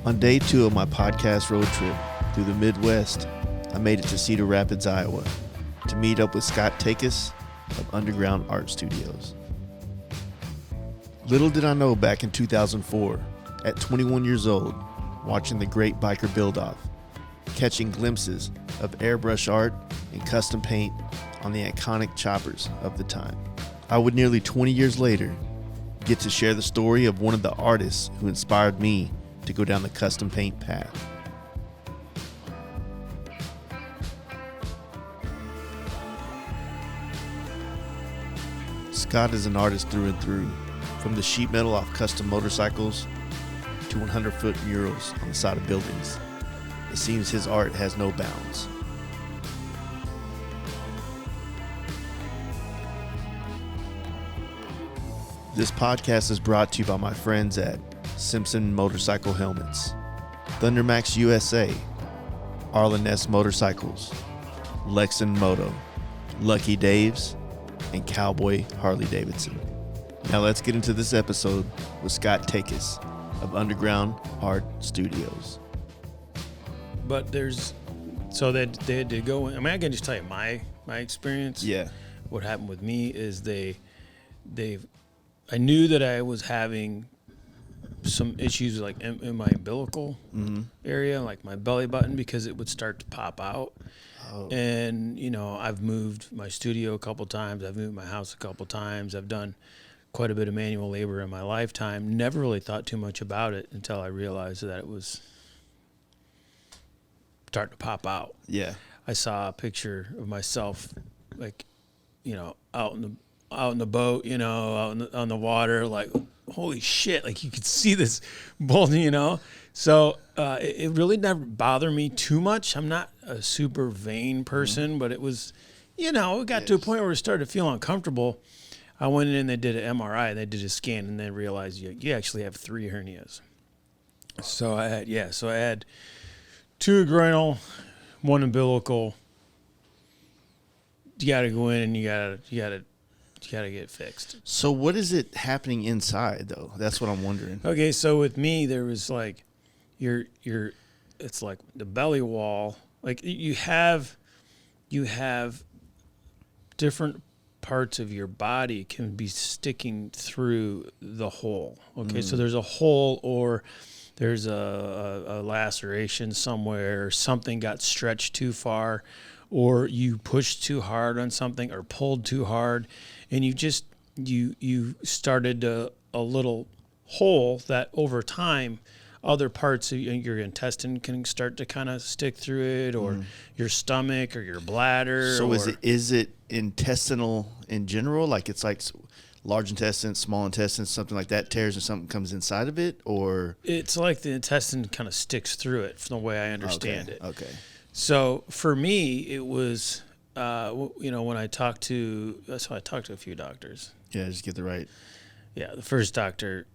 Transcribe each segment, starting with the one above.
On day 2 of my podcast road trip through the Midwest, I made it to Cedar Rapids, Iowa, to meet up with Scott Takis of Underground Art Studios. Little did I know back in 2004, at 21 years old, watching the great biker build-off, catching glimpses of airbrush art and custom paint on the iconic choppers of the time. I would nearly 20 years later get to share the story of one of the artists who inspired me to go down the custom paint path. Scott is an artist through and through, from the sheet metal off custom motorcycles to 100-foot murals on the side of buildings. It seems his art has no bounds. This podcast is brought to you by my friends at Simpson Motorcycle Helmets, Thundermax USA, Arlen S Motorcycles, Lexin Moto, Lucky Dave's, and Cowboy Harley Davidson. Now let's get into this episode with Scott Takis of Underground Art Studios. But so they had to go. I mean, I can just tell you my experience. Yeah. What happened with me is I knew that I was having some issues like in my umbilical area, like my belly button, because it would start to pop out. Oh. And, I've moved my studio a couple times. I've moved my house a couple times. I've done quite a bit of manual labor in my lifetime. Never really thought too much about it until I realized that it was starting to pop out. Yeah. I saw a picture of myself, like, out in the boat, on the water, like, holy shit, like you could see this bulging, So it really never bothered me too much. I'm not a super vain person, but it was, it got to a point where it started to feel uncomfortable. I went in and they did an MRI, they did a scan, and they realized you actually have 3 hernias. So I had 2 groinal, 1 umbilical. You got to go in and you got to get fixed. So what is it happening inside though? That's what I'm wondering. Okay, so with me there was like it's like the belly wall. Like you have different parts of your body can be sticking through the hole. Okay, so there's a hole or there's a laceration somewhere, or something got stretched too far, or you pushed too hard on something or pulled too hard, and you started a little hole that over time other parts of your intestine can start to kind of stick through it, or your stomach or your bladder. So is it intestinal in general? Like it's like large intestine, small intestine, something like that tears and something comes inside of it? Or it's like the intestine kind of sticks through it from the way I understand it. Okay. So for me, it was, when I talked to a few doctors. Yeah, just get the right. Yeah, the first doctor,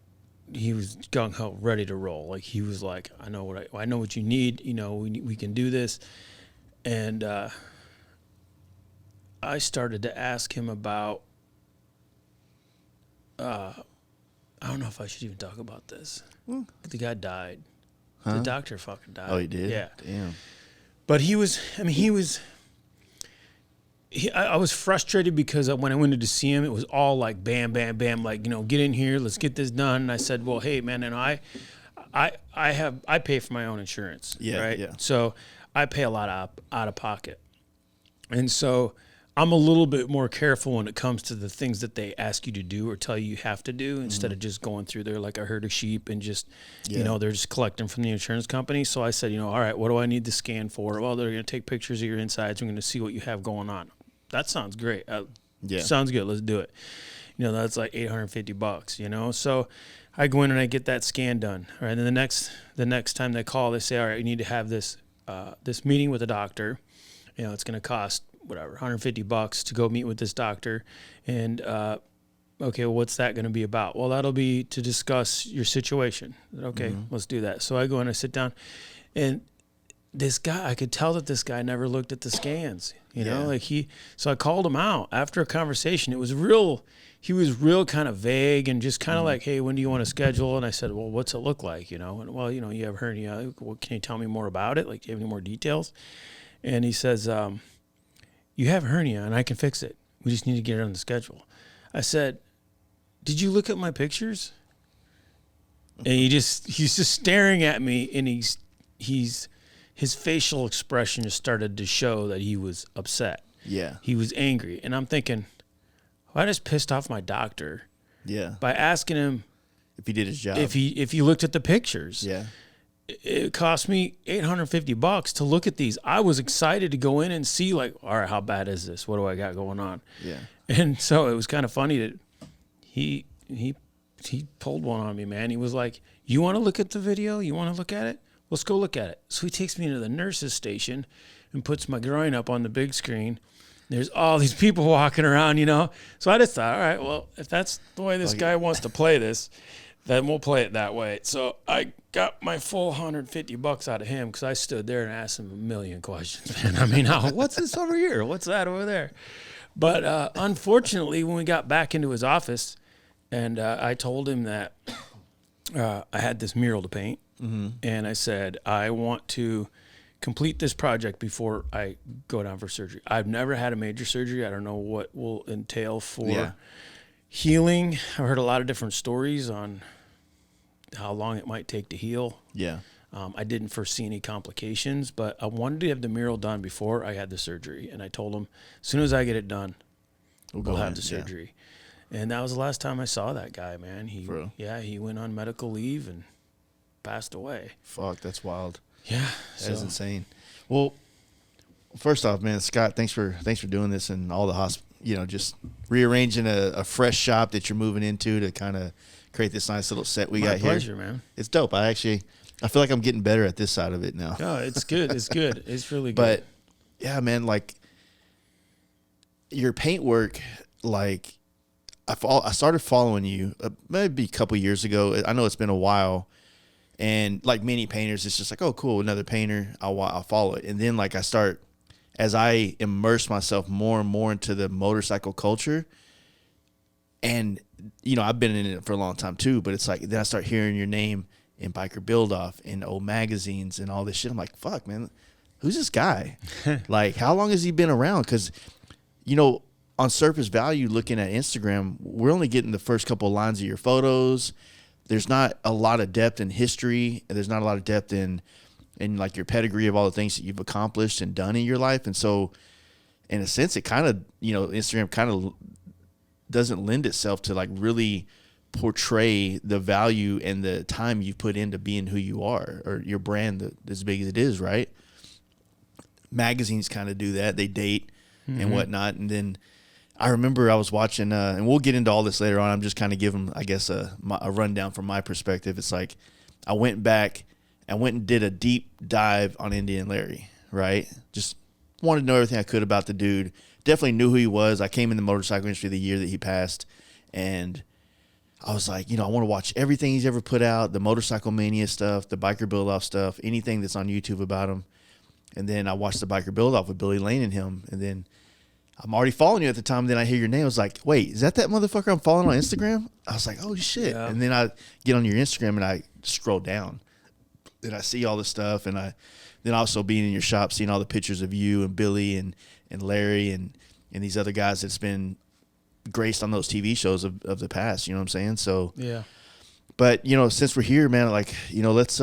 he was gung ho, ready to roll. Like he was like, I know what you need. We can do this. And I started to ask him about. I don't know if I should even talk about this. But the guy died. Huh? The doctor fucking died. Oh, he did? Yeah. Damn. But I was frustrated because when I went to see him, it was all like bam, bam, bam, like, get in here, let's get this done. And I said, well, hey, man, and I pay for my own insurance, right? Yeah. So I pay a lot out of pocket. And so I'm a little bit more careful when it comes to the things that they ask you to do or tell you have to do, instead of just going through there like a herd of sheep and just, they're just collecting from the insurance company. So I said, all right, what do I need to scan for? Well, they're going to take pictures of your insides. We're going to see what you have going on. That sounds great. Sounds good. Let's do it. That's like $850, So I go in and I get that scan done. All right. And then the next time they call, they say, all right, you need to have this meeting with a doctor. It's going to cost whatever, $150 to go meet with this doctor. And, okay, well, what's that going to be about? Well, that'll be to discuss your situation. Okay, let's do that. So I go and I sit down, and this guy, I could tell that this guy never looked at the scans, you know, Yeah. like so I called him out after a conversation. He was real kind of vague and just kind of like, hey, when do you want to schedule? And I said, well, what's it look like? You know, and well, you know, you have hernia. Well, can you tell me more about it? Like, do you have any more details? And he says, you have hernia and I can fix it. We just need to get it on the schedule. I said, did you look at my pictures? And he's just staring at me, and his facial expression just started to show that he was upset. Yeah. He was angry. And I'm thinking, well, I just pissed off my doctor Yeah. by asking him If he did his job. if he looked at the pictures. Yeah. It cost me $850 to look at these. I was excited to go in and see, like, all right, how bad is this? What do I got going on? Yeah. And so it was kind of funny that he pulled one on me, man. He was like, you want to look at the video? You want to look at it? Let's go look at it. So he takes me into the nurse's station and puts my groin up on the big screen. There's all these people walking around, you know. So I just thought, all right, well, if that's the way this guy wants to play this, then we'll play it that way. So I got my full $150 out of him because I stood there and asked him a million questions, man. I mean, what's this over here? What's that over there? But unfortunately, when we got back into his office and I told him that I had this mural to paint, and I said, I want to complete this project before I go down for surgery. I've never had a major surgery. I don't know what will entail for healing. I've heard a lot of different stories on how long it might take to heal. Yeah. I didn't foresee any complications, but I wanted to have the mural done before I had the surgery. And I told him, as soon as I get it done, we'll have the surgery. And that was the last time I saw that guy, man. He went on medical leave and passed away. Fuck, that's wild. Yeah. That is insane. Well, first off, man, Scott, thanks for doing this and all the just rearranging a fresh shop that you're moving into to kind of create this nice little set we got here. My pleasure, man. It's dope. I feel like I'm getting better at this side of it now. Oh, it's good. It's good. It's really good. But yeah, man, like your paint work, like I started following you maybe a couple years ago. I know it's been a while. And like many painters, it's just like, oh, cool, another painter. I'll follow it. And then like as I immerse myself more and more into the motorcycle culture, and you know, I've been in it for a long time too, but it's like then I start hearing your name in Biker Build Off and old magazines and all this shit. I'm like, fuck, man, who's this guy? Like, how long has he been around? Because, you know, on surface value, looking at Instagram, we're only getting the first couple of lines of your photos. There's not a lot of depth in history. There's not a lot of depth in like your pedigree of all the things that you've accomplished and done in your life. And so in a sense, it kind of, you know, Instagram kind of doesn't lend itself to like really portray the value and the time you put into being who you are or your brand as big as it is, right? Magazines kind of do that. They date and whatnot. And then I remember I was watching, and we'll get into all this later on. I'm just kind of giving, I guess, a rundown from my perspective. It's like I went back and went and did a deep dive on Indian Larry, right? Just wanted to know everything I could about the dude. Definitely knew who he was. I came in the motorcycle industry the year that he passed, and I was like, you know, I want to watch everything he's ever put out, the Motorcycle Mania stuff, the Biker Build-Off stuff, anything that's on YouTube about him. And then I watched the Biker Build-Off with Billy Lane and him, and then I'm already following you at the time. Then I hear your name. I was like, wait, is that motherfucker I'm following on Instagram? I was like, oh, shit. Yeah. And then I get on your Instagram and I scroll down. Then I see all the stuff. And then also being in your shop, seeing all the pictures of you and Billy and Larry and these other guys that's been graced on those TV shows of the past. You know what I'm saying? So, yeah. But, you know, since we're here, man, like, you know, let's,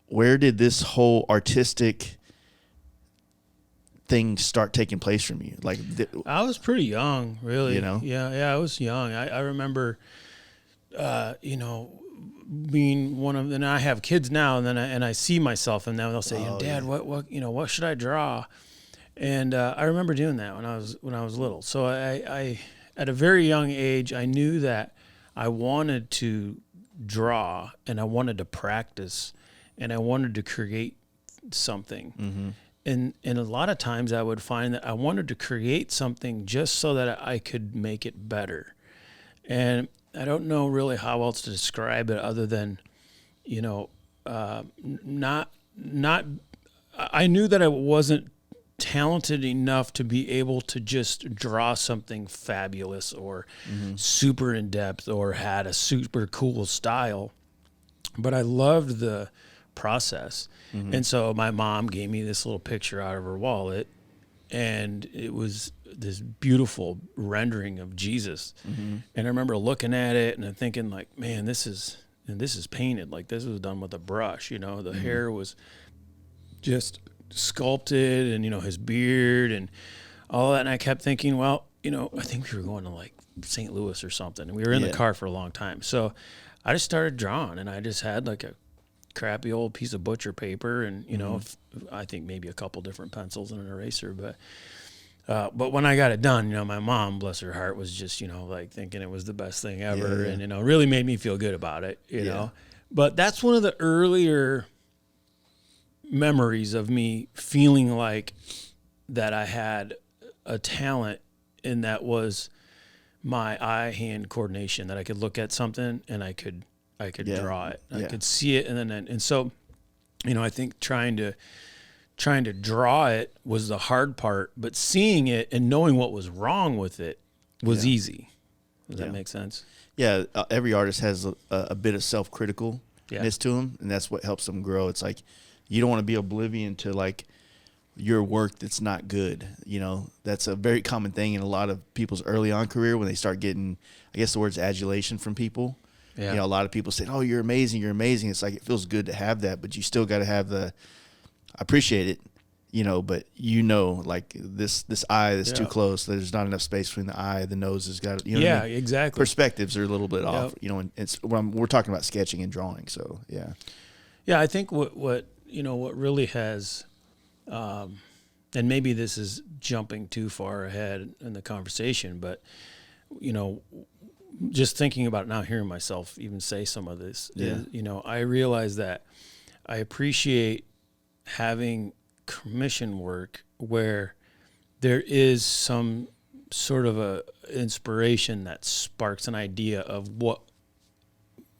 where did this whole artistic thing start taking place from you? Like, I was pretty young, really. You know? Yeah, I was young. I remember, you know, being one of, and I have kids now, and then I see myself, and now they'll say, Dad, what should I draw? And I remember doing that when I was little. So I at a very young age, I knew that I wanted to draw, and I wanted to practice, and I wanted to create something. Mm-hmm. And a lot of times I would find that I wanted to create something just so that I could make it better. And I don't know really how else to describe it other than, you know, not I knew that I wasn't talented enough to be able to just draw something fabulous or super in depth or had a super cool style, but I loved the process. And so my mom gave me this little picture out of her wallet, and it was this beautiful rendering of Jesus. And I remember looking at it and I'm thinking like, man, this is painted. Like this was done with a brush, the hair was just sculpted, and his beard and all that. And I kept thinking, well, I think we were going to like St. Louis or something, and we were in the car for a long time. So I just started drawing, and I just had like a crappy old piece of butcher paper, and I think maybe a couple different pencils and an eraser. But when I got it done, my mom, bless her heart, was just like thinking it was the best thing ever, and really made me feel good about it. You know, but that's one of the earlier memories of me feeling like that I had a talent, and that was my eye-hand coordination, that I could look at something and I could draw it. I could see it, and so I think trying to draw it was the hard part, but seeing it and knowing what was wrong with it was easy. Does that make sense? Yeah, every artist has a bit of self-criticalness to them, and that's what helps them grow. It's like you don't want to be oblivion to like your work that's not good. That's a very common thing in a lot of people's early on career when they start getting, I guess the word's adulation from people. A lot of people say, "Oh, you're amazing, you're amazing." It's like it feels good to have that, but you still got to have I appreciate it, but like this eye is too close. There's not enough space between the eye, the nose has got, what I mean? Exactly. Perspectives are a little bit off, and it's we're talking about sketching and drawing. So I think what really has, and maybe this is jumping too far ahead in the conversation, but just thinking about it now, hearing myself even say some of this, is, I realize that I appreciate having commission work where there is some sort of a inspiration that sparks an idea of what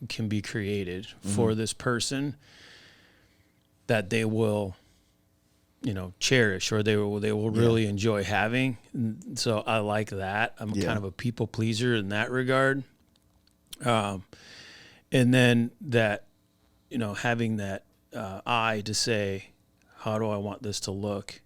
can be created for this person that they will cherish, or they will really enjoy having. And so I like that. I'm kind of a people pleaser in that regard. And then that, having that eye to say, how do I want this to look?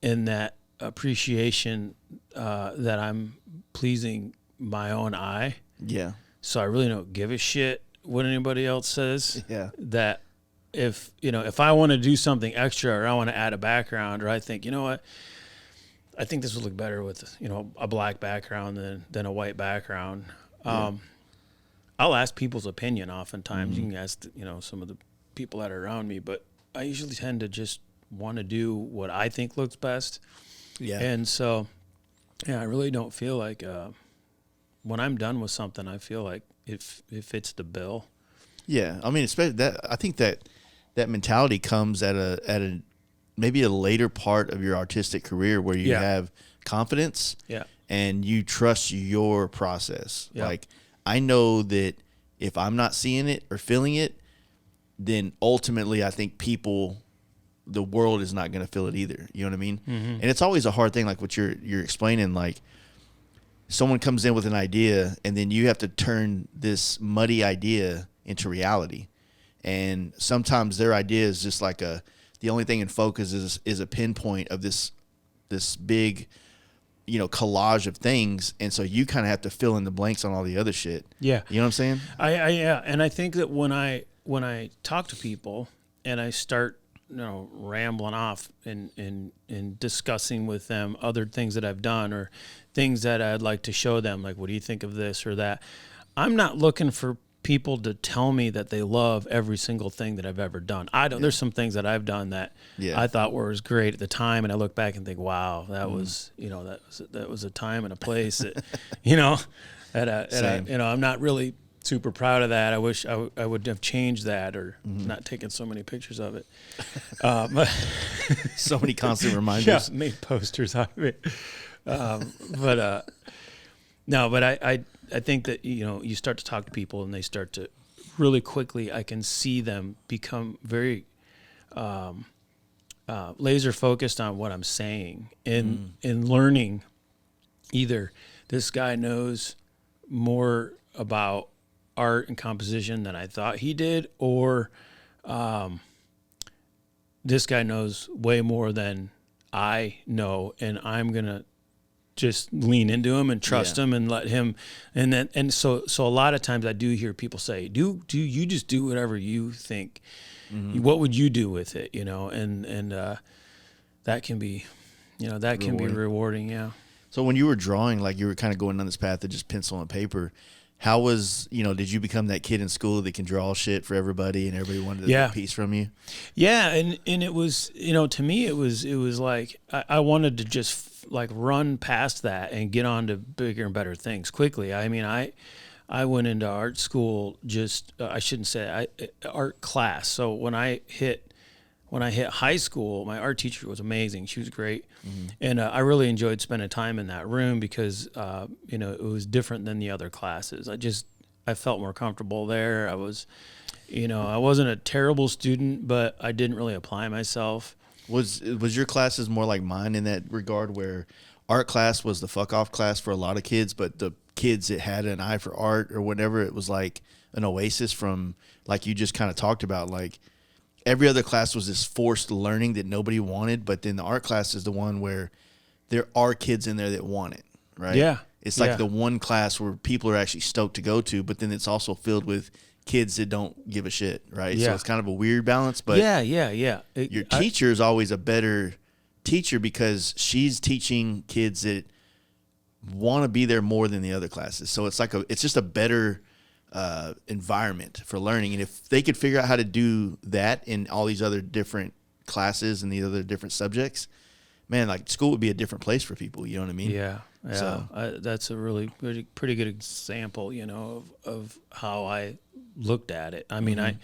And that appreciation that I'm pleasing my own eye. Yeah. So I really don't give a shit what anybody else says. Yeah. That if I want to do something extra, or I want to add a background, or I think, what, I think this would look better with, a black background than a white background. I'll ask people's opinion oftentimes. You can ask, some of the people that are around me, but I usually tend to just want to do what I think looks best. Yeah. And so, I really don't feel like, when I'm done with something, I feel like it fits the bill. Yeah. I mean, especially that, I think that mentality comes at a maybe a later part of your artistic career where you have confidence and you trust your process. Like, I know that if I'm not seeing it or feeling it, then ultimately I think the world is not going to feel it either. You know what I mean? And it's always a hard thing, like what you're explaining, like someone comes in with an idea and then you have to turn this muddy idea into reality. And sometimes their idea is just like the only thing in focus is a pinpoint of this big, collage of things. And so you kind of have to fill in the blanks on all the other shit. Yeah. You know what I'm saying? And I think that when I talk to people and I start, rambling off and discussing with them other things that I've done or things that I'd like to show them, like, what do you think of this or that? I'm not looking for people to tell me that they love every single thing that I've ever done. There's some things that I've done that I thought was great at the time, and I look back and think, wow, that was, that was a time and a place that, I'm not really super proud of that. I wish I would have changed that or not taken so many pictures of it. So many constant reminders. Yeah, made posters out of it. But I think that, you start to talk to people and they start to really quickly, I can see them become very laser focused on what I'm saying and learning either this guy knows more about art and composition than I thought he did, or this guy knows way more than I know, and I'm going to just lean into him and trust him and let him. And so a lot of times I do hear people say, do you just do whatever you think? What would you do with it? And that can be, can be rewarding. Yeah. So when you were drawing, like you were kind of going down this path of just pencil and paper, how was, did you become that kid in school that can draw shit for everybody and everybody wanted a piece from you? Yeah. And it was, to me, it was like, I wanted to just like run past that and get on to bigger and better things quickly. I mean, I went into art school I shouldn't say art class. So when I hit high school, my art teacher was amazing. She was great. And I really enjoyed spending time in that room because, it was different than the other classes. I felt more comfortable there. I was, I wasn't a terrible student, but I didn't really apply myself. Was your classes more like mine in that regard, where art class was the fuck off class for a lot of kids, but the kids that had an eye for art or whatever, it was like an oasis from, like you just kind of talked about, like every other class was this forced learning that nobody wanted, but then the art class is the one where there are kids in there that want it, right? Yeah. It's like the one class where people are actually stoked to go to, but then it's also filled with kids that don't give a shit, right? Yeah. So it's kind of a weird balance, but your teacher is always a better teacher because she's teaching kids that want to be there more than the other classes. So it's like it's just a better environment for learning. And if they could figure out how to do that in all these other different classes and these other different subjects, man, like school would be a different place for people. You know what I mean? Yeah. Yeah. So, that's a really pretty good example, of how I looked at it. I mean,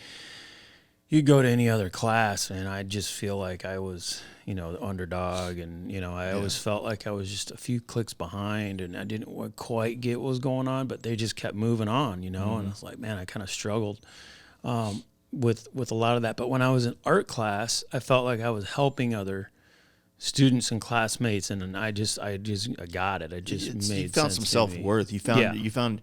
you go to any other class and I just feel like I was, the underdog, and, I always felt like I was just a few clicks behind and I didn't quite get what was going on, but they just kept moving on, and I was like, man, I kind of struggled with a lot of that. But when I was in art class, I felt like I was helping other students and classmates, and I got it. You found some self-worth. You found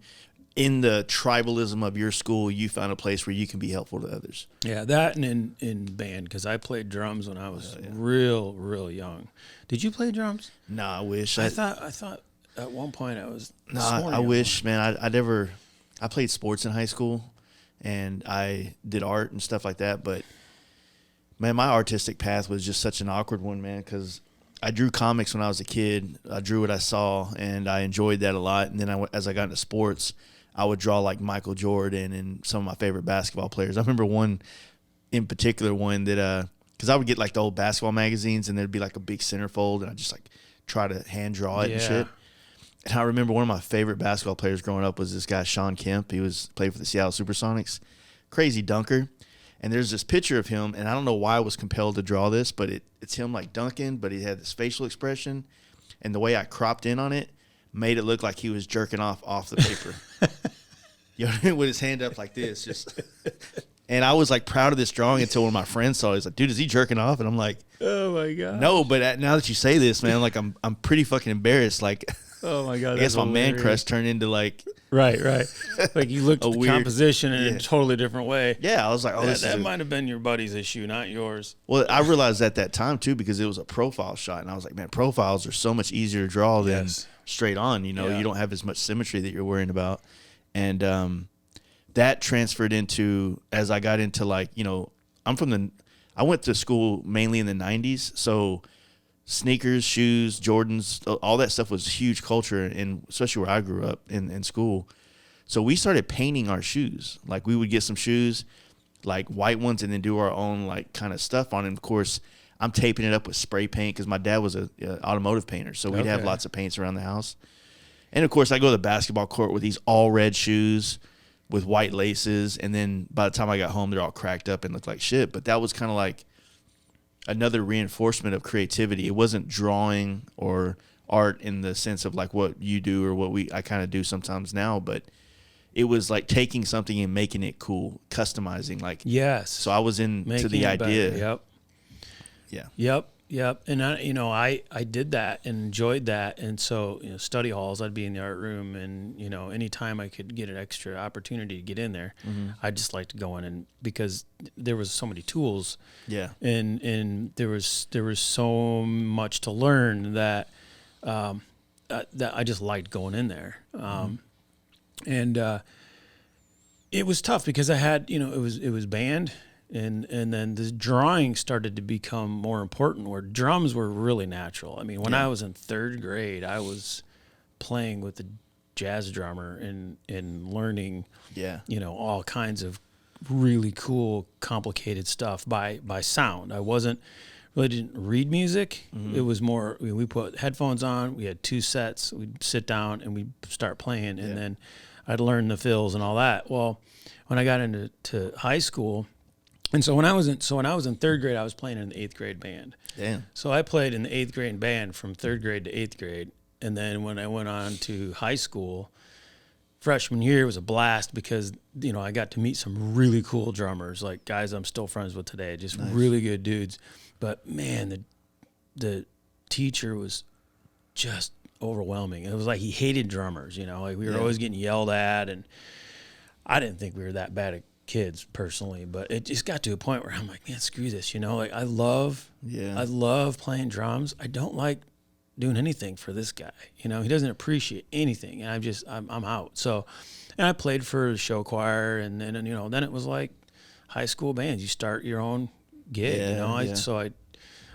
in the tribalism of your school, you found a place where you can be helpful to others. Yeah, that and in band, because I played drums when I was real young. Did you play drums? No, I wish. I thought at one point I was. No, I wish, man. I played sports in high school, and I did art and stuff like that, but man, my artistic path was just such an awkward one, man, because I drew comics when I was a kid. I drew what I saw, and I enjoyed that a lot. And then as I got into sports, I would draw like Michael Jordan and some of my favorite basketball players. I remember one in particular that because I would get like the old basketball magazines, and there'd be like a big centerfold, and I just like try to hand draw it and shit. And I remember one of my favorite basketball players growing up was this guy, Sean Kemp. He played for the Seattle Supersonics. Crazy dunker. And there's this picture of him, and I don't know why I was compelled to draw this, but it's him like dunking, but he had this facial expression, and the way I cropped in on it made it look like he was jerking off the paper. You know, with his hand up like this, just. And I was like proud of this drawing until one of my friends saw it. He's like, "Dude, is he jerking off?" And I'm like, "Oh my god, no!" But now that you say this, man, like I'm pretty fucking embarrassed. Like, oh my god, I guess my man crush turned into like. Right. Like you looked at the composition in a totally different way. Yeah, I was like, oh, that might have been your buddy's issue, not yours. Well, I realized at that time too, because it was a profile shot, and I was like, man, profiles are so much easier to draw than straight on. You don't have as much symmetry that you're worrying about, and that transferred into as I got into like, I went to school mainly in the 90s, so sneakers, shoes, Jordans, all that stuff was huge culture, and especially where I grew up in school. So we started painting our shoes. Like we would get some shoes, like white ones, and then do our own like kind of stuff on it. And of course, I'm taping it up with spray paint because my dad was a automotive painter, so we'd have lots of paints around the house. And of course, I go to the basketball court with these all red shoes with white laces, and then by the time I got home, they're all cracked up and looked like shit. But that was kind of like another reinforcement of creativity. It wasn't drawing or art in the sense of like what you do or what I kind of do sometimes now, but it was like taking something and making it cool, customizing. Like, yes. So I was into the idea. Yep. Yeah. Yep. And I did that and enjoyed that. And so, study halls, I'd be in the art room, and, anytime I could get an extra opportunity to get in there, I just liked to go in, and because there was so many tools. Yeah. And there was so much to learn that that I just liked going in there. And it was tough because I had, it was band. And then the drawing started to become more important, where drums were really natural. I mean, when I was in third grade, I was playing with the jazz drummer and learning, all kinds of really cool, complicated stuff by sound. I didn't read music. It was more, we put headphones on, we had 2 sets, we'd sit down and we'd start playing, and then I'd learn the fills and all that. Well, when I got into high school, and so when I was in third grade, I was playing in the 8th grade band. Damn. So I played in the 8th grade band from third grade to 8th grade. And then when I went on to high school, freshman year was a blast because, I got to meet some really cool drummers, like guys I'm still friends with today, just really good dudes. But man, the teacher was just overwhelming. It was like he hated drummers, like we were always getting yelled at, and I didn't think we were that bad at kids personally, but it just got to a point where I'm like, man, screw this, like I love playing drums. I don't like doing anything for this guy. He doesn't appreciate anything, and I'm out. So, and I played for the show choir, and then then it was like high school bands. You start your own gig,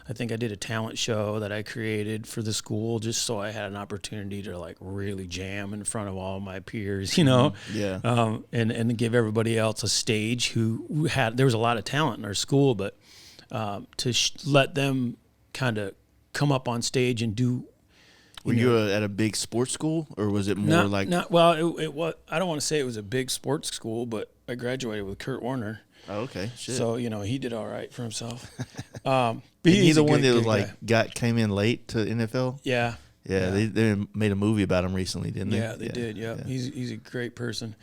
I think I did a talent show that I created for the school just so I had an opportunity to like really jam in front of all my peers, and give everybody else a stage there was a lot of talent in our school, but to let them kind of come up on stage and do. Were you at a big sports school, or was it more like? Well, it was. I don't want to say it was a big sports school, but I graduated with Kurt Warner. Oh, okay. Shit. So he did all right for himself. He's the one that came in late to NFL. Yeah. Yeah. They made a movie about him recently, didn't they? Yeah, they did. Yeah. He's a great person,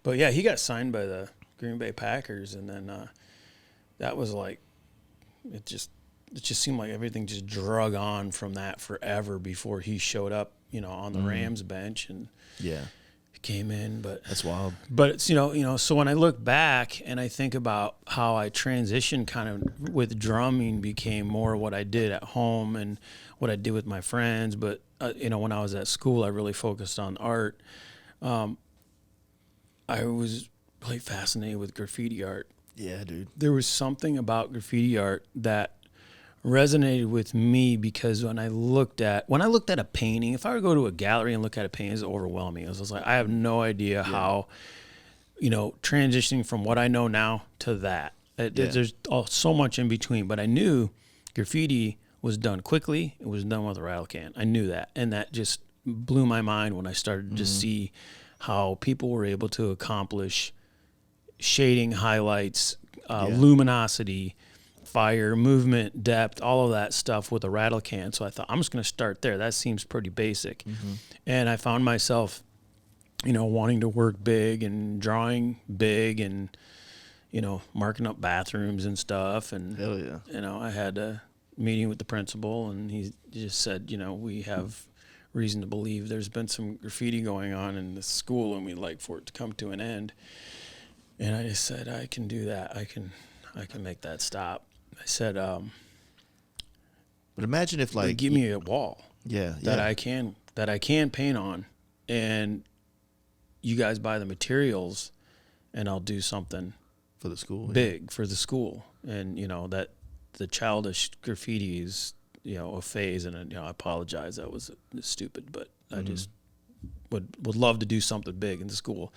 but yeah, he got signed by the Green Bay Packers, and then that was like it just seemed like everything just drug on from that forever before he showed up, on the Rams bench, and came in. But that's wild. But it's so when I look back and I think about how I transitioned kind of with drumming, became more what I did at home and what I did with my friends. But when I was at school, I really focused on art. I was really fascinated with graffiti art. Yeah, dude. There was something about graffiti art that resonated with me, because when I looked at a painting, if I were to go to a gallery and look at a painting, it's overwhelming. I was just like, I have no idea how, transitioning from what I know now to that. There's so much in between, but I knew graffiti was done quickly. It was done with a rattle can. I knew that, and that just blew my mind when I started to see how people were able to accomplish shading, highlights, luminosity, fire, movement, depth, all of that stuff with a rattle can. So I thought, I'm just going to start there. That seems pretty basic. And I found myself, wanting to work big and drawing big and, marking up bathrooms and stuff. And, hell yeah. I had a meeting with the principal, and he just said, we have reason to believe there's been some graffiti going on in the school, and we'd like for it to come to an end. And I just said, I can do that. I can make that stop. I said, but imagine if give me a wall that I I can paint on, and you guys buy the materials, and I'll do something for the school, big for the school. And that the childish graffiti is a phase, and I apologize, that was stupid, but I just would love to do something big in the school.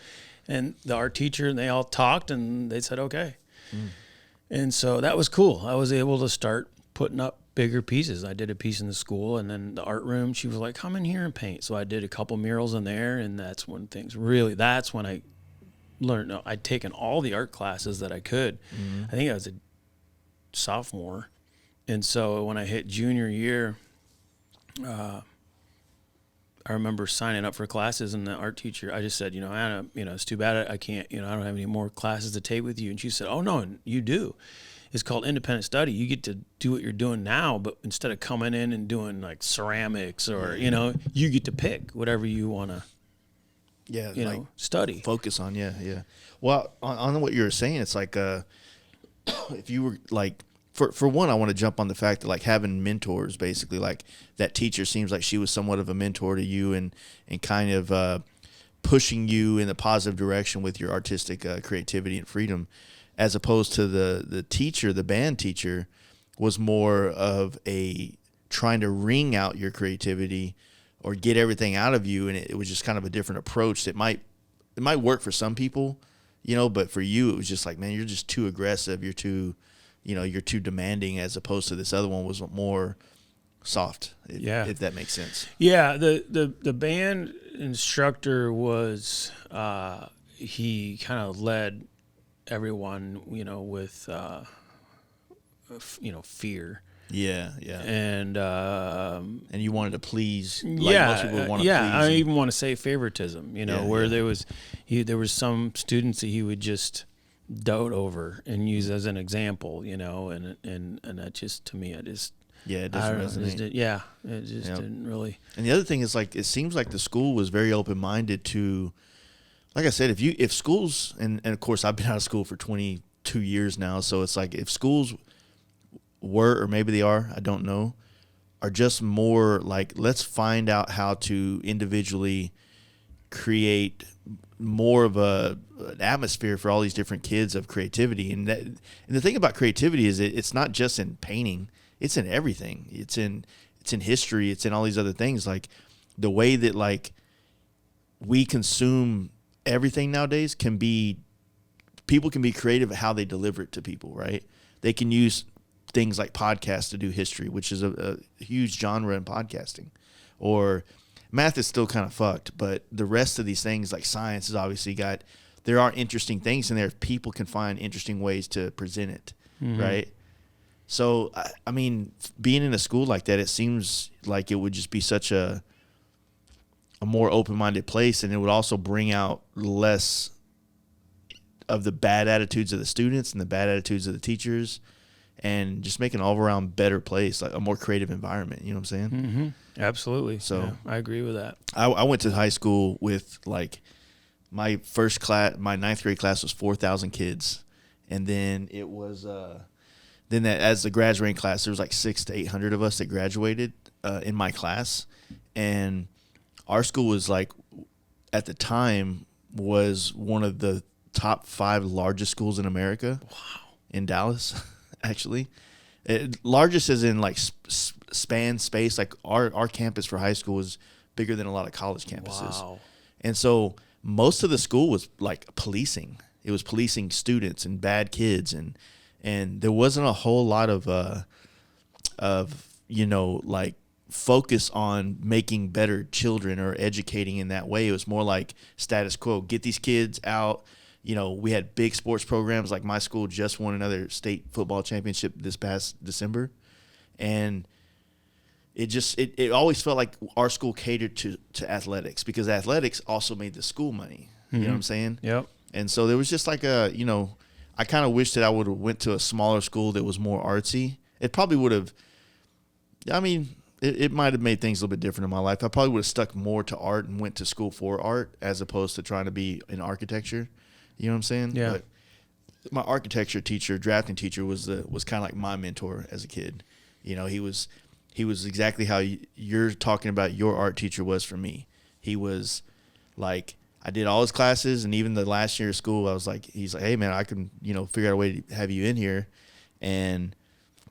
And the art teacher, and they all talked, and they said okay. And so that was cool. I was able to start putting up bigger pieces. I did a piece in the school, and then the art room, she was like, come in here and paint. So I did a couple murals in there, and that's when I learned. I'd taken all the art classes that I could. I think I was a sophomore. And so when I hit junior year, I remember signing up for classes, and the art teacher, I just said, Anna, it's too bad I can't, I don't have any more classes to take with you. And she said, oh, no, you do. it's called independent study. You get to do what you're doing now, but instead of coming in and doing like ceramics or, you know, you get to pick whatever you want to, you know, study. Focus on, yeah. Well, on what you were saying, it's like, if you were like, for one, I want to jump on the fact that like having mentors, basically, like that teacher seems like she was somewhat of a mentor to you and kind of pushing you in the positive direction with your artistic creativity and freedom, as opposed to the teacher, the band teacher, was more of a trying to wring out your creativity or get everything out of you, and it was just kind of a different approach that might work for some people, you know, but for you it was just like, man, you're just too aggressive, you're too demanding, as opposed to this other one was more soft, if that makes sense. Yeah, the band instructor was he kind of led everyone, you know, with you know, fear. Yeah. And you wanted to please, like most people want to please. I even want to say favoritism, you know, where there was some students that he would just dote over and use as an example, you know, and that just, to me, it doesn't resonate. It just didn't really. And the other thing is, like, it seems like the school was very open-minded to, like I said, if schools, and of course I've been out of school for 22 years now, so it's like if schools were, or maybe they are, I don't know, are just more like, let's find out how to individually create more of an atmosphere for all these different kids of creativity. And the thing about creativity is it's not just in painting, it's in everything. It's in history, it's in all these other things. Like the way that like we consume everything nowadays people can be creative at how they deliver it to people, right? They can use things like podcasts to do history, which is a huge genre in podcasting. Or math is still kind of fucked, but the rest of these things, like science, has obviously there are interesting things in there if people can find interesting ways to present it, right? So, I mean, being in a school like that, it seems like it would just be such a more open-minded place, and it would also bring out less of the bad attitudes of the students and the bad attitudes of the teachers, and just make an all-around better place, like a more creative environment. You know what I'm saying? Mm-hmm. Absolutely. So yeah, I agree with that. I went to high school with like my first class, my ninth grade class was 4,000 kids, and then it was then that as the graduating class, there was like 600 to 800 of us that graduated in my class, and our school was like at the time was one of the top 5 largest schools in America. Wow. In Dallas. Actually, largest as in like span space. Like our campus for high school is bigger than a lot of college campuses. Wow. And so most of the school was like policing. It was policing students and bad kids, and there wasn't a whole lot of you know, like focus on making better children or educating in that way. It was more like status quo. Get these kids out. You know, we had big sports programs. Like my school just won another state football championship this past December. And it always felt like our school catered to athletics, because athletics also made the school money. You know what I'm saying? Yep. And so there was just like you know, I kind of wish that I would have went to a smaller school that was more artsy. It probably would have, I mean, it might have made things a little bit different in my life. I probably would have stuck more to art and went to school for art as opposed to trying to be in architecture. You know what I'm saying? Yeah. But my architecture teacher, drafting teacher, was kind of like my mentor as a kid. You know, he was exactly how you're talking about your art teacher was for me. He was like, I did all his classes, and even the last year of school, I was like, he's like, hey man, I can, you know, figure out a way to have you in here. And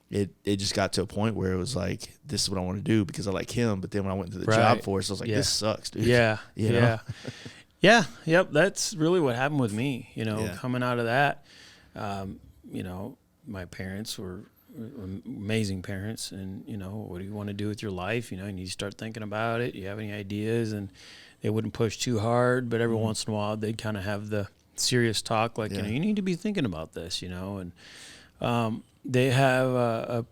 it just got to a point where it was like, this is what I want to do because I like him. But then when I went to the job force, I was like, this sucks, dude. Yeah. You know? Yeah. Yep. That's really what happened with me, you know, coming out of that. You know, my parents were amazing parents, and, you know, what do you want to do with your life? You know, and you start thinking about it. You have any ideas? And they wouldn't push too hard, but every once in a while they'd kind of have the serious talk, like, you know, you need to be thinking about this, you know. And they have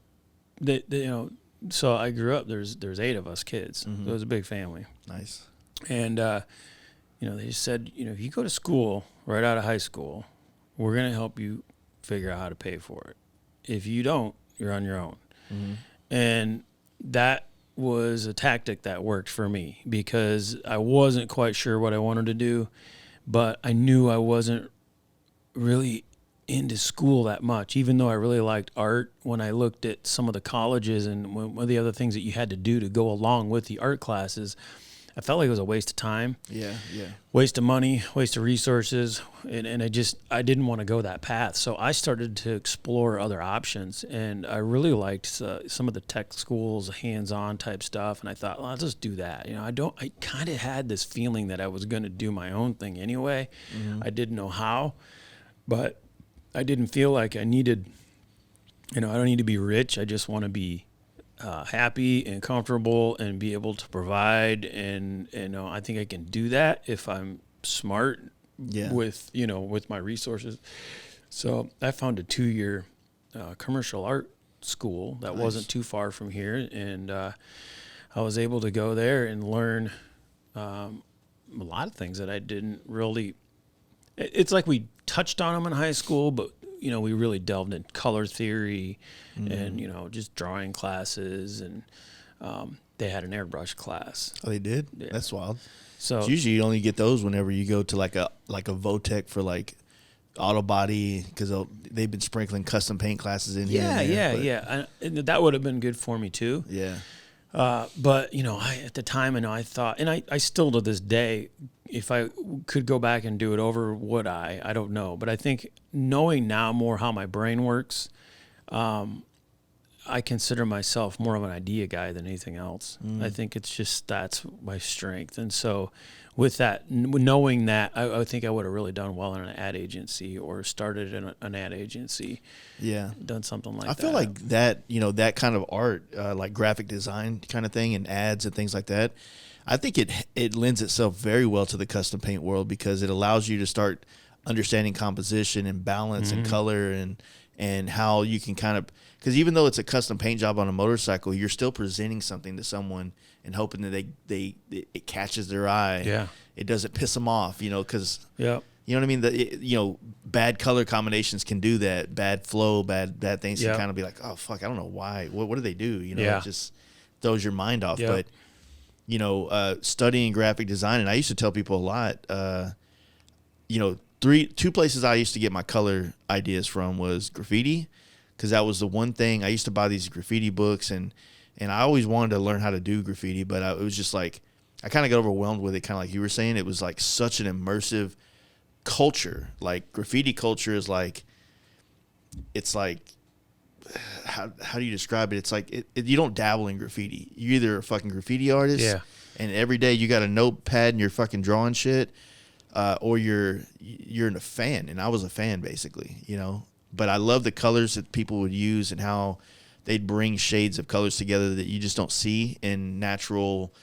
you know, so I grew up, there's 8 of us kids. So it was a big family. Nice. And you know, they said, you know, if you go to school right out of high school, we're going to help you figure out how to pay for it. If you don't, you're on your own. Mm-hmm. And that was a tactic that worked for me because I wasn't quite sure what I wanted to do, but I knew I wasn't really into school that much, even though I really liked art. When I looked at some of the colleges and one of the other things that you had to do to go along with the art classes, I felt like it was a waste of time. Yeah. Waste of money, waste of resources, and I didn't want to go that path. So I started to explore other options, and I really liked some of the tech schools, hands-on type stuff, and I thought, well, I'll just do that. I kind of had this feeling that I was going to do my own thing anyway. Mm-hmm. I didn't know how, but I didn't feel like I needed, I don't need to be rich. I just want to be happy and comfortable and be able to provide, and I think I can do that if I'm smart with my resources. So I found a 2-year commercial art school that wasn't too far from here, and I was able to go there and learn a lot of things that I didn't really. It's like we touched on them in high school, but we really delved in color theory and, just drawing classes, and they had an airbrush class. Oh, they did? Yeah. That's wild. So usually you only get those whenever you go to like a Votech for like auto body, because they've been sprinkling custom paint classes in here. Yeah. And that would have been good for me too. Yeah. But at the time, I thought, and I still to this day, if I could go back and do it over, would I? I don't know. But I think knowing now more how my brain works, I consider myself more of an idea guy than anything else. I think it's just that's my strength. And so with that, knowing that, I think I would have really done well in an ad agency or started in an ad agency. Yeah. Done something like that. I feel like that, that kind of art, like graphic design kind of thing and ads and things like that, I think it lends itself very well to the custom paint world because it allows you to start understanding composition and balance and color and how you can kind of, because even though it's a custom paint job on a motorcycle, you're still presenting something to someone and hoping that it catches their eye. Yeah. It doesn't piss them off, because yeah. You know what I mean? Bad color combinations can do that. Bad flow, bad things can kind of be like, oh fuck, I don't know why. What do they do? It just throws your mind off. Yeah. But studying graphic design, and I used to tell people a lot. Two places I used to get my color ideas from was Graffiti, because that was the one thing. I used to buy these graffiti books, and I always wanted to learn how to do graffiti, but it was just like I kind of got overwhelmed with it. Kind of like you were saying, it was like such an immersive culture. Like graffiti culture is like, it's like, how do you describe it? It's like you don't dabble in graffiti. You're either a fucking graffiti artist, and every day you got a notepad and you're fucking drawing shit, or you're a fan. And I was a fan basically, But I love the colors that people would use and how they'd bring shades of colors together that you just don't see in natural,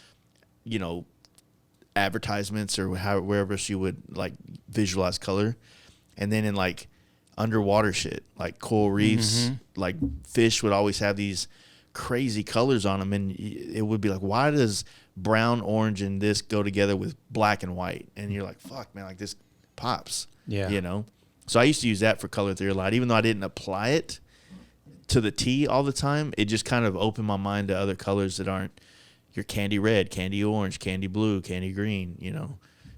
advertisements or wherever else you would like visualize color. And then in like underwater shit, like coral reefs, like fish would always have these crazy colors on them, and it would be like, why does brown, orange, and this go together with black and white? And you're like, fuck, man, like this pops. So I used to use that for color theory a lot, even though I didn't apply it to the T all the time. It just kind of opened my mind to other colors that aren't your candy red, candy orange, candy blue, candy green.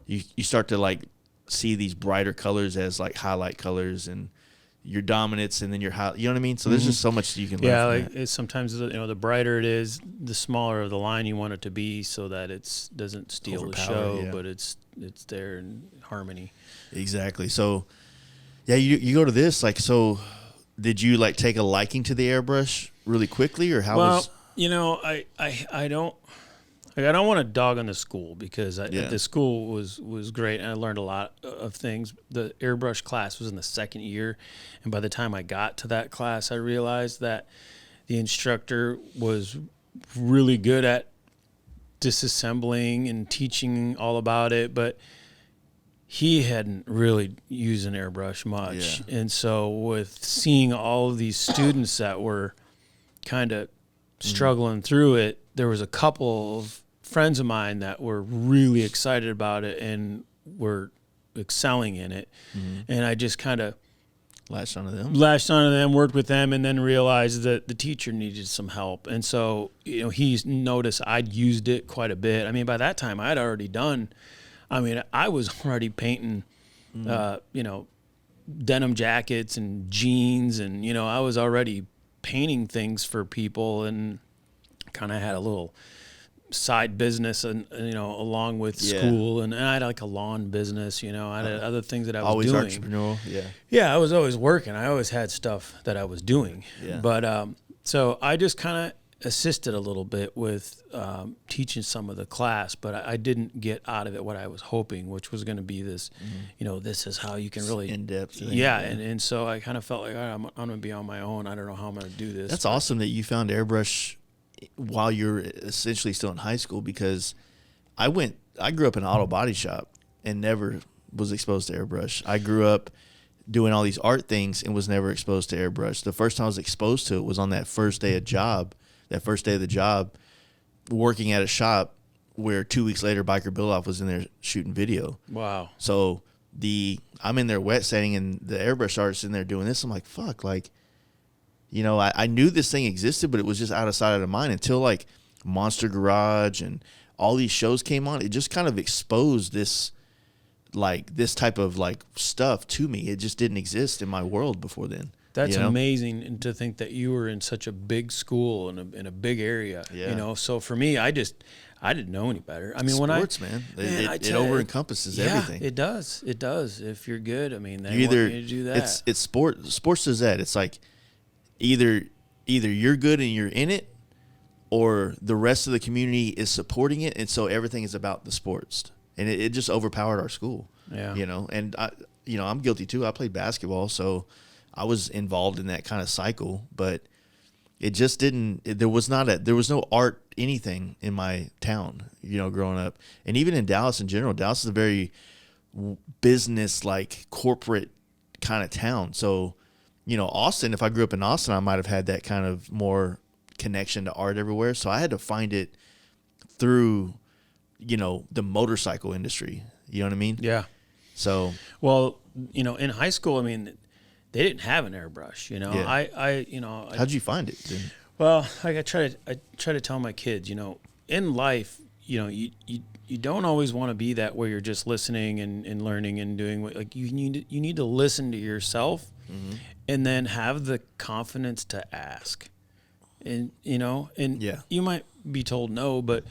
You start to like see these brighter colors as like highlight colors and your dominants, and then your high, you know what I mean? So there's just so much you can learn from like that. it's sometimes the brighter it is, the smaller of the line you want it to be, so that it doesn't steal the show, but it's there in harmony. Exactly. So yeah, you go to this, like, so did you like take a liking to the airbrush really quickly, or how was? I don't want to dog on the school because the school was great, and I learned a lot of things. The airbrush class was in the second year, and by the time I got to that class, I realized that the instructor was really good at disassembling and teaching all about it, but he hadn't really used an airbrush much. And so with seeing all of these students that were kind of struggling through it, there was a couple of friends of mine that were really excited about it and were excelling in it. And I just kind of Latched onto them. Worked with them, and then realized that the teacher needed some help. And so, he's noticed I'd used it quite a bit. I mean, by that time, I was already painting, denim jackets and jeans, and, I was already painting things for people, and kind of had a little side business, and along with school, and I had like a lawn business. I had other things that I was always doing. Entrepreneurial, Yeah, I was always working. I always had stuff that I was doing. Yeah. But so I just kind of assisted a little bit with teaching some of the class, but I didn't get out of it what I was hoping, which was going to be this, this is how you can really in depth. Yeah, and so I kind of felt like, all right, I'm going to be on my own. I don't know how I'm going to do this. That's awesome that you found airbrush while you're essentially still in high school, because I grew up in an auto body shop and never was exposed to airbrush. I grew up doing all these art things and was never exposed to airbrush. The first time I was exposed to it was on that first day of the job, working at a shop where 2 weeks later Biker Bill-Off was in there shooting video. Wow. So I'm in there wet sanding, and the airbrush artist in there doing this. I'm like, fuck, like, I knew this thing existed, but it was just out of sight, out of mind, until like Monster Garage and all these shows came on. It just kind of exposed this type of like stuff to me. It just didn't exist in my world before then. That's amazing, and to think that you were in such a big school in a big area. Yeah. So for me, I didn't know any better. I mean, sports, man, it over encompasses everything. It does. It does. If you're good, I mean, they want you to do that. It's sport. Sports does that. It's like either you're good and you're in it, or the rest of the community is supporting it, and so everything is about the sports, and it just overpowered our school. Yeah. And I'm guilty too. I played basketball, so I was involved in that kind of cycle, but it just didn't. There was no art anything in my town, growing up, and even in Dallas in general. Dallas is a very business, like corporate kind of town. So, Austin. If I grew up in Austin, I might have had that kind of more connection to art everywhere. So I had to find it through, the motorcycle industry. You know what I mean? Yeah. So, well, in high school, I mean, they didn't have an airbrush. Yeah. How'd you find it? Then? Well, I try to tell my kids, in life, you don't always want to be that where you're just listening and learning and doing what, like, you need to listen to yourself, and then have the confidence to ask. And you might be told no, but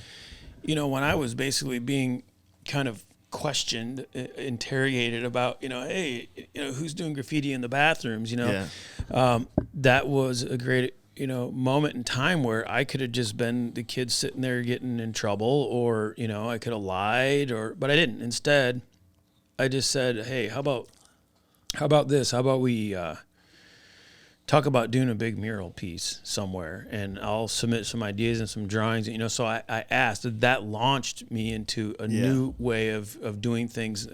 when I was basically being kind of questioned, interrogated about, hey, who's doing graffiti in the bathrooms, that was a great, moment in time where I could have just been the kid sitting there getting in trouble, or, I could have lied, but I didn't. Instead, I just said, hey, how about this? How about we talk about doing a big mural piece somewhere, and I'll submit some ideas and some drawings. So I asked. That launched me into a new way of doing things.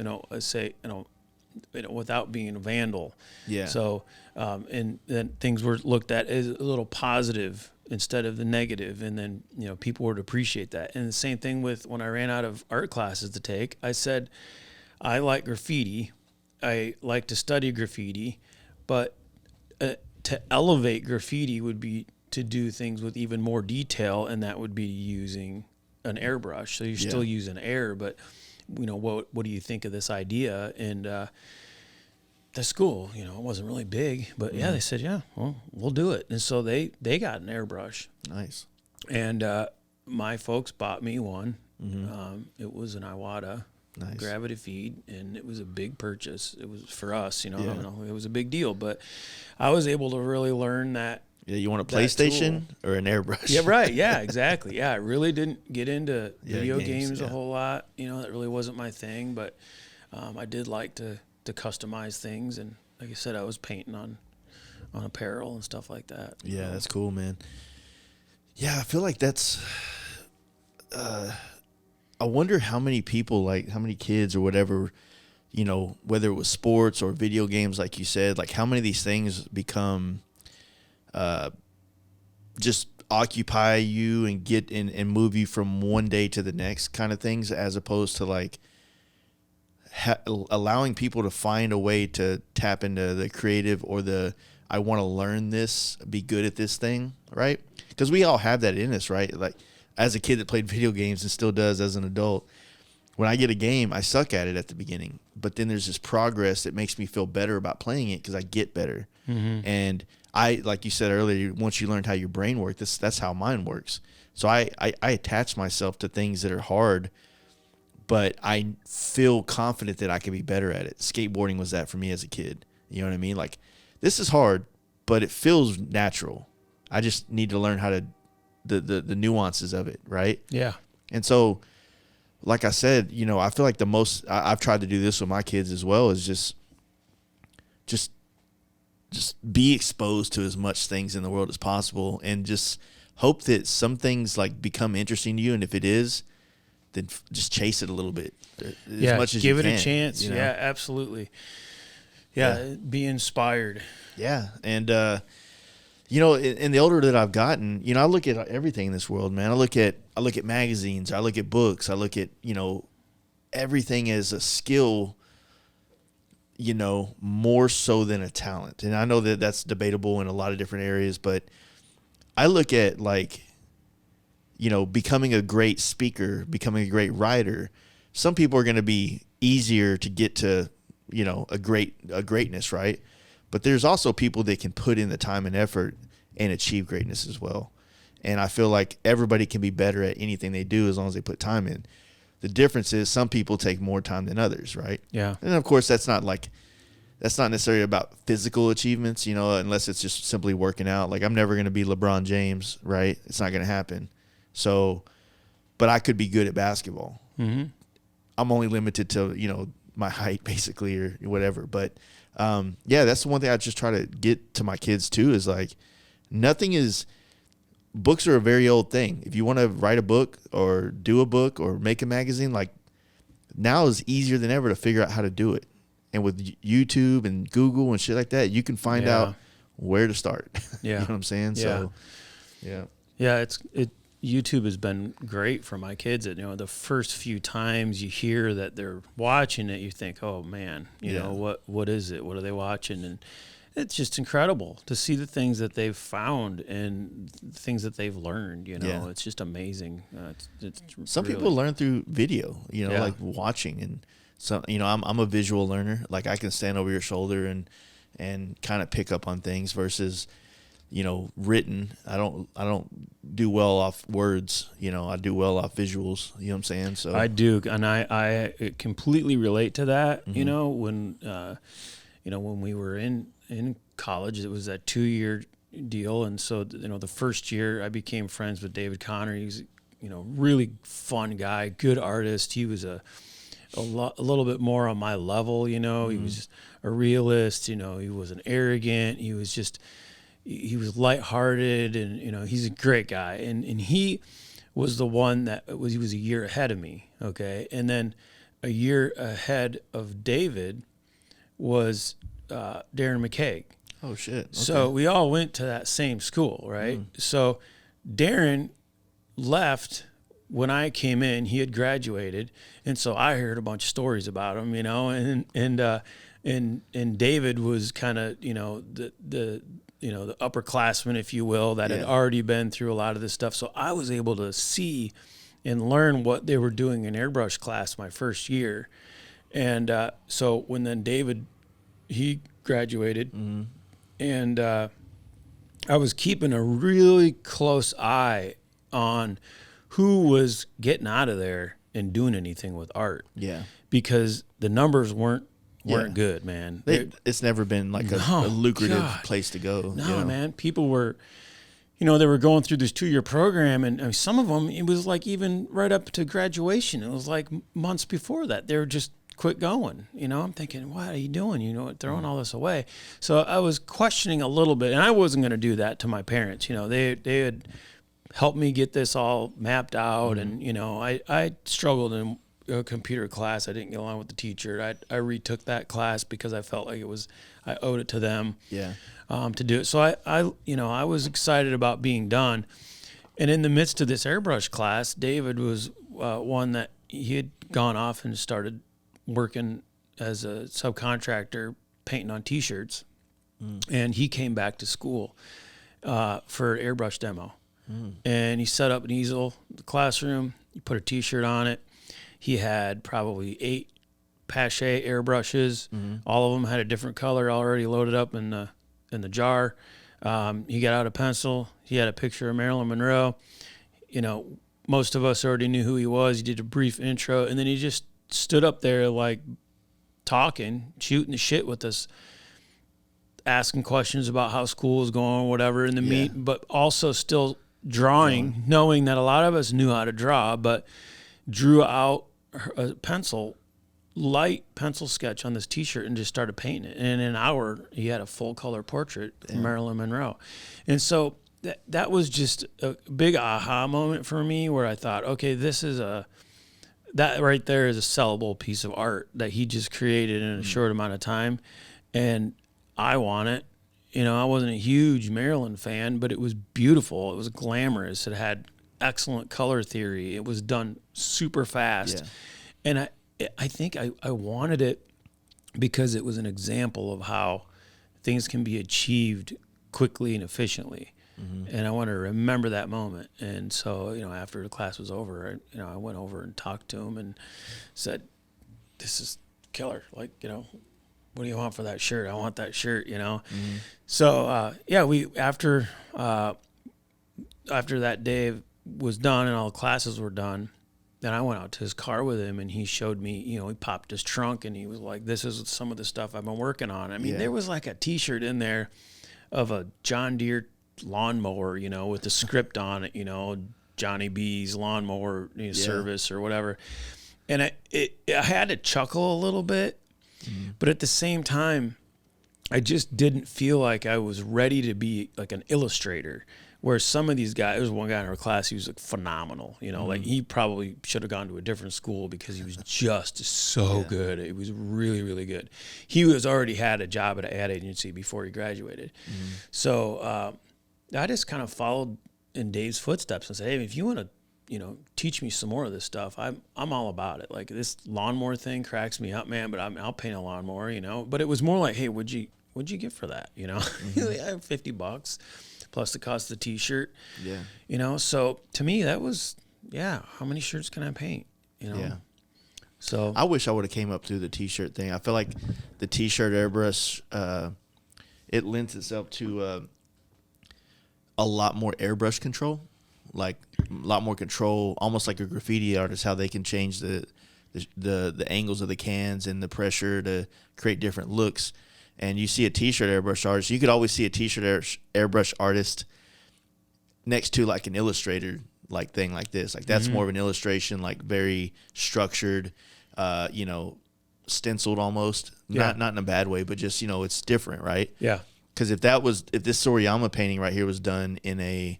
Without being a vandal. Yeah. So and then things were looked at as a little positive instead of the negative, and then people would appreciate that. And the same thing with when I ran out of art classes to take. I said, I like graffiti. I like to study graffiti, but to elevate graffiti would be to do things with even more detail, and that would be using an airbrush. So you're still using air, but what do you think of this idea? And the school, it wasn't really big, but they said, well, we'll do it. And so they got an airbrush. Nice. And my folks bought me one. It was an Iwata. Nice. Gravity feed, and it was a big purchase. It was for us, it was a big deal, but I was able to really learn that. Yeah, you want a PlayStation or an airbrush? Yeah, right. Yeah, exactly. Yeah, I really didn't get into video games a whole lot. That really wasn't my thing, but I did like to customize things, and like I said, I was painting on apparel and stuff like that. Yeah, that's cool, man. Yeah, I feel like that's. I wonder how many people, like how many kids or whatever, whether it was sports or video games, like you said, like how many of these things become just occupy you and get and move you from one day to the next kind of things, as opposed to like allowing people to find a way to tap into the creative or I want to learn this, be good at this thing, right? Because we all have that in us, right? Like as a kid that played video games and still does as an adult, when I get a game, I suck at it at the beginning, but then there's this progress that makes me feel better about playing it because I get better. And like you said earlier, once you learned how your brain works, that's how mine works. So I attach myself to things that are hard, but I feel confident that I can be better at it. Skateboarding was that for me as a kid. You know what I mean? Like, this is hard, but it feels natural. I just need to learn how to the nuances of it, right? Yeah. And so, like I said, I feel like I've tried to do this with my kids as well, is just be exposed to as much things in the world as possible, and just hope that some things like become interesting to you. And if it is, then just chase it a little bit as much as you can. Give it a chance. Yeah, absolutely. Yeah, be inspired. Yeah. And, and the older that I've gotten, I look at everything in this world, man. I look at magazines, I look at books, I look at, everything as a skill, more so than a talent. And I know that that's debatable in a lot of different areas, but I look at becoming a great speaker, becoming a great writer. Some people are going to be easier to get to, a greatness, right? But there's also people that can put in the time and effort and achieve greatness as well. And I feel like everybody can be better at anything they do as long as they put time in. The difference is some people take more time than others, right? Yeah. And of course, that's not necessarily about physical achievements, unless it's just simply working out. Like, I'm never going to be LeBron James, right? It's not going to happen. So, but I could be good at basketball. Mm-hmm. I'm only limited to, my height basically, or whatever. But that's the one thing I just try to get to my kids too, is like, books are a very old thing. If you want to write a book or do a book or make a magazine, like, now is easier than ever to figure out how to do it. And with YouTube and Google and shit like that, you can find out where to start. Yeah. You know what I'm saying? Yeah. So, yeah. Yeah, YouTube has been great for my kids. The first few times you hear that they're watching it, you think, oh man, what is it? What are they watching? And it's just incredible to see the things that they've found and things that they've learned. It's just amazing. Some people learn through video, like watching, and so I'm a visual learner. Like, I can stand over your shoulder and kind of pick up on things versus written. I don't do well off words. I do well off visuals. You know what I'm saying? So I do, and I completely relate to that. Mm-hmm. When we were in college, it was that 2-year deal, and so the first year I became friends with David Conner. He's really fun guy, good artist. He was a little bit more on my level. Mm-hmm. He was just a realist. He wasn't arrogant. He was lighthearted, and he's a great guy. And he was the one he was a year ahead of me. Okay, and then a year ahead of David was Darren McCaig. Oh shit! Okay. So we all went to that same school, right? So Darren left when I came in. He had graduated, and so I heard a bunch of stories about him, and David was kind of the upperclassman, if you will, that had already been through a lot of this stuff. So I was able to see and learn what they were doing in airbrush class my first year. And so when then David, he graduated, and I was keeping a really close eye on who was getting out of there and doing anything with art. Yeah. Because the numbers weren't good, man. It's never been like a lucrative place to go. No, man. People were, they were going through this 2-year program, and some of them, it was like even right up to graduation. It was like months before that. They were just quit going. I'm thinking, what are you doing? Throwing all this away. So I was questioning a little bit, and I wasn't going to do that to my parents. They had helped me get this all mapped out, and I struggled in a computer class. I didn't get along with the teacher. I retook that class because I felt like I owed it to them. To do it. So I was excited about being done. And in the midst of this airbrush class, David was one that he had gone off and started working as a subcontractor painting on T-shirts, and he came back to school for airbrush demo. And he set up an easel in the classroom. He put a T-shirt on it. He had probably 8 Pache airbrushes. All of them had a different color already loaded up in the jar. He got out a pencil. He had a picture of Marilyn Monroe. You know, most of us already knew who he was. He did a brief intro, and then he just stood up there like talking, shooting the shit with us, asking questions about how school was going, whatever, in the meet, but also still drawing, knowing that a lot of us knew how to draw, but drew out a light pencil sketch on this T-shirt and just started painting it. And in an hour, he had a full color portrait of Marilyn Monroe. And so that was just a big aha moment for me, where I thought, okay, that right there is a sellable piece of art that he just created in a short amount of time. And I want it. You know, I wasn't a huge Marilyn fan, but it was beautiful. It was glamorous. It had excellent color theory. It was done super fast. And I think I wanted it because it was an example of how things can be achieved quickly and efficiently. And I want to remember that moment. And so, you know, after the class was over, I went over and talked to him and said, "This is killer. Like, you know, what do you want for that shirt? I want that shirt, you know?" So, after that day was done and all the classes were done, then I went out to his car with him, and he showed me, you know, he popped his trunk and he was like, "This is some of the stuff I've been working on." I mean, there was like a T-shirt in there of a John Deere lawnmower, you know, with the script on it, you know, Johnny B's lawnmower service or whatever. And I had to chuckle a little bit, but at the same time, I just didn't feel like I was ready to be like an illustrator. Where some of these guys, there was one guy in our class, he was like phenomenal, you know, like he probably should have gone to a different school because he was just so good. It was really, really good. He was already had a job at an ad agency before he graduated. So I just kind of followed in Dave's footsteps and said, "Hey, if you want to, you know, teach me some more of this stuff, I'm all about it. Like, this lawnmower thing cracks me up, man, but I'll paint a lawnmower, you know." But it was more like, "Hey, what'd you get for that?" You know, I have $50 plus the cost of the T-shirt. You know, so to me that was, how many shirts can I paint? You know. So I wish I would have came up through the T-shirt thing. I feel like the T-shirt airbrush, it lends itself to a lot more airbrush control, like a lot more control, almost like a graffiti artist, how they can change the angles of the cans and the pressure to create different looks. And you see a T-shirt airbrush artist, you could always see a T-shirt airbrush artist next to like an illustrator like thing like this. Like that's more of an illustration, like very structured, you know, stenciled almost. Not in a bad way, but just, you know, it's different, right? Because if this Soriyama painting right here was done in a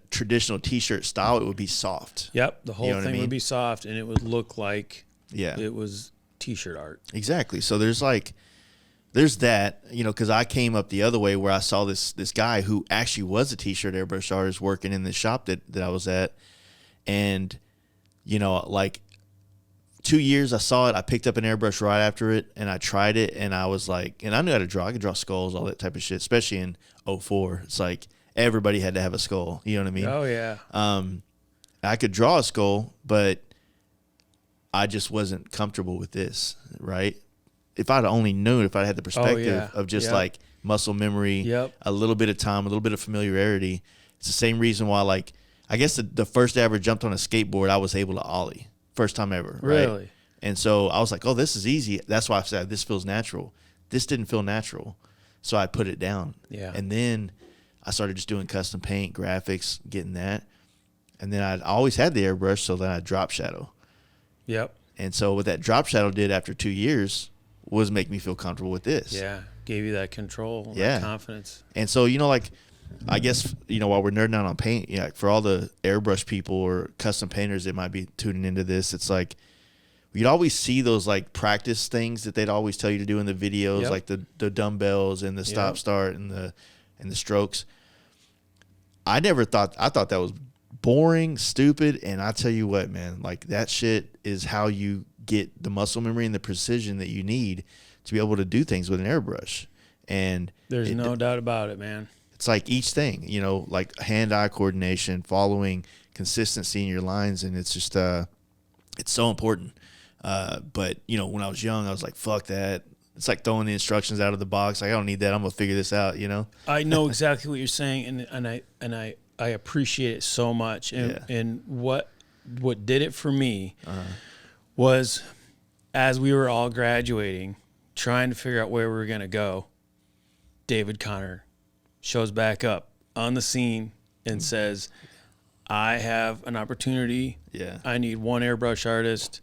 traditional T-shirt style, it would be soft. The whole thing would be soft, and it would look like it was T-shirt art. Exactly. So there's that, you know, because I came up the other way where I saw this guy who actually was a T-shirt airbrush artist working in the shop that I was at, and, you know, like 2 years I saw it. I picked up an airbrush right after it, and I tried it, and I was like, and I knew how to draw. I could draw skulls, all that type of shit, especially in 04. It's like everybody had to have a skull. You know what I mean? Oh, yeah. I could draw a skull, but I just wasn't comfortable with this, right? If I'd only known, if I had the perspective of just like muscle memory, a little bit of time, a little bit of familiarity, it's the same reason why, like, I guess the first day I ever jumped on a skateboard, I was able to ollie. First time ever. Really? Right? And so I was like, oh, this is easy. That's why I said this feels natural. This didn't feel natural. So I put it down. And then I started just doing custom paint, graphics, getting that. And then I always had the airbrush, so then I drop shadow. And so what that drop shadow did after 2 years was make me feel comfortable with this. Gave you that control, that confidence. And so, you know, like, I guess, you know, while we're nerding out on paint, you know, for all the airbrush people or custom painters that might be tuning into this, it's like you'd always see those like practice things that they'd always tell you to do in the videos, like the dumbbells and the stop start and the strokes. I thought that was boring, stupid, and I tell you what, man, like that shit is how you get the muscle memory and the precision that you need to be able to do things with an airbrush. And there's no doubt about it, man. It's like each thing, you know, like hand-eye coordination, following consistency in your lines, and it's just it's so important. But you know, when I was young, I was like, fuck that. It's like throwing the instructions out of the box. Like, I don't need that. I'm gonna figure this out, you know. I know exactly what you're saying, and I appreciate it so much. And what did it for me was, as we were all graduating, trying to figure out where we were gonna go, David Connor shows back up on the scene and says, I have an opportunity. Yeah. I need one airbrush artist.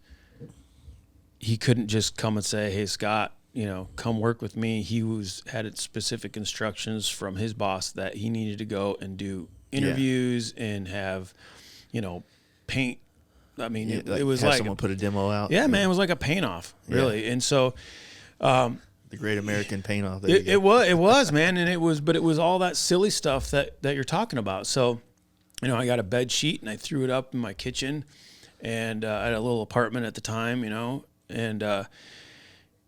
He couldn't just come and say, hey, Scott, you know, come work with me. He had specific instructions from his boss that he needed to go and do interviews and have, you know, paint. I mean, it was like someone put a demo out. Yeah, man, it was like a paint off, really. Yeah. And so, the Great American Paint Off. It was, man, and it was all that silly stuff that you're talking about. So, you know, I got a bed sheet and I threw it up in my kitchen, and I had a little apartment at the time, you know, and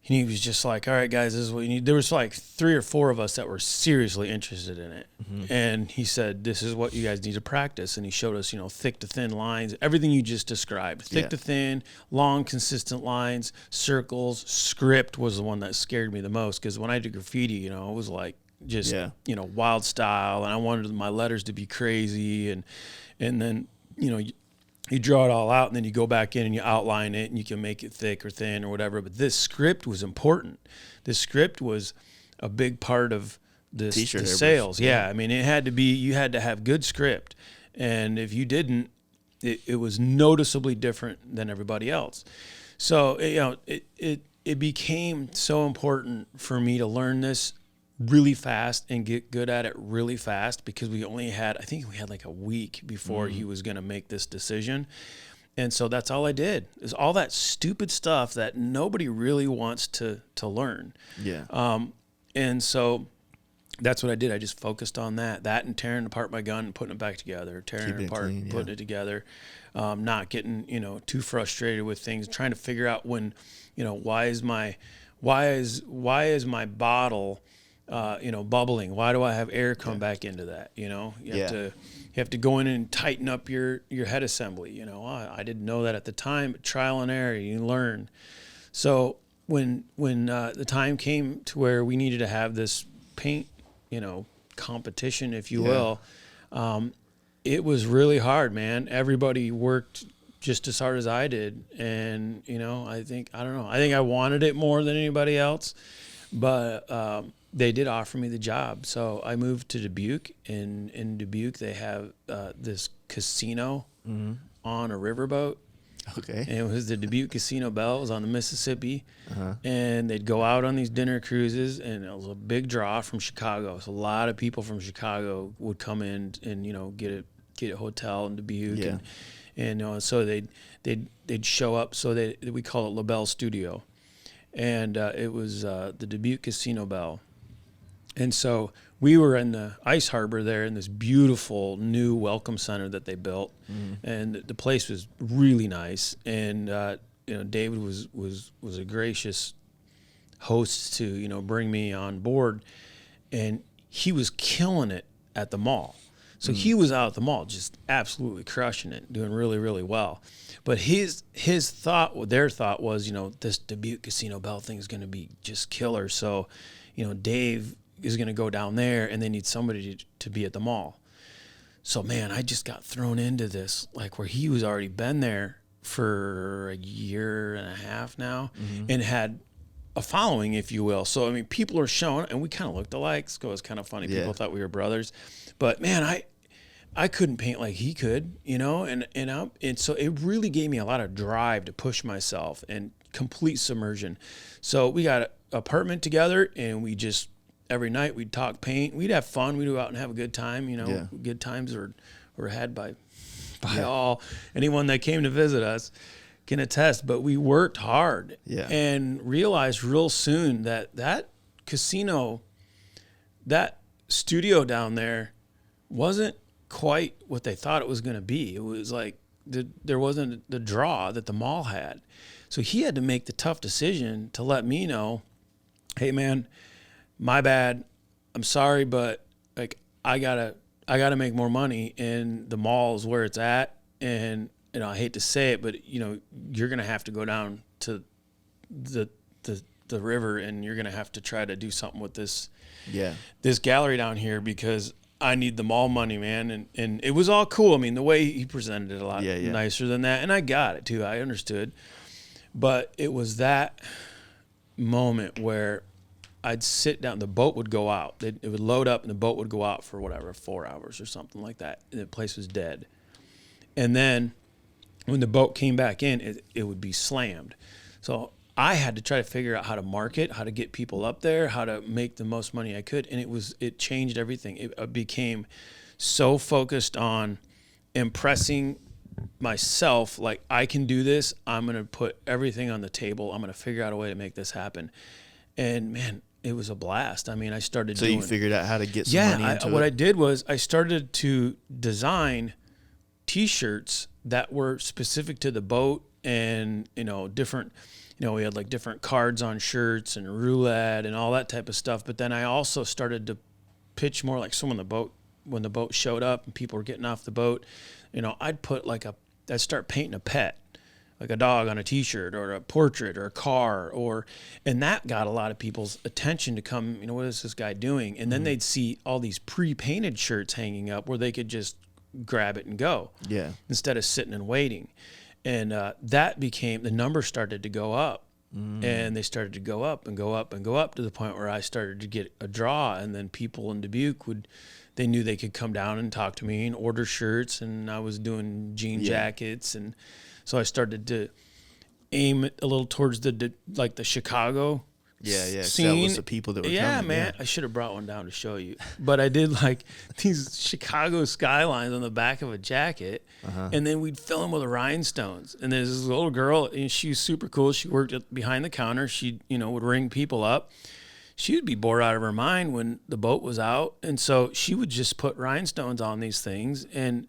he was just like, all right, guys, this is what you need. There was like 3 or 4 of us that were seriously interested in it. Mm-hmm. And he said, this is what you guys need to practice. And he showed us, you know, thick to thin lines, everything you just described. Thick to thin, long, consistent lines, circles. Script was the one that scared me the most, because when I did graffiti, you know, it was like just, you know, wild style. And I wanted my letters to be crazy. And then, you know, you draw it all out, and then you go back in and you outline it, and you can make it thick or thin or whatever. But this script was important. This script was a big part of the sales. Yeah, I mean, it had to be. You had to have good script, and if you didn't, it was noticeably different than everybody else. So you know, it became so important for me to learn this really fast and get good at it really fast, because I think we had like a week before he was going to make this decision. And so that's all I did, is all that stupid stuff that nobody really wants to learn. Yeah. And so that's what I did. I just focused on that and tearing apart my gun and putting it back together, tearing it apart, clean, putting it together, not getting, you know, too frustrated with things, trying to figure out when, you know, why is my bottle, you know, bubbling? Why do I have air come back into that? You know, you have to go in and tighten up your head assembly. You know, I didn't know that at the time, but trial and error, you learn. So when the time came to where we needed to have this paint, you know, competition, if you will, it was really hard, man. Everybody worked just as hard as I did. And, you know, I think I wanted it more than anybody else, but, they did offer me the job. So I moved to Dubuque. In Dubuque, they have this casino on a riverboat. Okay. And it was the Dubuque Casino Bell. It was on the Mississippi. And they'd go out on these dinner cruises, and it was a big draw from Chicago. So a lot of people from Chicago would come in and, you know, get a hotel in Dubuque. Yeah. And so they'd show up. So we call it LaBelle Studio. And it was the Dubuque Casino Bell. And so we were in the ice harbor there in this beautiful new welcome center that they built, and the place was really nice. And you know, David was a gracious host to, you know, bring me on board, and he was killing it at the mall. So he was out at the mall just absolutely crushing it, doing really, really well. But their thought was, you know, this Dubuque Casino Bell thing is going to be just killer. So, you know, Dave is going to go down there, and they need somebody to be at the mall. So, man, I just got thrown into this, like, where he was already been there for a year and a half now, and had a following, if you will. So, I mean, people are showing, and we kind of looked alike. So it was kind of funny. Yeah. People thought we were brothers. But, man, I couldn't paint like he could, you know, and so it really gave me a lot of drive to push myself and complete submersion. So we got an apartment together, and we just, every night we'd talk paint. We'd have fun. We'd go out and have a good time. You know, good times were had by all. Anyone that came to visit us can attest. But we worked hard and realized real soon that casino, that studio down there wasn't quite what they thought it was going to be. It was like there wasn't the draw that the mall had. So he had to make the tough decision to let me know, hey man, my bad. I'm sorry, but like I gotta make more money, and the mall is where it's at. And I hate to say it, but you're gonna have to go down to the river, and you're gonna have to try to do something with this gallery down here, because I need the mall money, man. And it was all cool. I mean, the way he presented it a lot nicer than that, and I got it too. I understood, but it was that moment where I'd sit down, the boat would go out. It would load up and the boat would go out for 4 hours or something like that. And the place was dead. And then when the boat came back in, it would be slammed. So I had to try to figure out how to market, how to get people up there, how to make the most money I could. And it changed everything. It became so focused on impressing myself, like I can do this. I'm going to put everything on the table. I'm going to figure out a way to make this happen. And man, it was a blast. I mean, I started So you figured out how to get some money into it? What I did was I started to design T-shirts that were specific to the boat, and different. We had like different cards on shirts and roulette and all that type of stuff. But then I also started to pitch more like when the boat showed up and people were getting off the boat, I'd put I'd start painting a pet, like a dog on a T-shirt or a portrait or a car, and that got a lot of people's attention to come, what is this guy doing? And then they'd see all these pre-painted shirts hanging up where they could just grab it and go, instead of sitting and waiting. And that became, the numbers started to go up, and they started to go up and go up and go up to the point where I started to get a draw. And then people in Dubuque they knew they could come down and talk to me and order shirts, and I was doing jean jackets. And so I started to aim it a little towards the Chicago scene. So that was the people that were coming. Man. I should have brought one down to show you. But I did like these Chicago skylines on the back of a jacket, and then we'd fill them with rhinestones. And there's this little girl, and she was super cool. She worked behind the counter. She, would ring people up. She would be bored out of her mind when the boat was out. And so she would just put rhinestones on these things, and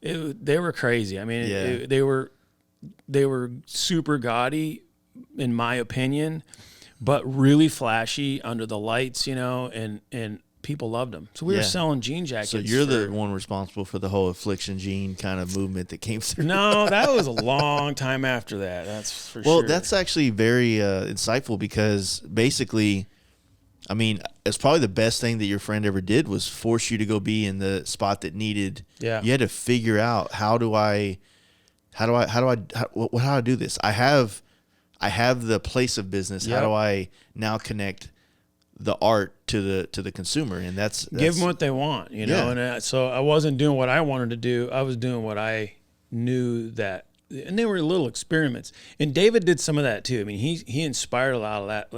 they were crazy. I mean, they were super gaudy, in my opinion, but really flashy under the lights, and people loved them. So we were selling jean jackets. So you're the one responsible for the whole affliction jean kind of movement that came through. No, that was a long time after that. That's for sure. Well, that's actually very insightful, because basically, I mean, it's probably the best thing that your friend ever did was force you to go be in the spot that needed. Yeah. You had to figure out how do I do this? I have the place of business. Yep. How do I now connect the art to the consumer? And that's give them what they want, And so I wasn't doing what I wanted to do. I was doing what I knew that, and they were little experiments. And David did some of that too. I mean, he inspired a lot of that,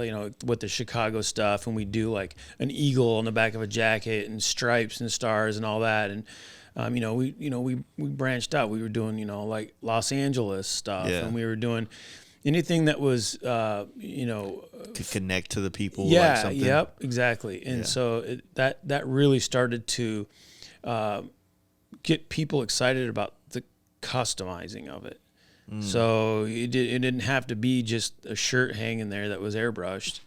with the Chicago stuff. And we do like an eagle on the back of a jacket and stripes and stars and all that. And we branched out. We were doing like Los Angeles stuff, and we were doing anything that was, could connect to the people. Yeah. Like something. Yep. Exactly. And so that really started to get people excited about the customizing of it. So it didn't have to be just a shirt hanging there that was airbrushed.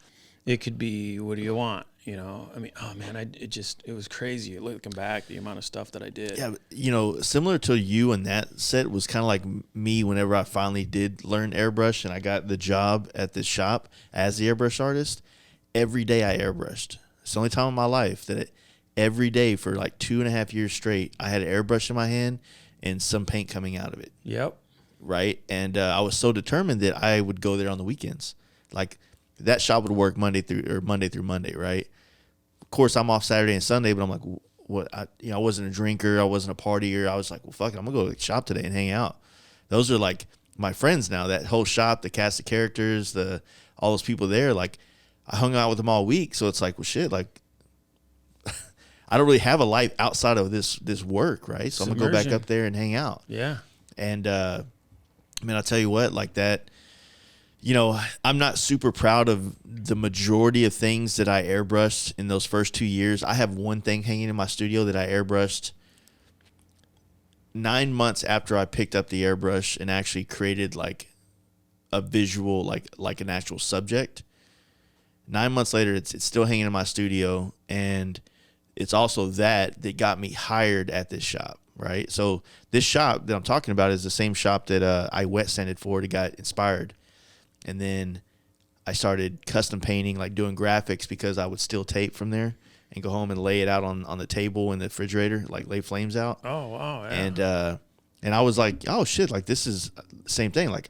It could be, what do you want? I mean, oh man, it was crazy. Looking back, the amount of stuff that I did. Yeah, similar to you and that set was kind of like me whenever I finally did learn airbrush and I got the job at this shop as the airbrush artist. Every day I airbrushed. It's the only time in my life that every day for like 2.5 years straight, I had an airbrush in my hand and some paint coming out of it. Yep. Right? And I was so determined that I would go there on the weekends. Like that shop would work Monday through Monday, right? Of course, I'm off Saturday and Sunday, but I'm like, what? I wasn't a drinker. I wasn't a partier. I was like, well, fuck it. I'm going to go to the shop today and hang out. Those are like my friends now. That whole shop, the cast of characters, all those people there, like I hung out with them all week. So it's like, well, shit, like I don't really have a life outside of this work, right? So I'm going to go back up there and hang out. Yeah. And, I mean, I'll tell you what, like that, I'm not super proud of the majority of things that I airbrushed in those first 2 years. I have one thing hanging in my studio that I airbrushed 9 months after I picked up the airbrush and actually created like a visual, like an actual subject. 9 months later, it's still hanging in my studio, and it's also that got me hired at this shop, right? So this shop that I'm talking about is the same shop that I wet sanded for to get inspired. And then I started custom painting, like doing graphics, because I would steal tape from there and go home and lay it out on the table in the refrigerator, like lay flames out. Oh, wow. Yeah. And I was like, oh shit, like this is the same thing. Like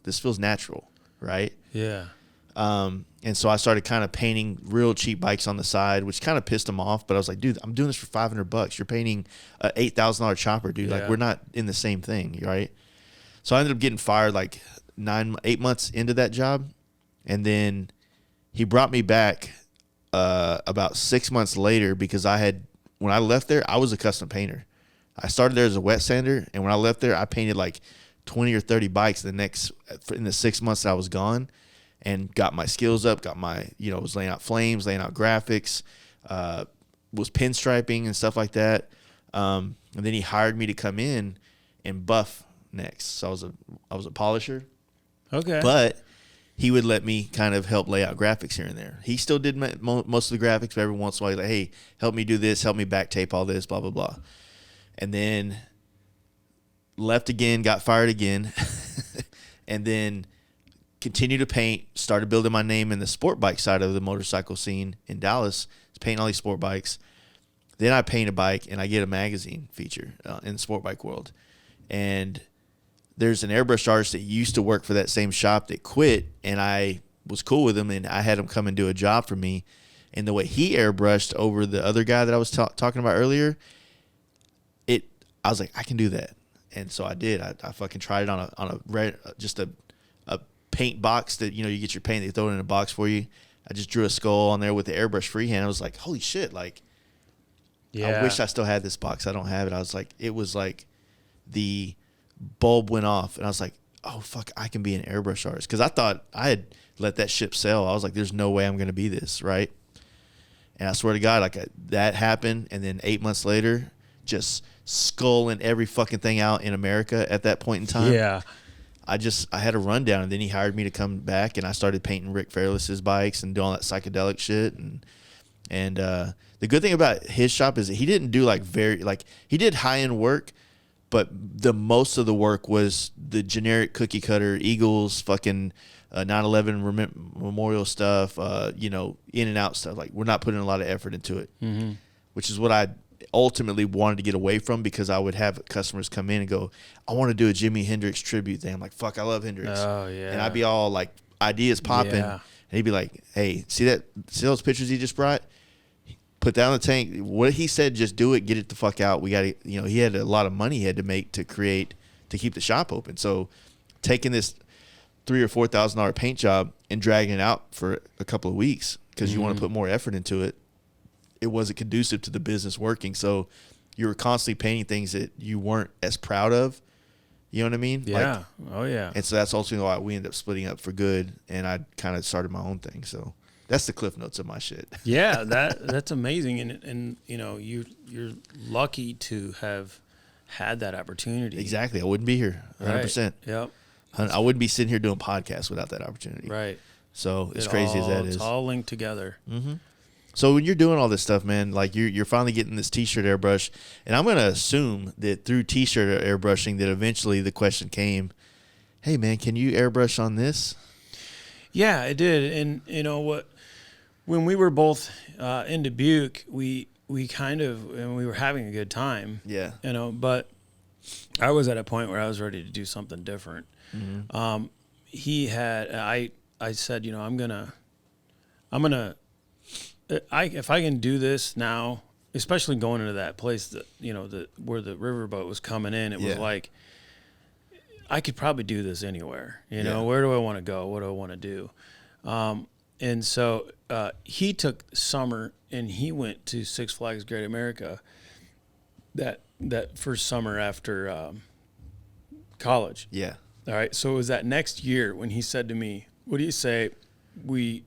this feels natural, right? Yeah. And so I started kind of painting real cheap bikes on the side, which kind of pissed them off. But I was like, dude, I'm doing this for $500. You're painting a $8,000 chopper, dude. Yeah. Like, we're not in the same thing, right? So I ended up getting fired like 8 months into that job. And then he brought me back about 6 months later, because when I left there, I was a custom painter. I started there as a wet sander, and when I left there, I painted like 20 or 30 bikes in the 6 months that I was gone, and got my skills up, was laying out flames, laying out graphics, was pinstriping and stuff like that. And then he hired me to come in and buff next. So I was a polisher. Okay. But he would let me kind of help lay out graphics here and there. He still did most of the graphics, but every once in a while he's like, hey, help me do this, help me back tape all this, blah, blah, blah. And then left again, got fired again, and then continued to paint, started building my name in the sport bike side of the motorcycle scene in Dallas, painting all these sport bikes. Then I paint a bike, and I get a magazine feature in the sport bike world. And there's an airbrush artist that used to work for that same shop that quit, and I was cool with him, and I had him come and do a job for me. And the way he airbrushed over the other guy that I was talking about earlier, I was like, I can do that. And so I did. I fucking tried it on a paint box that, you get your paint, they throw it in a box for you. I just drew a skull on there with the airbrush freehand. I was like, holy shit, like, yeah. I wish I still had this box. I don't have it. It was like the bulb went off, and I was like, oh fuck, I can be an airbrush artist, because I thought I had let that ship sail. I was like, there's no way I'm gonna be this, right? And I swear to God, like, that happened, and then 8 months later, just sculling every fucking thing out in America at that point in time. Yeah. I had a rundown, and then he hired me to come back, and I started painting Rick Fairless's bikes and doing all that psychedelic shit. And the good thing about his shop is that he didn't do he did high end work, but the most of the work was the generic cookie cutter Eagles, fucking 9/11 memorial stuff, in and out stuff. Like, we're not putting a lot of effort into it, which is what I ultimately wanted to get away from, because I would have customers come in and go, I want to do a Jimi Hendrix tribute thing. I'm like, fuck, I love Hendrix. Oh, yeah. And I'd be all like, ideas popping. Yeah. And he'd be like, hey, see those pictures he just brought? Put that on the tank. What he said, just do it, get it the fuck out. We got to, he had a lot of money he had to make to keep the shop open. So taking this $3,000 or $4,000 paint job and dragging it out for a couple of weeks because you want to put more effort into it, it wasn't conducive to the business working. So you were constantly painting things that you weren't as proud of. You know what I mean? Yeah. Oh, yeah. And so that's ultimately why we ended up splitting up for good, and I kind of started my own thing. So that's the cliff notes of my shit. Yeah, that's amazing. And you're lucky to have had that opportunity. Exactly. I wouldn't be here 100%. Right. Yep. I wouldn't be sitting here doing podcasts without that opportunity. Right. So as crazy as that is. It's all linked together. Mm-hmm. So when you're doing all this stuff, man, like you're finally getting this T-shirt airbrush, and I'm going to assume that through T-shirt airbrushing that eventually the question came, hey, man, can you airbrush on this? Yeah, it did. And you know what? When we were both in Dubuque, we were having a good time. Yeah. But I was at a point where I was ready to do something different. Mm-hmm. I said, if I can do this now, especially going into that place that, where the riverboat was coming in, it was like, I could probably do this anywhere. Where do I want to go? What do I want to do? And so he took summer and he went to Six Flags Great America that first summer after college. Yeah. All right. So it was that next year when he said to me, what do you say we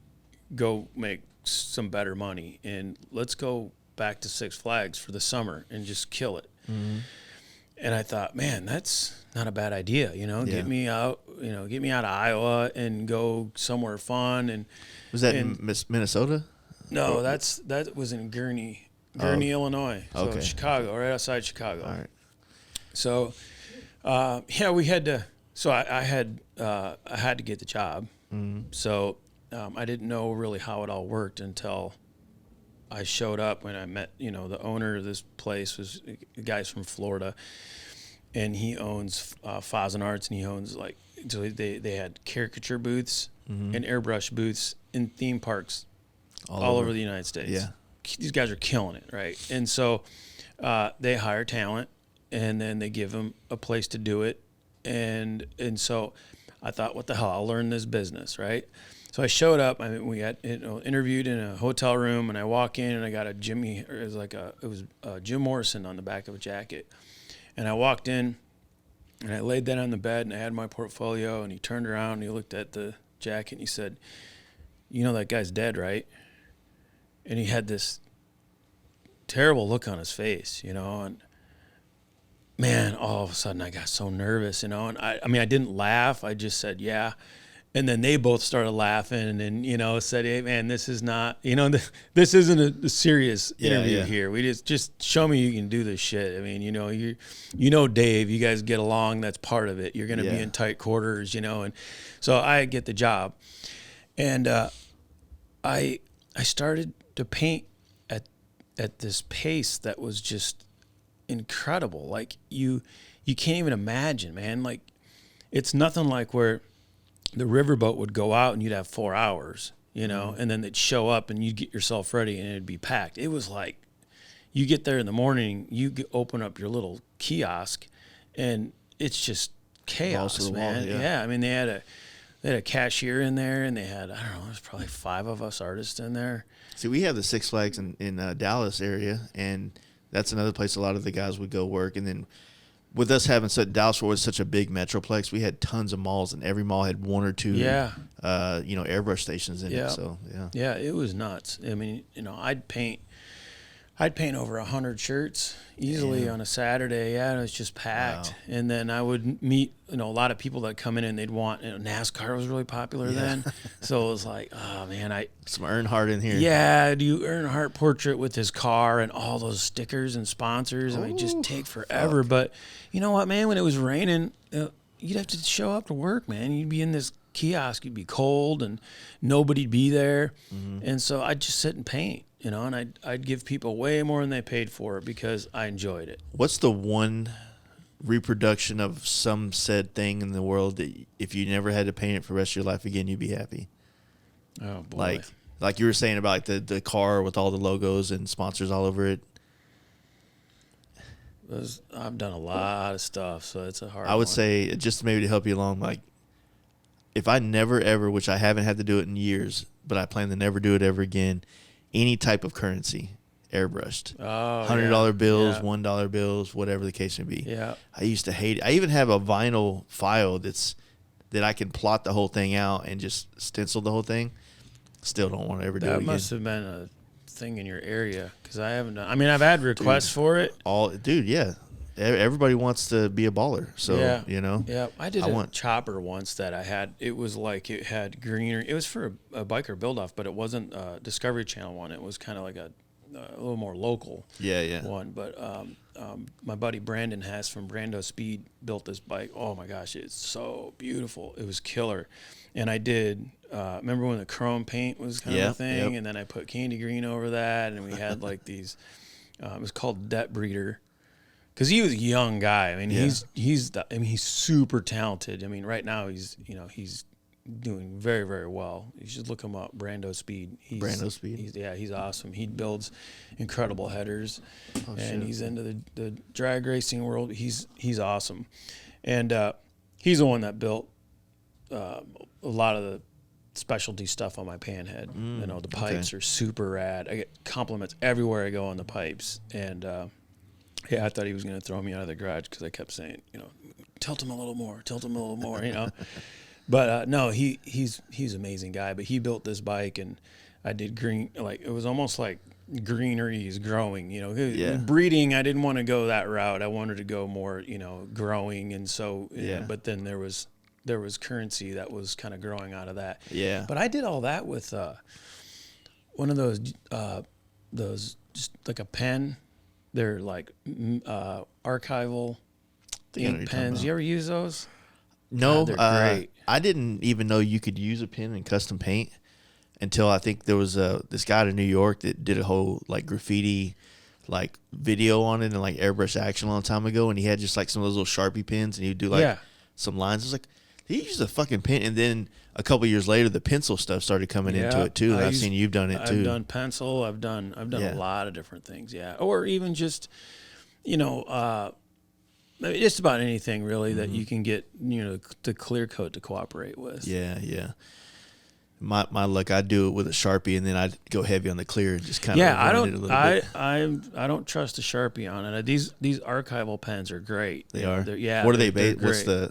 go make some better money and let's go back to Six Flags for the summer and just kill it. Mm-hmm. And I thought, man, that's not a bad idea. Get me out, get me out of Iowa and go somewhere fun. And was that in Minnesota? No, that was in Gurnee, Illinois. So okay. Chicago, right outside Chicago. All right. So, we had to. So I had to get the job. Mm-hmm. So I didn't know really how it all worked until I showed up when I met. The owner of this place was a guy's from Florida, and he owns Fossin Arts, and he owns so they had caricature booths mm-hmm. and airbrush booths in theme parks all over the United States. Yeah, these guys are killing it, right? And so they hire talent, and then they give them a place to do it. And so I thought, what the hell? I'll learn this business, right? So I showed up. We got interviewed in a hotel room, and I walk in, and I got it was Jim Morrison on the back of a jacket. And I walked in, and I laid that on the bed, and I had my portfolio. And he turned around, and he looked at the jacket, and he said, "You know that guy's dead, right?" And he had this terrible look on his face, and man, all of a sudden I got so nervous, and I didn't laugh. I just said, yeah. And then they both started laughing and, said, hey, man, this is not, this isn't a serious interview here. We just show me you can do this shit. I mean, Dave, you guys get along. That's part of it. You're going to be in tight quarters, and so I get the job. And I started to paint at this pace that was just incredible. Like you can't even imagine, man. Like it's nothing like where the riverboat would go out and you'd have 4 hours, and then they'd show up and you'd get yourself ready and it'd be packed. It was like you get there in the morning, open up your little kiosk, and it's just chaos, man. Yeah. I mean, they had a cashier in there, and they had, I don't know, there's probably 5 of us artists in there. See, we have the Six Flags in Dallas area, and that's another place a lot of the guys would go work. And then with us having Dallas was such a big metroplex, we had tons of malls, and every mall had 1 or 2, airbrush stations in it. So yeah, it was nuts. I mean, I'd paint over 100 shirts easily on a Saturday. Yeah, it was just packed. Wow. And then I would meet, a lot of people that come in and they'd want, NASCAR was really popular then. So it was like, oh man, some Earnhardt in here. Yeah, do Earnhardt portrait with his car and all those stickers and sponsors. I mean, just take forever. Fuck. But you know what, man? When it was raining, you'd have to show up to work, man. You'd be in this kiosk, you'd be cold, and nobody'd be there. Mm-hmm. And so I'd just sit and paint. And I'd give people way more than they paid for it because I enjoyed it. What's the one reproduction of some said thing in the world that if you never had to paint it for the rest of your life again, you'd be happy? Oh, boy. Like you were saying about the car with all the logos and sponsors all over it. I've done a lot of stuff, so it's a hard one. I would say, just maybe to help you along, like, if I never ever, which I haven't had to do it in years, but I plan to never do it ever again, any type of currency airbrushed. $100 bills, $1 bills, whatever the case may be. Yeah. I used to hate it. I even have a vinyl file that I can plot the whole thing out and just stencil the whole thing. Still don't want to ever do it again. That must have been a thing in your area because I haven't done. I mean, I've had requests for it. Yeah. Everybody wants to be a baller, so Yeah, I did a chopper once that I had. It was like it had greenery. It was for a biker build-off, but it wasn't a Discovery Channel one. It was kind of like a little more local one. But my buddy Brandon Hess from Brando Speed built this bike. Oh my gosh, it's so beautiful. It was killer. And I did. Remember when the chrome paint was kind of a thing, and then I put candy green over that, and we had like these. It was called Debt Breeder. Because he was a young guy. I mean, he's super talented. I mean, right now he's doing very, very well. You should look him up, Brando Speed. Brando Speed. He's awesome. He builds incredible headers, and he's into the drag racing world. He's awesome, and he's the one that built a lot of the specialty stuff on my panhead. The pipes are super rad. I get compliments everywhere I go on the pipes, and. Yeah, I thought he was going to throw me out of the garage because I kept saying, tilt him a little more, But no, he's an amazing guy. But he built this bike, and I did green, like it was almost like greenery is growing, you know. Yeah. Breeding, I didn't want to go that route. I wanted to go more, you know, growing, and so Yeah. but then there was currency that was kind of growing out of that. Yeah. But I did all that with one of those just like a pen. They're like archival ink pens. You ever use those? No, God, they're great. I didn't even know you could use a pen in custom paint until I think there was this guy in New York that did a whole like graffiti like video on it and like airbrush action a long time ago, and he had just like some of those little Sharpie pens, and he'd do like some lines. I was like, he used a fucking pen, and then a couple years later, the pencil stuff started coming into it too. And I've seen you've done it too. I've done pencil. I've done a lot of different things. Yeah, or even just, you know, just about anything really that you can get, you know, the clear coat to cooperate with. Yeah, yeah. My luck, I'd do it with a Sharpie, and then I'd go heavy on the clear and just kind of I don't trust a Sharpie on it. These archival pens are great. They are. Yeah. What are they based?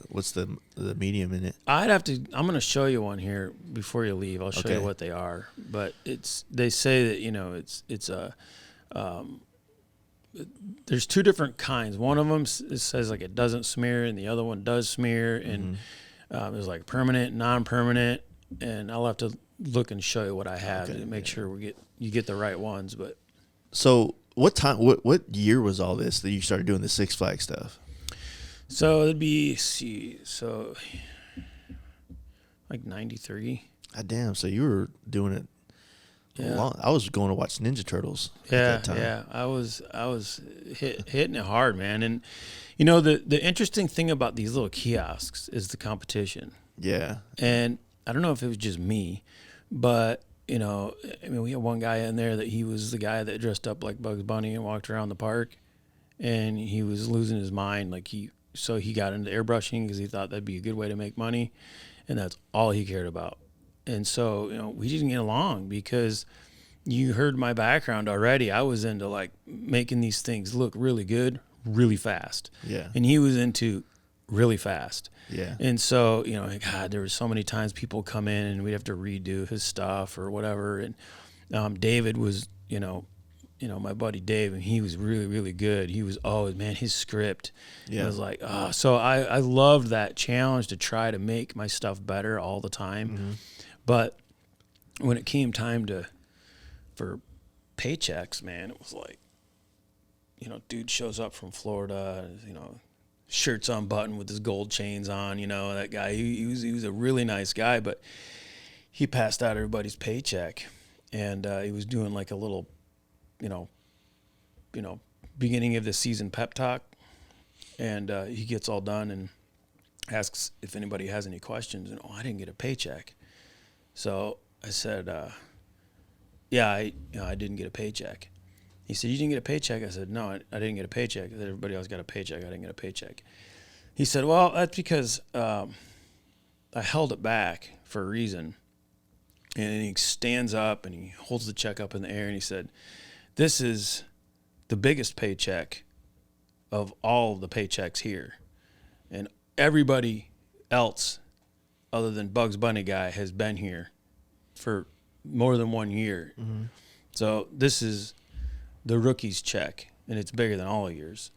What's the medium in it? I'm going to show you one here before you leave. I'll show you what they are. But they say that, you know, it's a there's two different kinds. One of them it says like it doesn't smear, and the other one does smear, and there's like permanent, non-permanent. And I'll have to look and show you what I have to make sure you get the right ones. But so what year was all this that you started doing the Six Flags stuff? So it'd be like 93. God damn! So you were doing it. Yeah. I was going to watch Ninja Turtles. At that time. Yeah. I was hitting it hard, man. And you know the interesting thing about these little kiosks is the competition. Yeah. And I don't know if it was just me, but, you know, I mean, we had one guy in there that he was the guy that dressed up like Bugs Bunny and walked around the park, and he was losing his mind. So he got into airbrushing because he thought that'd be a good way to make money, and that's all he cared about. And so, you know, we didn't get along because you heard my background already. I was into like making these things look really good, really fast. Yeah. And he was into really fast. Yeah. And so, you know, God, there were so many times people come in and we'd have to redo his stuff or whatever. And David was, you know, my buddy Dave, and he was really, really good. He was always, man, his script. Yeah. I was like, oh, so I loved that challenge to try to make my stuff better all the time. Mm-hmm. But when it came time for paychecks, man, it was like, you know, dude shows up from Florida, you know, shirts unbuttoned with his gold chains on, you know, that guy, he was a really nice guy, but he passed out everybody's paycheck, and he was doing like a little, you know, beginning of the season pep talk, and he gets all done and asks if anybody has any questions, and I didn't get a paycheck. So I said, I didn't get a paycheck. He said, you didn't get a paycheck? I said, no, I didn't get a paycheck. I said, everybody else got a paycheck. I didn't get a paycheck. He said, well, that's because I held it back for a reason. And then he stands up and he holds the check up in the air and he said, this is the biggest paycheck of all the paychecks here. And everybody else other than Bugs Bunny guy has been here for more than 1 year. Mm-hmm. So this is the rookie's check, and it's bigger than all of yours.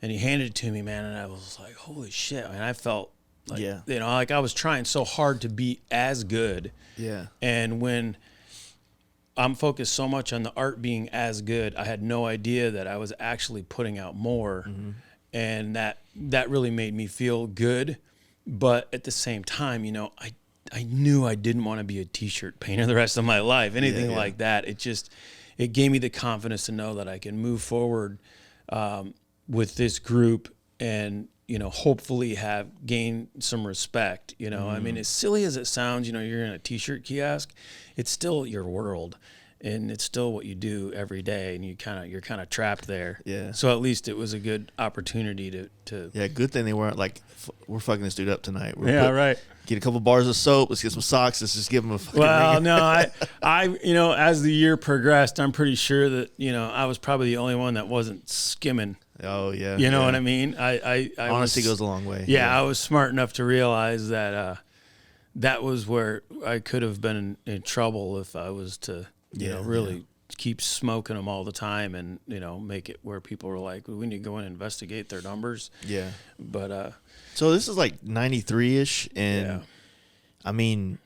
And he handed it to me, man, and I was like, holy shit. I mean, I felt like, you know, like I was trying so hard to be as good. Yeah. And when I'm focused so much on the art being as good, I had no idea that I was actually putting out more. Mm-hmm. And that really made me feel good. But at the same time, you know, I knew I didn't want to be a T-shirt painter the rest of my life, anything like that. It gave me the confidence to know that I can move forward with this group and, you know, hopefully have gained some respect, you know. I mean, as silly as it sounds, you know, you're in a T-shirt kiosk, it's still your world, and it's still what you do every day, and you're kind of trapped there. Yeah. So at least it was a good opportunity to Yeah, good thing they weren't like, we're fucking this dude up tonight. Right. Get a couple bars of soap. Let's get some socks. Let's just give him a fucking Well, no, I, you know, as the year progressed, I'm pretty sure that, you know, I was probably the only one that wasn't skimming. Oh, yeah. You know what I mean? I Honesty goes a long way. Yeah, I was smart enough to realize that that was where I could have been in trouble if I was to really keep smoking them all the time and, make it where people are like, we need to go in and investigate their numbers. Yeah. But, so this is like 93-ish. And I mean,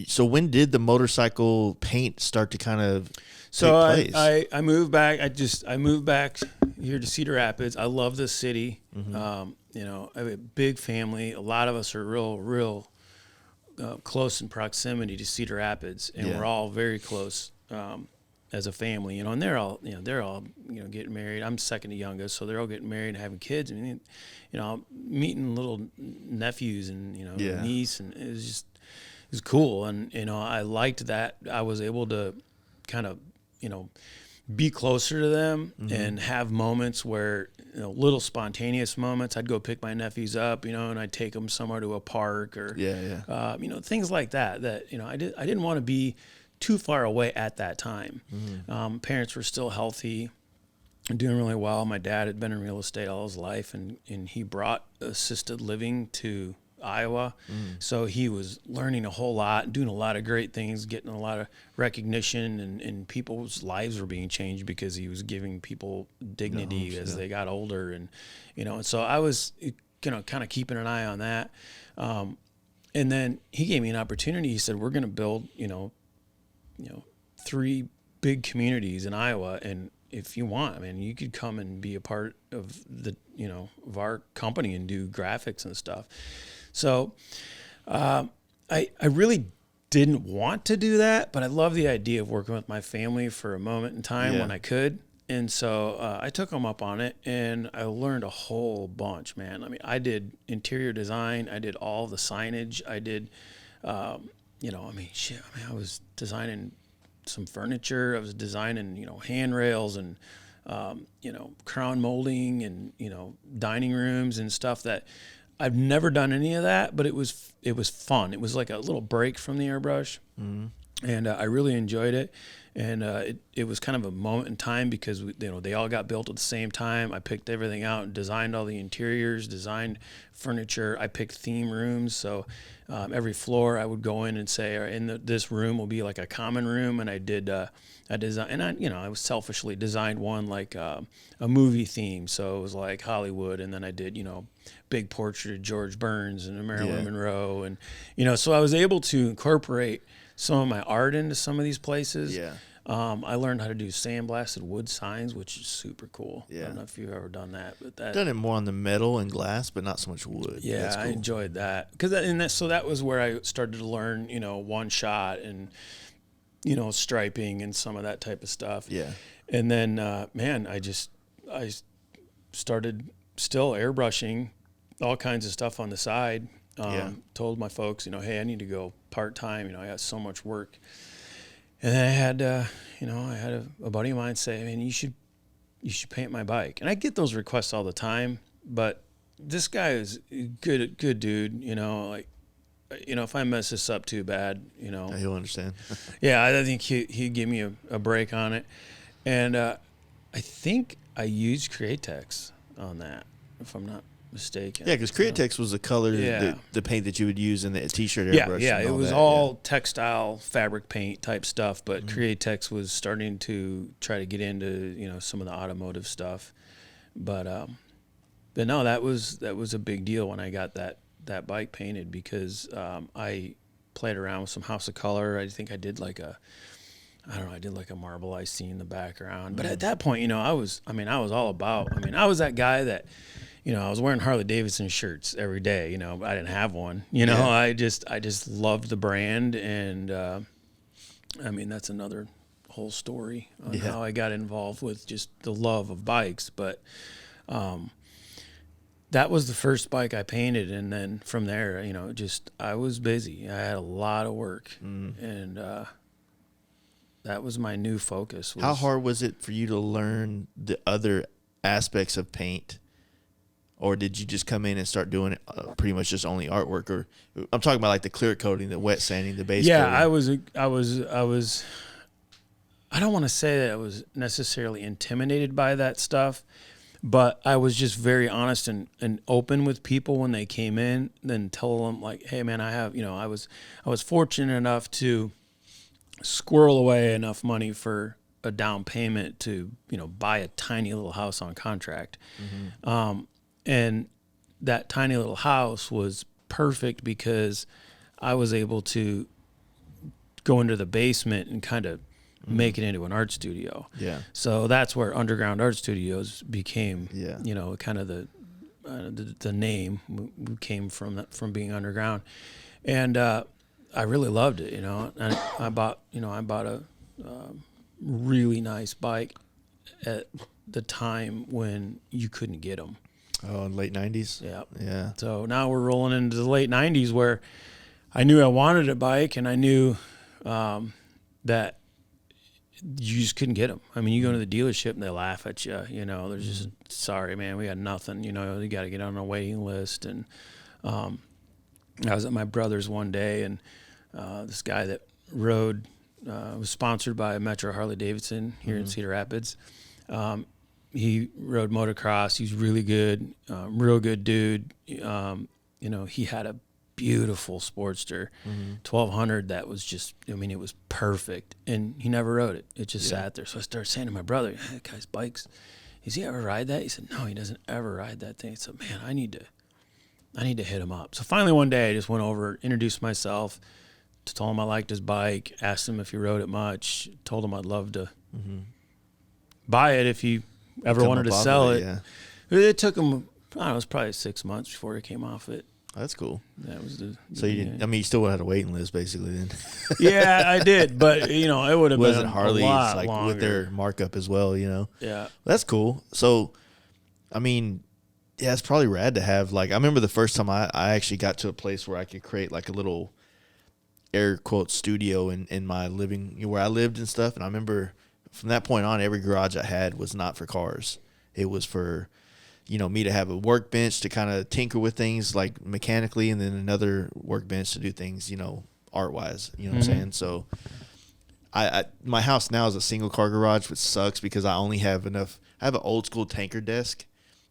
so when did the motorcycle paint start to kind of take place? I moved back. I moved back here to Cedar Rapids. I love this city. I have a big family. A lot of us are real close in proximity to Cedar Rapids, and we're all very close as a family. And they're all getting married. I'm second to youngest, so they're all getting married and having kids. I mean, meeting little nephews and niece, and it was cool. And I liked that I was able to kind of be closer to them and have moments where little spontaneous moments. I'd go pick my nephews up, and I'd take them somewhere to a park or things like that. I didn't want to be too far away at that time. Parents were still healthy and doing really well. My dad had been in real estate all his life, and he brought assisted living to Iowa. So he was learning a whole lot, doing a lot of great things, getting a lot of recognition, and people's lives were being changed because he was giving people dignity as they got older. And, and so I was, kind of keeping an eye on that. And then he gave me an opportunity. He said, we're going to build, 3 big communities in Iowa. And if you want, I mean, you could come and be a part of the, of our company and do graphics and stuff. So I really didn't want to do that, but I love the idea of working with my family for a moment in time when I could. And so I took them up on it, and I learned a whole bunch, man. I mean, I did interior design. I did all the signage. I did, I was designing some furniture. I was designing, handrails and, crown molding and, dining rooms and stuff that I've never done any of that, but it was fun. It was like a little break from the airbrush, and I really enjoyed it. And it was kind of a moment in time because they all got built at the same time. I picked everything out and designed all the interiors, designed furniture. I picked theme rooms, so every floor I would go in and say, this room will be like a common room. And I did I designed, and I was selfishly designed one like a movie theme, so it was like Hollywood. And then I did big portrait of George Burns and Marilyn Monroe, and so I was able to incorporate some of my art into some of these places. I learned how to do sandblasted wood signs, which is super cool. I don't know if you've ever done that, but done it more on the metal and glass, but not so much wood. Yeah, cool. I enjoyed that so that was where I started to learn, one shot and striping and some of that type of stuff. And then, I started still airbrushing all kinds of stuff on the side. Told my folks, hey, I need to go part-time. I got so much work. And then I had, a buddy of mine say, man, you should paint my bike. And I get those requests all the time, but this guy is good dude, if I mess this up too bad, he'll understand. I think he'd give me a break on it. And I think I used Createx on that, if I'm not mistaken. Yeah, because Createx was the color, the paint that you would use in the T-shirt airbrush. It was all textile fabric paint type stuff, but Createx was starting to try to get into some of the automotive stuff. But no, that was a big deal when I got that bike painted because I played around with some House of Color. I think I did like a marble I see in the background. But at that point, I was all about. I was that guy that. I was wearing Harley Davidson shirts every day. I didn't have one. I just loved the brand, and that's another whole story on how I got involved with just the love of bikes. But that was the first bike I painted, and then from there, I was busy. I had a lot of work, and that was my new focus. How hard was it for you to learn the other aspects of paint? Or did you just come in and start doing it pretty much just only artwork? Or I'm talking about like the clear coating, the wet sanding, the base coating. I was. I don't want to say that I was necessarily intimidated by that stuff, but I was just very honest and open with people when they came in. Then tell them like, hey man, I have. I was fortunate enough to squirrel away enough money for a down payment to, buy a tiny little house on contract. And that tiny little house was perfect because I was able to go into the basement and kind of make it into an art studio. Yeah. So that's where underground art studios became, kind of the name came from being underground. And, I really loved it, and I bought a really nice bike at the time when you couldn't get them. Oh, in late 90s? Yeah. Yeah. So now we're rolling into the late 90s where I knew I wanted a bike, and I knew that you just couldn't get them. I mean, you go to the dealership and they laugh at you, they're just, sorry, man, we got nothing, you got to get on a waiting list. And I was at my brother's one day, and this guy that rode was sponsored by Metro Harley Davidson here in Cedar Rapids. He rode motocross. He's really good, real good dude. He had a beautiful Sportster 1200 that was just, it was perfect. And he never rode it. It just sat there. So I started saying to my brother, hey, that guy's bikes, does he ever ride that? He said, no, he doesn't ever ride that thing. I said, man, I need to hit him up. So finally one day I just went over, introduced myself, told him I liked his bike, asked him if he rode it much, told him I'd love to buy it if he ever wanted to sell it. Yeah. It took him, I don't know, it was probably 6 months before he came off it. That's cool. That was so you didn't, you still had a waiting list basically then. Yeah, I did, but it would have been Harley's a lot like longer. with their markup as well, Yeah. That's cool. So, yeah, it's probably rad to have, I remember the first time I actually got to a place where I could create a little air quote studio in my living, where I lived and stuff. And I remember from that point on, every garage I had was not for cars. It was for, me to have a workbench to kind of tinker with things mechanically, and then another workbench to do things, art wise, what I'm saying? So my house now is a single car garage, which sucks because I only have enough. I have an old school tanker desk,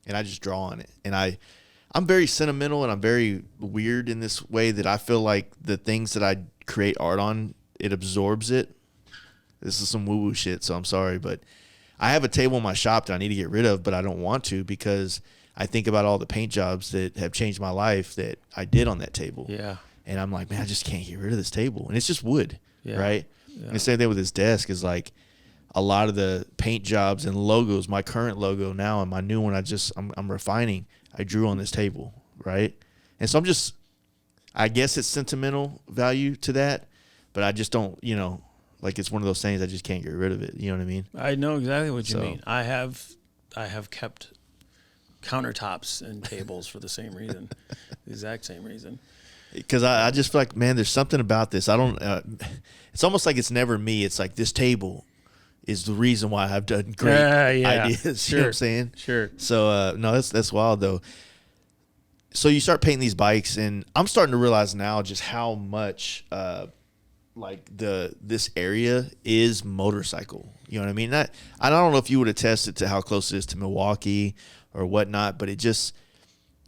and I just draw on it. And I'm very sentimental, and I'm very weird in this way that I feel like the things that I create art on, it absorbs it. This is some woo-woo shit, so I'm sorry, but I have a table in my shop that I need to get rid of, but I don't want to because I think about all the paint jobs that have changed my life that I did on that table. Yeah. And I'm like, man, I just can't get rid of this table. And it's just wood, right? Yeah. And the same thing with this desk is a lot of the paint jobs and logos, my current logo now and my new one, I'm refining. I drew on this table, right? And so I guess it's sentimental value to that, but I just don't, it's one of those things I just can't get rid of it. You know what I mean? I know exactly what you mean. I have kept countertops and tables for the same reason, the exact same reason. Because I just feel like, man, there's something about this. I don't. It's almost like it's never me. It's like this table is the reason why I've done great ideas. Sure. You know what I'm saying? Sure. So no, that's wild though. So you start painting these bikes, and I'm starting to realize now just how much this area is motorcycle. You know what I mean? I don't know if you would attest it to how close it is to Milwaukee or whatnot, but it just,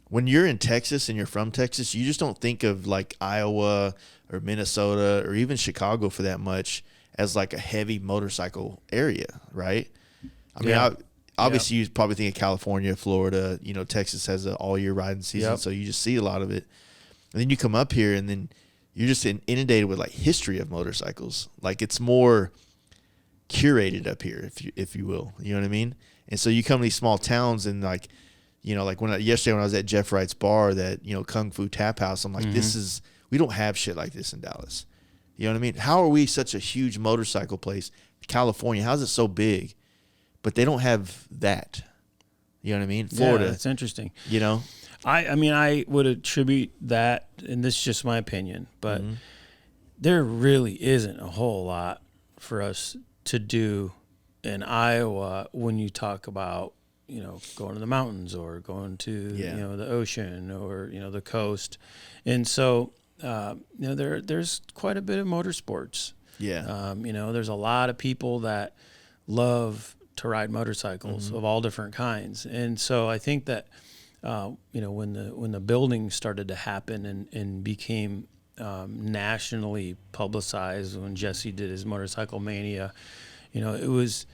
when you're in Texas and you're from Texas, you just don't think of Iowa or Minnesota or even Chicago for that much as a heavy motorcycle area, right? I mean, obviously you probably think of California, Florida, Texas has an all year riding season. So you just see a lot of it. And then you come up here and then you're just inundated with history of motorcycles. It's more curated up here, if you will, you know what I mean? And so you come to these small towns and yesterday when I was at Jeff Wright's bar, that, Kung Fu Tap House, I'm like, we don't have shit like this in Dallas. You know what I mean? How are we such a huge motorcycle place? California, how is it so big? But they don't have that. You know what I mean? Florida. Yeah, that's interesting. I would attribute that, and this is just my opinion, but there really isn't a whole lot for us to do in Iowa when you talk about, going to the mountains or going to, the ocean or, the coast. And so, there's quite a bit of motorsports. Yeah. There's a lot of people that love to ride motorcycles of all different kinds. And so I think that, when the building started to happen and became nationally publicized when Jesse did his Motorcycle Mania. It was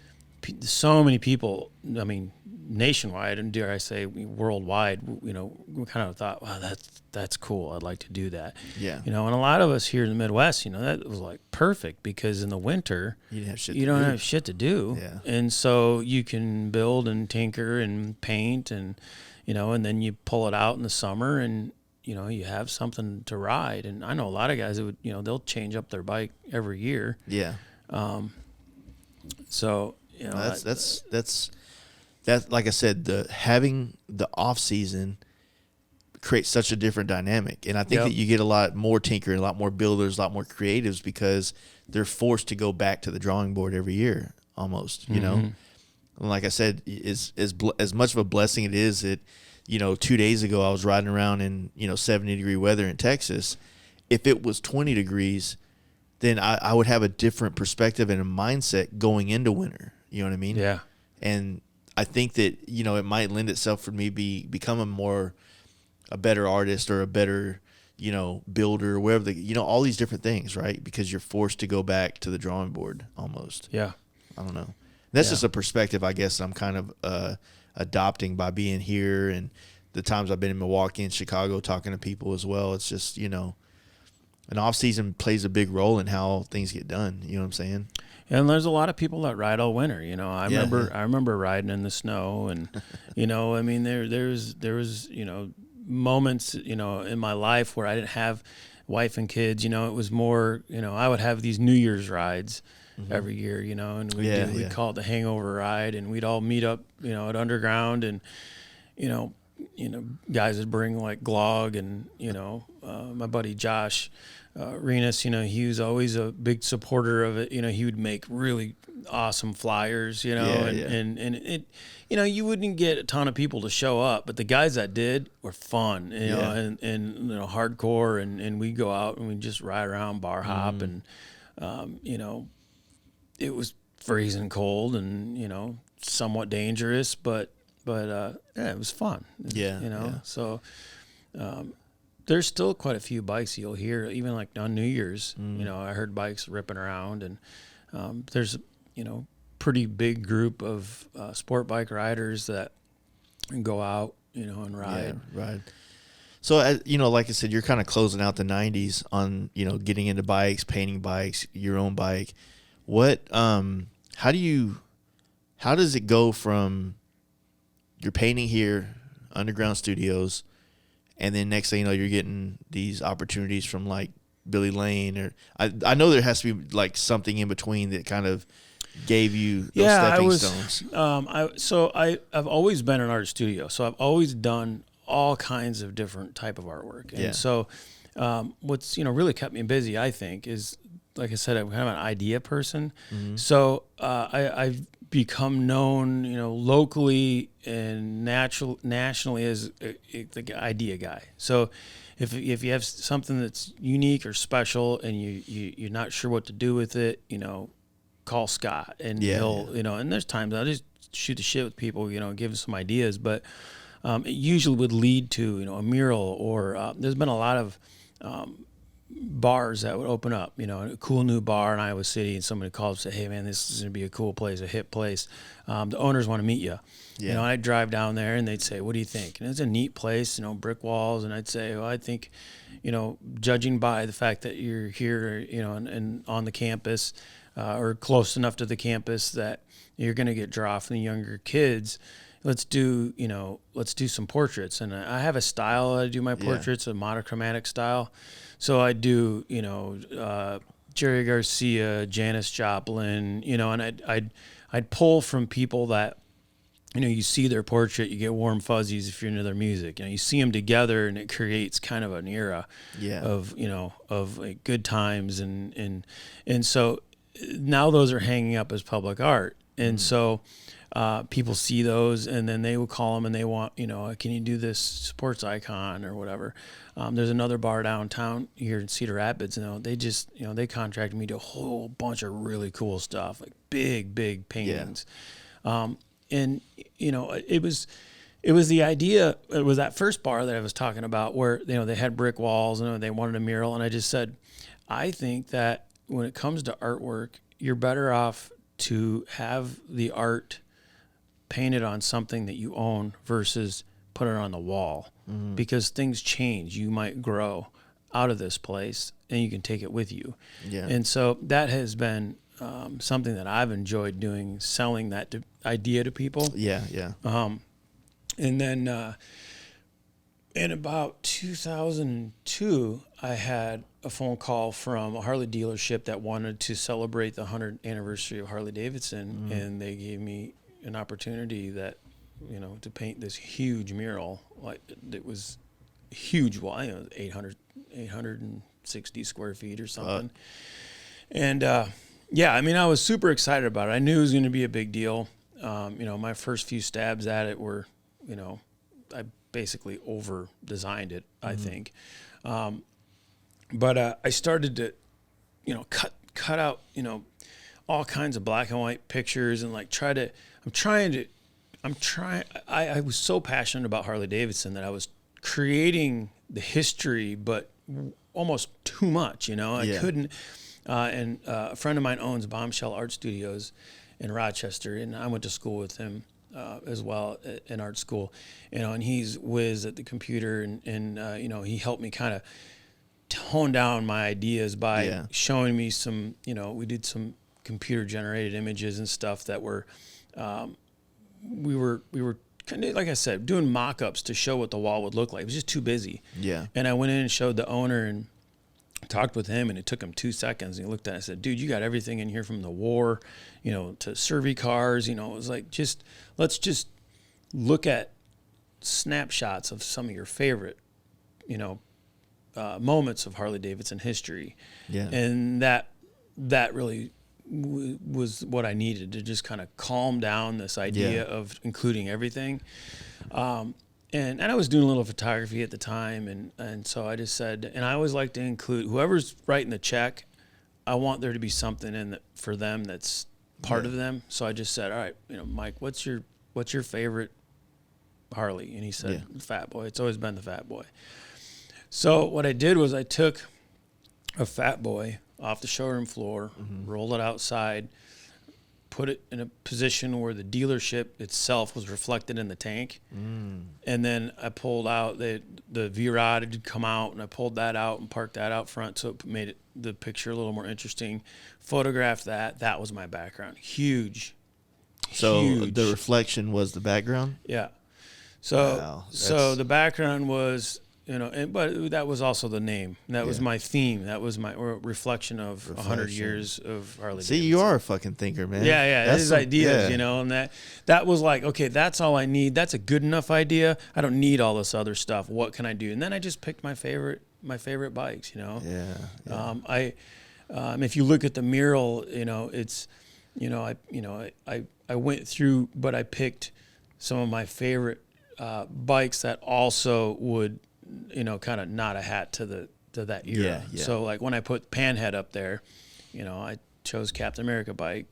so many people, I mean, nationwide, and dare I say worldwide, we kind of thought, wow, that's cool. I'd like to do that. Yeah. And a lot of us here in the Midwest, that was like perfect, because in the winter, you didn't have shit you don't have shit to do. Yeah. And so you can build and tinker and paint and, and then you pull it out in the summer and, you have something to ride. And I know a lot of guys that would, they'll change up their bike every year. Yeah. So, that's like I said, having the off season creates such a different dynamic. And I think that you get a lot more tinkering, a lot more builders, a lot more creatives, because they're forced to go back to the drawing board every year almost, And like I said, as much of a blessing it is that, 2 days ago I was riding around in, 70-degree weather in Texas. If it was 20 degrees, then I would have a different perspective and a mindset going into winter. You know what I mean? Yeah. And I think that, it might lend itself for me become a better artist or a better, builder, or whatever all these different things, right? Because you're forced to go back to the drawing board almost. Yeah. I don't know. That's just a perspective, I guess, I'm kind of adopting by being here and the times I've been in Milwaukee and Chicago talking to people as well. It's just, an off season plays a big role in how things get done. You know what I'm saying? And there's a lot of people that ride all winter. I remember riding in the snow, and I mean, there was moments in my life where I didn't have wife and kids. It was more I would have these New Year's rides every year. And we'd call it the hangover ride, and we'd all meet up at Underground, and guys would bring like glog, and my buddy Josh Renus, he was always a big supporter of it. He would make really awesome flyers, and it, you wouldn't get a ton of people to show up, but the guys that did were fun, and hardcore, and we'd go out and we'd just ride around, bar hop, and, it was freezing cold and, somewhat dangerous, but it was fun. So, there's still quite a few bikes you'll hear, even like on New Year's. I heard bikes ripping around, and there's pretty big group of sport bike riders that go out, and ride. Yeah, right. So, like I said, you're kind of closing out the 90s on, getting into bikes, painting bikes, your own bike. What, how does it go from you're painting here, Underground Studios, and then next thing you know, you're getting these opportunities from like Billy Lane, or I know there has to be like something in between that kind of gave you those stepping stones. I've always been an art studio, so I've always done all kinds of different type of artwork. And so what's really kept me busy, I think, is, like I said, I'm kind of an idea person. So I've become known, locally and nationally as the idea guy. So if you have something that's unique or special and you're not sure what to do with it, call Scott, and he'll, and there's times I'll just shoot the shit with people, give them some ideas, but it usually would lead to, a mural, or there's been a lot of bars that would open up, a cool new bar in Iowa City, and somebody called and said, hey man, this is going to be a cool place, a hip place. The owners want to meet you. And I'd drive down there and they'd say, what do you think? And it's a neat place, brick walls. And I'd say, well, I think, judging by the fact that you're here, and on the campus, or close enough to the campus that you're going to get draw from the younger kids, let's do some portraits. And I have a style I do my portraits, a monochromatic style. So I do, Jerry Garcia, Janis Joplin, and I'd pull from people that, you see their portrait, you get warm fuzzies if you're into their music. You see them together, and it creates kind of an era of, of like good times. And so now those are hanging up as public art. And so people see those, and then they will call them and they want, can you do this sports icon or whatever? There's another bar downtown here in Cedar Rapids, and they just, they contracted me to do a whole bunch of really cool stuff, like big paintings. And, it was it was the idea. It was that first bar that I was talking about where, you know, they had brick walls and they wanted a mural. And I just said, I think that when it comes to artwork, you're better off to have the art painted on something that you own versus put it on the wall, because things change. You might grow out of this place and you can take it with you. Yeah. And so that has been something that I've enjoyed doing, selling that idea to people. Yeah. Yeah. And then in about 2002, I had a phone call from a Harley dealership that wanted to celebrate the 100th anniversary of Harley Davidson, and they gave me an opportunity that, you know, to paint this huge mural. Like, it was huge, well, you know, 860 square feet or something. And yeah, I mean, I was super excited about it. I knew it was going to be a big deal. You know, my first few stabs at it were, you know, I basically over designed it, I think. But I started to, you know, cut out, you know, all kinds of black and white pictures and like I was so passionate about Harley Davidson that I was creating the history, but almost too much, you know. I couldn't. And a friend of mine owns Bombshell Art Studios in Rochester, and I went to school with him as well in art school, you know. And he's whiz at the computer, and you know, he helped me kind of tone down my ideas by showing me some, you know, we did some computer generated images and stuff that were, we were kind of, like I said, doing mock-ups to show what the wall would look like. It was just too busy. Yeah. And I went in and showed the owner and talked with him, and it took him 2 seconds. And he looked at it and said, dude, you got everything in here from the war, you know, to survey cars. You know, it was like, let's just look at snapshots of some of your favorite, you know, moments of Harley Davidson history. Yeah. And that really was what I needed to just kind of calm down this idea of including everything. And I was doing a little photography at the time, and so I just said, and I always like to include whoever's writing the check, I want there to be something in it for them that's part of them. So I just said, all right, you know, Mike, what's your favorite Harley? And he said, Fat Boy. It's always been the Fat Boy. So what I did was I took a Fat Boy off the showroom floor, rolled it outside, put it in a position where the dealership itself was reflected in the tank. And then I pulled out the V-Rod had come out, and I pulled that out and parked that out front, so it made the picture a little more interesting. Photographed that. That was my background. Huge. The reflection was the background? Yeah. So the background was, you know, but that was also the name. That was my theme. That was my reflection of 100 years of Harley Davidson. See, you are a fucking thinker, man. Yeah. That's his ideas, you know, and that was like, okay, that's all I need. That's a good enough idea. I don't need all this other stuff. What can I do? And then I just picked my favorite bikes, you know. If you look at the mural, you know, it's, you know, I went through, but I picked some of my favorite bikes that also would, you know, kind of nod a hat to that era. So like when I put Panhead up there, you know, I chose Captain America bike.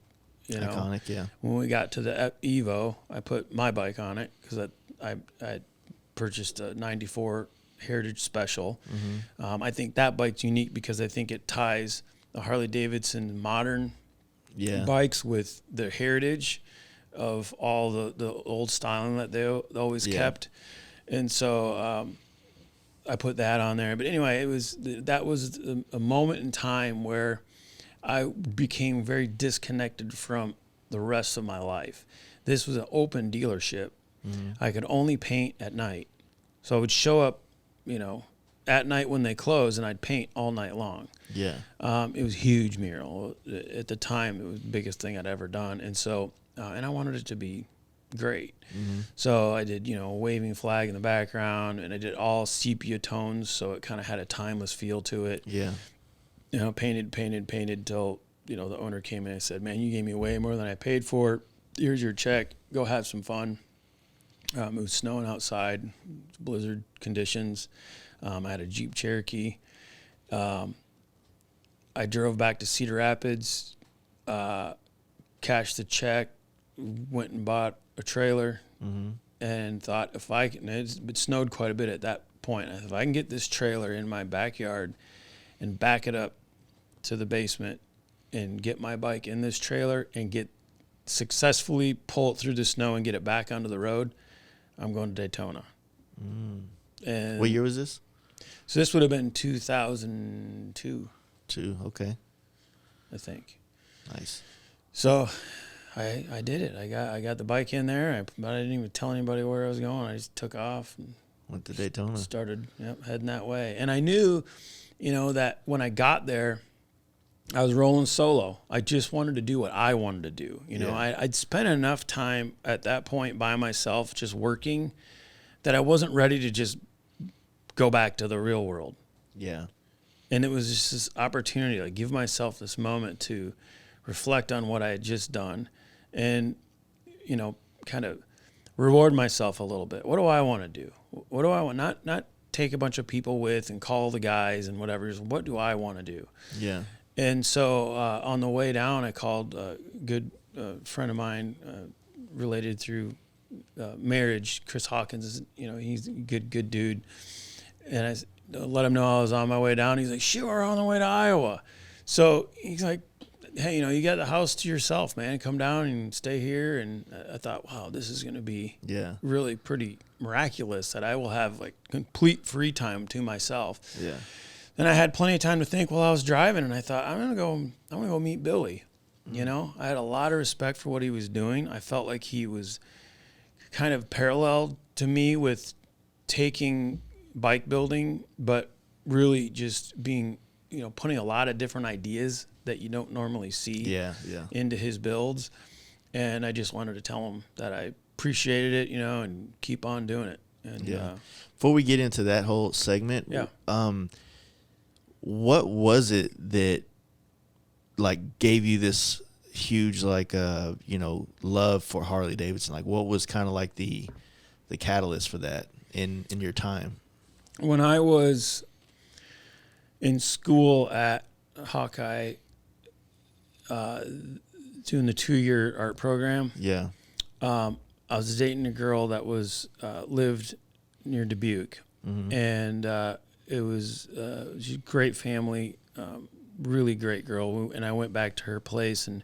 You know, iconic, yeah. When we got to the Evo, I put my bike on it because I purchased a '94 Heritage Special. I think that bike's unique because I think it ties the Harley Davidson modern bikes with the heritage of all the old styling that they always kept. And so I put that on there. But anyway, that was a moment in time where I became very disconnected from the rest of my life. This was an open dealership. I could only paint at night. So I would show up, you know, at night when they closed, and I'd paint all night long. Yeah. It was a huge mural. At the time, it was the biggest thing I'd ever done. And so, and I wanted it to be great. So I did, you know, a waving flag in the background, and I did all sepia tones, so it kind of had a timeless feel to it. Yeah. You know, painted till, you know, the owner came in and said, man, you gave me way more than I paid for. Here's your check. Go have some fun. It was snowing outside, blizzard conditions. I had a Jeep Cherokee. I drove back to Cedar Rapids, cashed the check, went and bought a trailer, and thought if I can, it snowed quite a bit at that point. If I can get this trailer in my backyard and back it up to the basement and get my bike in this trailer and successfully pull it through the snow and get it back onto the road, I'm going to Daytona. And what year was this? So this would have been 2002. Okay. I think. Nice. So I did it. I got the bike in there. I didn't even tell anybody where I was going. I just took off and went to Daytona. Started heading that way. And I knew, that when I got there, I was rolling solo. I just wanted to do what I wanted to do. I'd spent enough time at that point by myself just working that I wasn't ready to just go back to the real world. Yeah. And it was just this opportunity to give myself this moment to reflect on what I had just done and, kind of reward myself a little bit. What do I want to do? What do I want? Not take a bunch of people with and call the guys and whatever. Just what do I want to do? Yeah. And so on the way down, I called a good friend of mine related through marriage, Chris Hawkins. He's a good dude. And I let him know I was on my way down. He's like, "Shoot, we're on the way to Iowa." So he's like, "Hey, you got the house to yourself, man. Come down and stay here." And I thought, wow, this is going to be really pretty miraculous that I will have like complete free time to myself. Yeah. Then I had plenty of time to think while I was driving, and I thought, I'm gonna go meet Billy. I had a lot of respect for what he was doing. I felt like he was kind of parallel to me with taking bike building, but really just being, putting a lot of different ideas that you don't normally see into his builds. And I just wanted to tell him that I appreciated it, and keep on doing it. And before we get into that whole segment, what was it that like gave you this huge love for Harley Davidson? Like what was kind of like the catalyst for that in your time? When I was in school at Hawkeye, doing the 2-year art program, I was dating a girl that was lived near Dubuque, and it was she's a great family, really great girl. And I went back to her place, and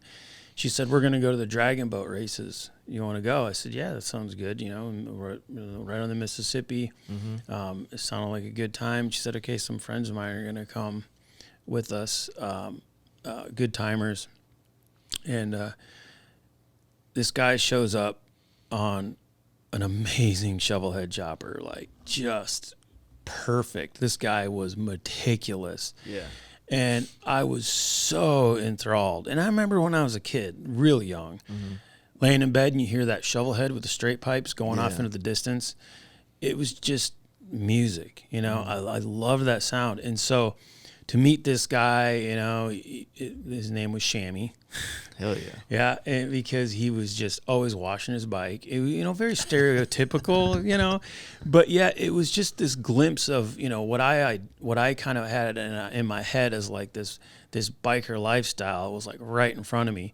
she said, "We're going to go to the dragon boat races. You want to go?" I said, "Yeah, that sounds good. Right on the Mississippi." It sounded like a good time. She said, "Okay, some friends of mine are going to come with us, good timers." And this guy shows up on an amazing shovelhead chopper, like just perfect. This guy was meticulous. Yeah. And I was so enthralled. And I remember when I was a kid, really young, laying in bed and you hear that shovel head with the straight pipes going off into the distance. It was just music, I loved that sound. And so to meet this guy, his name was Shammy. Hell yeah. Yeah, and because he was just always washing his bike. Very stereotypical, but yeah, it was just this glimpse of, what I kind of had in my head as like this biker lifestyle was like right in front of me.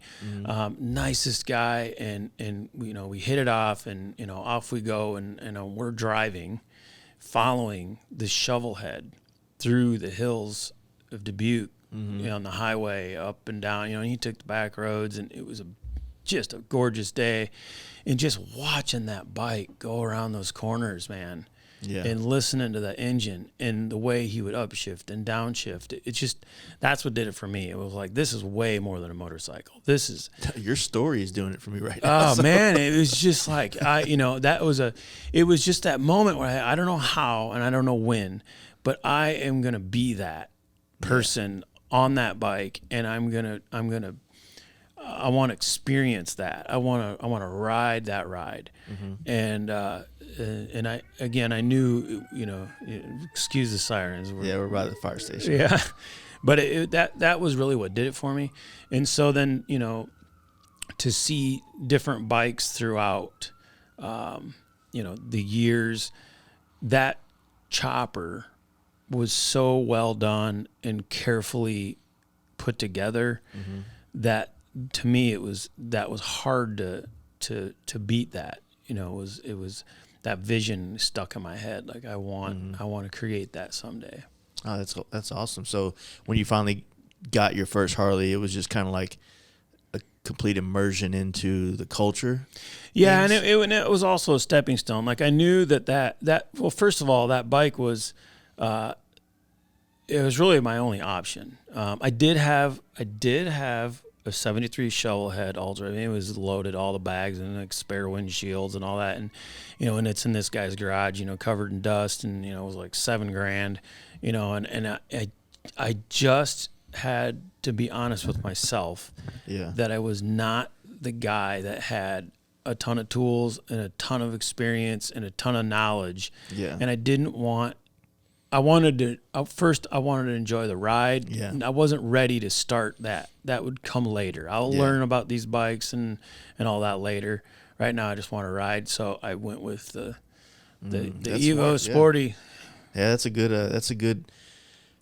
Nicest guy, and we hit it off, and off we go, and we're driving, following the shovel head through the hills of Dubuque, on the highway up and down, and he took the back roads, and it was just a gorgeous day. And just watching that bike go around those corners, man, and listening to the engine and the way he would upshift and downshift, that's what did it for me. It was like, this is way more than a motorcycle. This is your story is doing it for me right now. Oh man, it was just like it was just that moment where I don't know how and I don't know when, but I am gonna be that person on that bike, and I want to experience that. I want to ride that ride. And I knew, excuse the sirens. We're by the fire station. Yeah. But that was really what did it for me. And so then, to see different bikes throughout, the years, that chopper was so well done and carefully put together that to me that was hard to beat that. it was that vision stuck in my head. Like I want to create that someday. Oh, that's awesome. So when you finally got your first Harley, it was just kind of like a complete immersion into the culture. Yeah, and it was also a stepping stone. Like I knew that well, first of all, that bike was, it was really my only option. I did have a 73 shovel head Ultra. I mean, it was loaded, all the bags and like spare windshields and all that. And, and it's in this guy's garage, covered in dust, and, it was like $7,000, and I just had to be honest with myself that I was not the guy that had a ton of tools and a ton of experience and a ton of knowledge. Yeah. And I wanted to enjoy the ride. Yeah. And I wasn't ready to start that. That would come later. I'll learn about these bikes and all that later. Right now I just want to ride. So I went with the Evo Sporty. Yeah, that's a good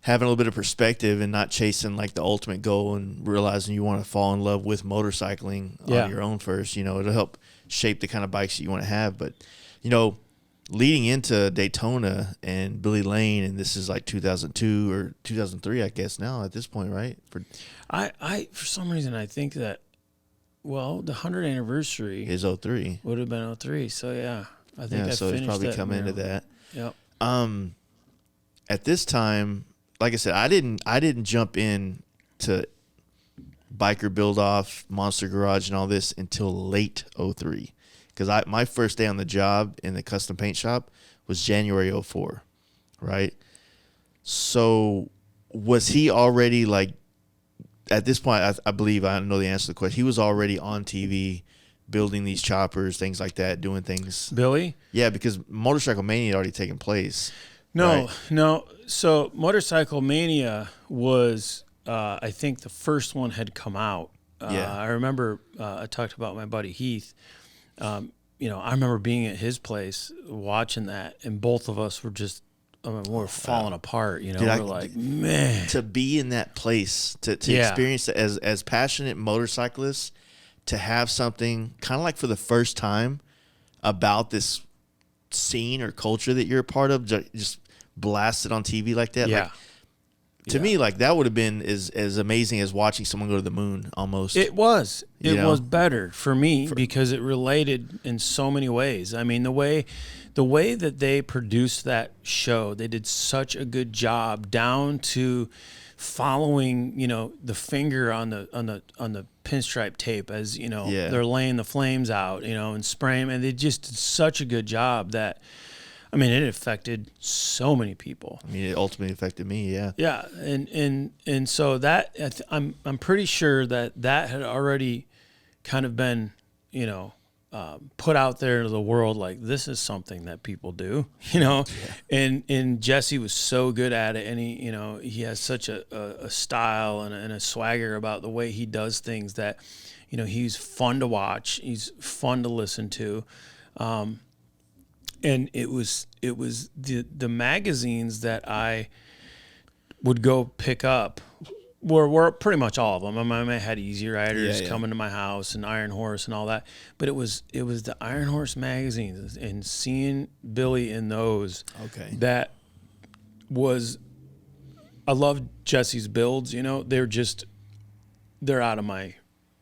having a little bit of perspective and not chasing like the ultimate goal and realizing you want to fall in love with motorcycling on your own first. It'll help shape the kind of bikes that you want to have. But, leading into Daytona and Billy Lane, and this is like 2002 or 2003, I guess now at this point, right? I for some reason I think that, the 100th anniversary is 03. Would have been 03. So yeah, I think so it's probably come into that. Yep. At this time, like I said, I didn't jump in to Biker Build Off, Monster Garage, and all this until late 03. Because my first day on the job in the custom paint shop was January 04, right? So was he already like, at this point, I believe I know the answer to the question. He was already on TV building these choppers, things like that, doing things. Billy? Yeah, because Motorcycle Mania had already taken place. No. So Motorcycle Mania was, I think the first one had come out. I remember I talked about my buddy Heath. I remember being at his place watching that, and both of us were just, we're falling apart. Dude, we're like, man, to be in that place, to experience it as passionate motorcyclists, to have something kind of like for the first time about this scene or culture that you're a part of, just blasted on TV like that. Yeah. To me, like that would have been as amazing as watching someone go to the moon almost. It was. It was better for me because it related in so many ways. I mean, the way that they produced that show, they did such a good job down to following, the finger on the pinstripe tape as, they're laying the flames out, and spraying, and they just did such a good job that, I mean, it affected so many people. I mean, it ultimately affected me, yeah. Yeah, and so that I'm pretty sure that had already kind of been, put out there to the world, like this is something that people do, And Jesse was so good at it, and he has such a style and a swagger about the way he does things that, he's fun to watch, he's fun to listen to. And it was the magazines that I would go pick up were pretty much all of them. I mean, I had Easy Riders coming to my house and Iron Horse and all that, but it was the Iron Horse magazines and seeing Billy in those. Okay. That was, I love Jesse's builds. They're out of my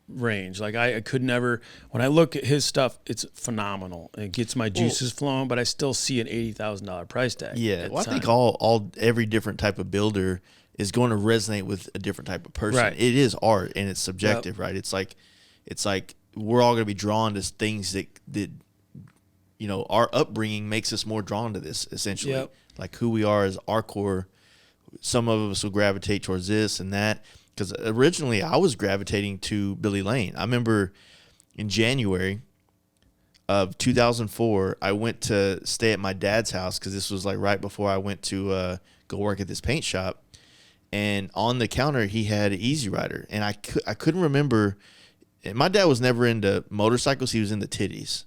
range. Like I could never, when I look at his stuff, it's phenomenal. It gets my juices flowing, but I still see an $80,000 price tag. Yeah. Well, I think every different type of builder is going to resonate with a different type of person. Right. It is art and it's subjective, right? It's like we're all going to be drawn to things that our upbringing makes us more drawn to this, essentially. Yep. Like who we are as our core. Some of us will gravitate towards this and that. Because originally I was gravitating to Billy Lane. I remember in January of 2004, I went to stay at my dad's house because this was like right before I went to go work at this paint shop. And on the counter, he had an Easy Rider. And I couldn't remember. And my dad was never into motorcycles. He was into titties.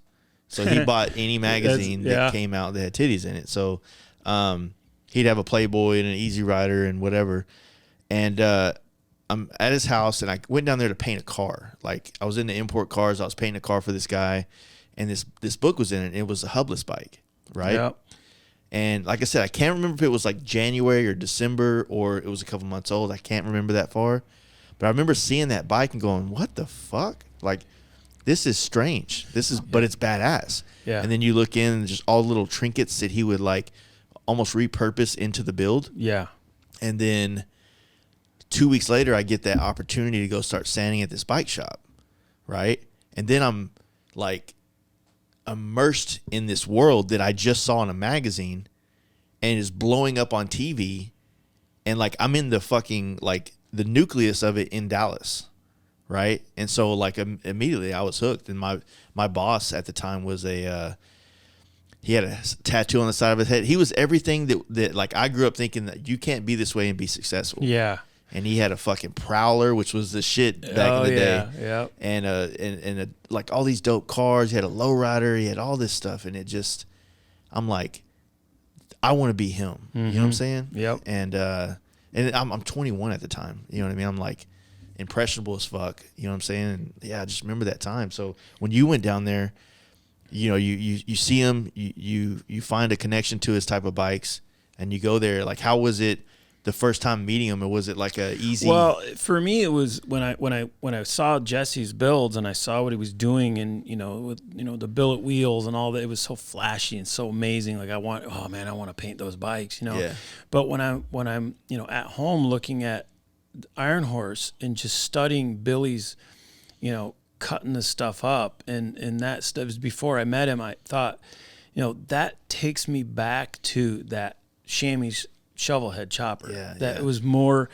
So he bought any magazine that came out that had titties in it. So he'd have a Playboy and an Easy Rider and whatever. And I'm at his house, and I went down there to paint a car. Like, I was into import cars. I was painting a car for this guy, and this book was in it. And it was a hubless bike, right? Yep. And like I said, I can't remember if it was like January or December or it was a couple months old. I can't remember that far. But I remember seeing that bike and going, what the fuck? Like, this is strange. But it's badass. Yeah. And then you look in and just all the little trinkets that he would like almost repurpose into the build. Yeah. And then 2 weeks later, I get that opportunity to go start sanding at this bike shop, right? And then I'm like immersed in this world that I just saw in a magazine and is blowing up on TV. And like, I'm in the fucking, like the nucleus of it in Dallas. Right. And so like immediately I was hooked. And my boss at the time was he had a tattoo on the side of his head. He was everything that like I grew up thinking that you can't be this way and be successful. Yeah. And he had a fucking Prowler, which was the shit back in the day. Yeah. And like all these dope cars. He had a lowrider. He had all this stuff. And it just, I'm like, I want to be him. You know what I'm saying? Yep. And I'm 21 at the time. You know what I mean? I'm like impressionable as fuck. You know what I'm saying? And yeah, I just remember that time. So when you went down there, you know, you see him, you find a connection to his type of bikes, and you go there. Like, how was it the first time meeting him, or was it like a easy? Well, for me, it was when I saw Jesse's builds and I saw what he was doing, and with the billet wheels and all that. It was so flashy and so amazing. Like I want to paint those bikes. Yeah. But when I'm at home looking at Iron Horse and just studying Billy's, cutting the stuff up, and that stuff was before I met him. I thought, that takes me back to that chamois shovel head chopper. It was more,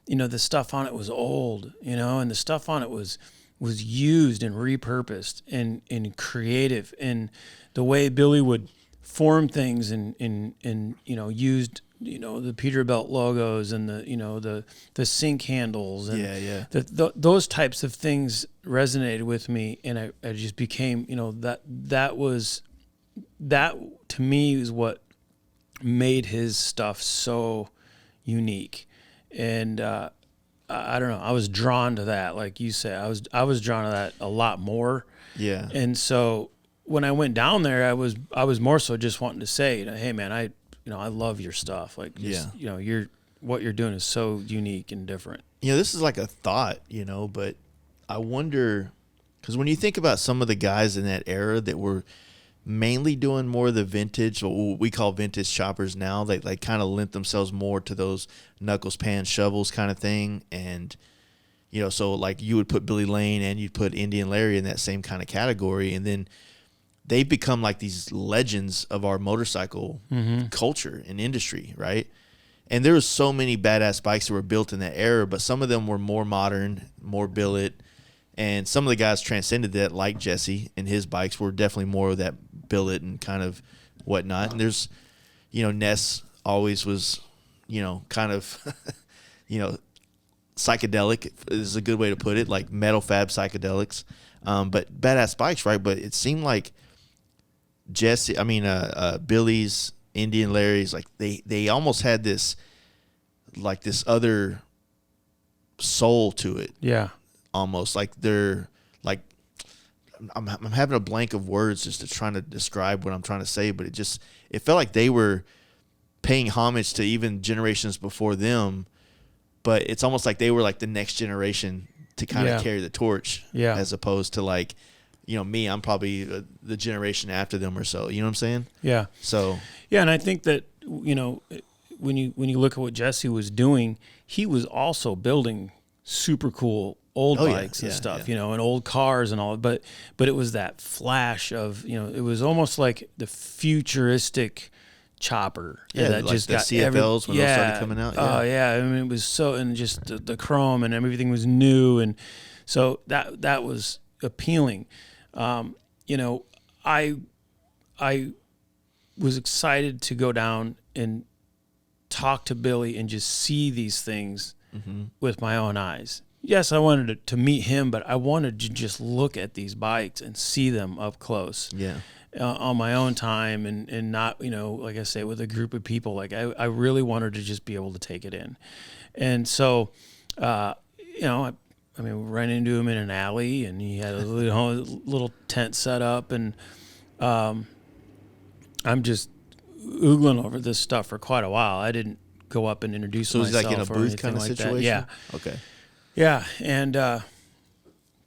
the stuff on it was old, and the stuff on it was used and repurposed and creative, and the way Billy would form things and used the Peterbilt logos and the sink handles and those types of things resonated with me, and I just became that to me is what made his stuff so unique. And I don't know, I was drawn to that. Like you said, I was drawn to that a lot more. Yeah. And so when I went down there, I was more so just wanting to say, hey man, I love your stuff. Like, what you're doing is so unique and different. This is like a thought, but I wonder, because when you think about some of the guys in that era that were mainly doing more of the vintage, what we call vintage choppers now, they kind of lent themselves more to those knuckles, pans, shovels kind of thing. And, so like you would put Billy Lane and you'd put Indian Larry in that same kind of category. And then they've become like these legends of our motorcycle culture and industry, right? And there was so many badass bikes that were built in that era, but some of them were more modern, more billet. And some of the guys transcended that, like Jesse, and his bikes were definitely more of that billet and kind of whatnot. And there's, Ness always was, kind of, psychedelic is a good way to put it, like metal fab psychedelics. But badass bikes, right? But it seemed like Billy's, Indian Larry's, like they almost had this other soul to it. Yeah. Almost like they're like, I'm having a blank of words just to trying to describe what I'm trying to say, but it felt like they were paying homage to even generations before them, but it's almost like they were like the next generation to kind of carry the torch, as opposed to like, me, I'm probably the generation after them or so. You know what I'm saying? Yeah. So. Yeah, and I think that when you look at what Jesse was doing, he was also building super cool old bikes and stuff, and old cars and all. But it was that flash of, it was almost like the futuristic chopper. Yeah, that like just the got CFLs when those started coming out. Oh yeah, I mean it was so, and just the chrome and everything was new, and so that was appealing. I was excited to go down and talk to Billy and just see these things with my own eyes. Yes, I wanted to meet him, but I wanted to just look at these bikes and see them up close. Yeah. On my own time and not, like I say, with a group of people. Like I really wanted to just be able to take it in. And so, I we ran into him in an alley, and he had a little tent set up, and I'm just oogling over this stuff for quite a while. I didn't go up and introduce So it was myself like in a or booth anything kind of like situation? that. Yeah. Okay. Yeah, and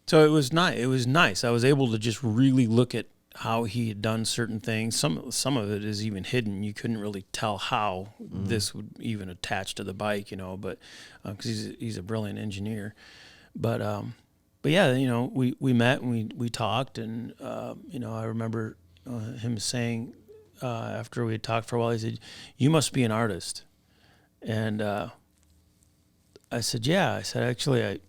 so it was nice. It was nice. I was able to just really look at how he had done certain things. Some of it is even hidden. You couldn't really tell how this would even attach to the bike, but because he's a brilliant engineer. But yeah, we met and we talked, and I remember him saying after we had talked for a while, he said, "You must be an artist," and I said, "Yeah." I said, "Actually,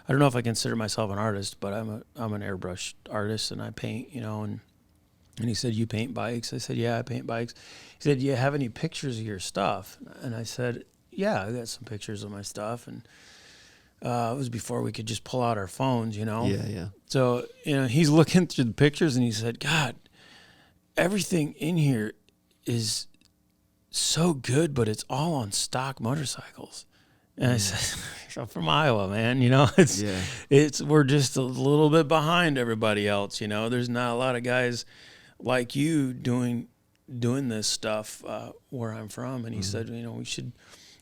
I don't know if I consider myself an artist, but I'm an airbrush artist, and I paint, And he said, "You paint bikes?" I said, "Yeah, I paint bikes." He said, "Do you have any pictures of your stuff?" And I said, "Yeah, I got some pictures of my stuff." And it was before we could just pull out our phones, Yeah. So he's looking through the pictures, and he said, "God, everything in here is so good, but it's all on stock motorcycles." And I said, "I'm from Iowa, man. We're just a little bit behind everybody else. There's not a lot of guys like you doing this stuff where I'm from." And he said, "We should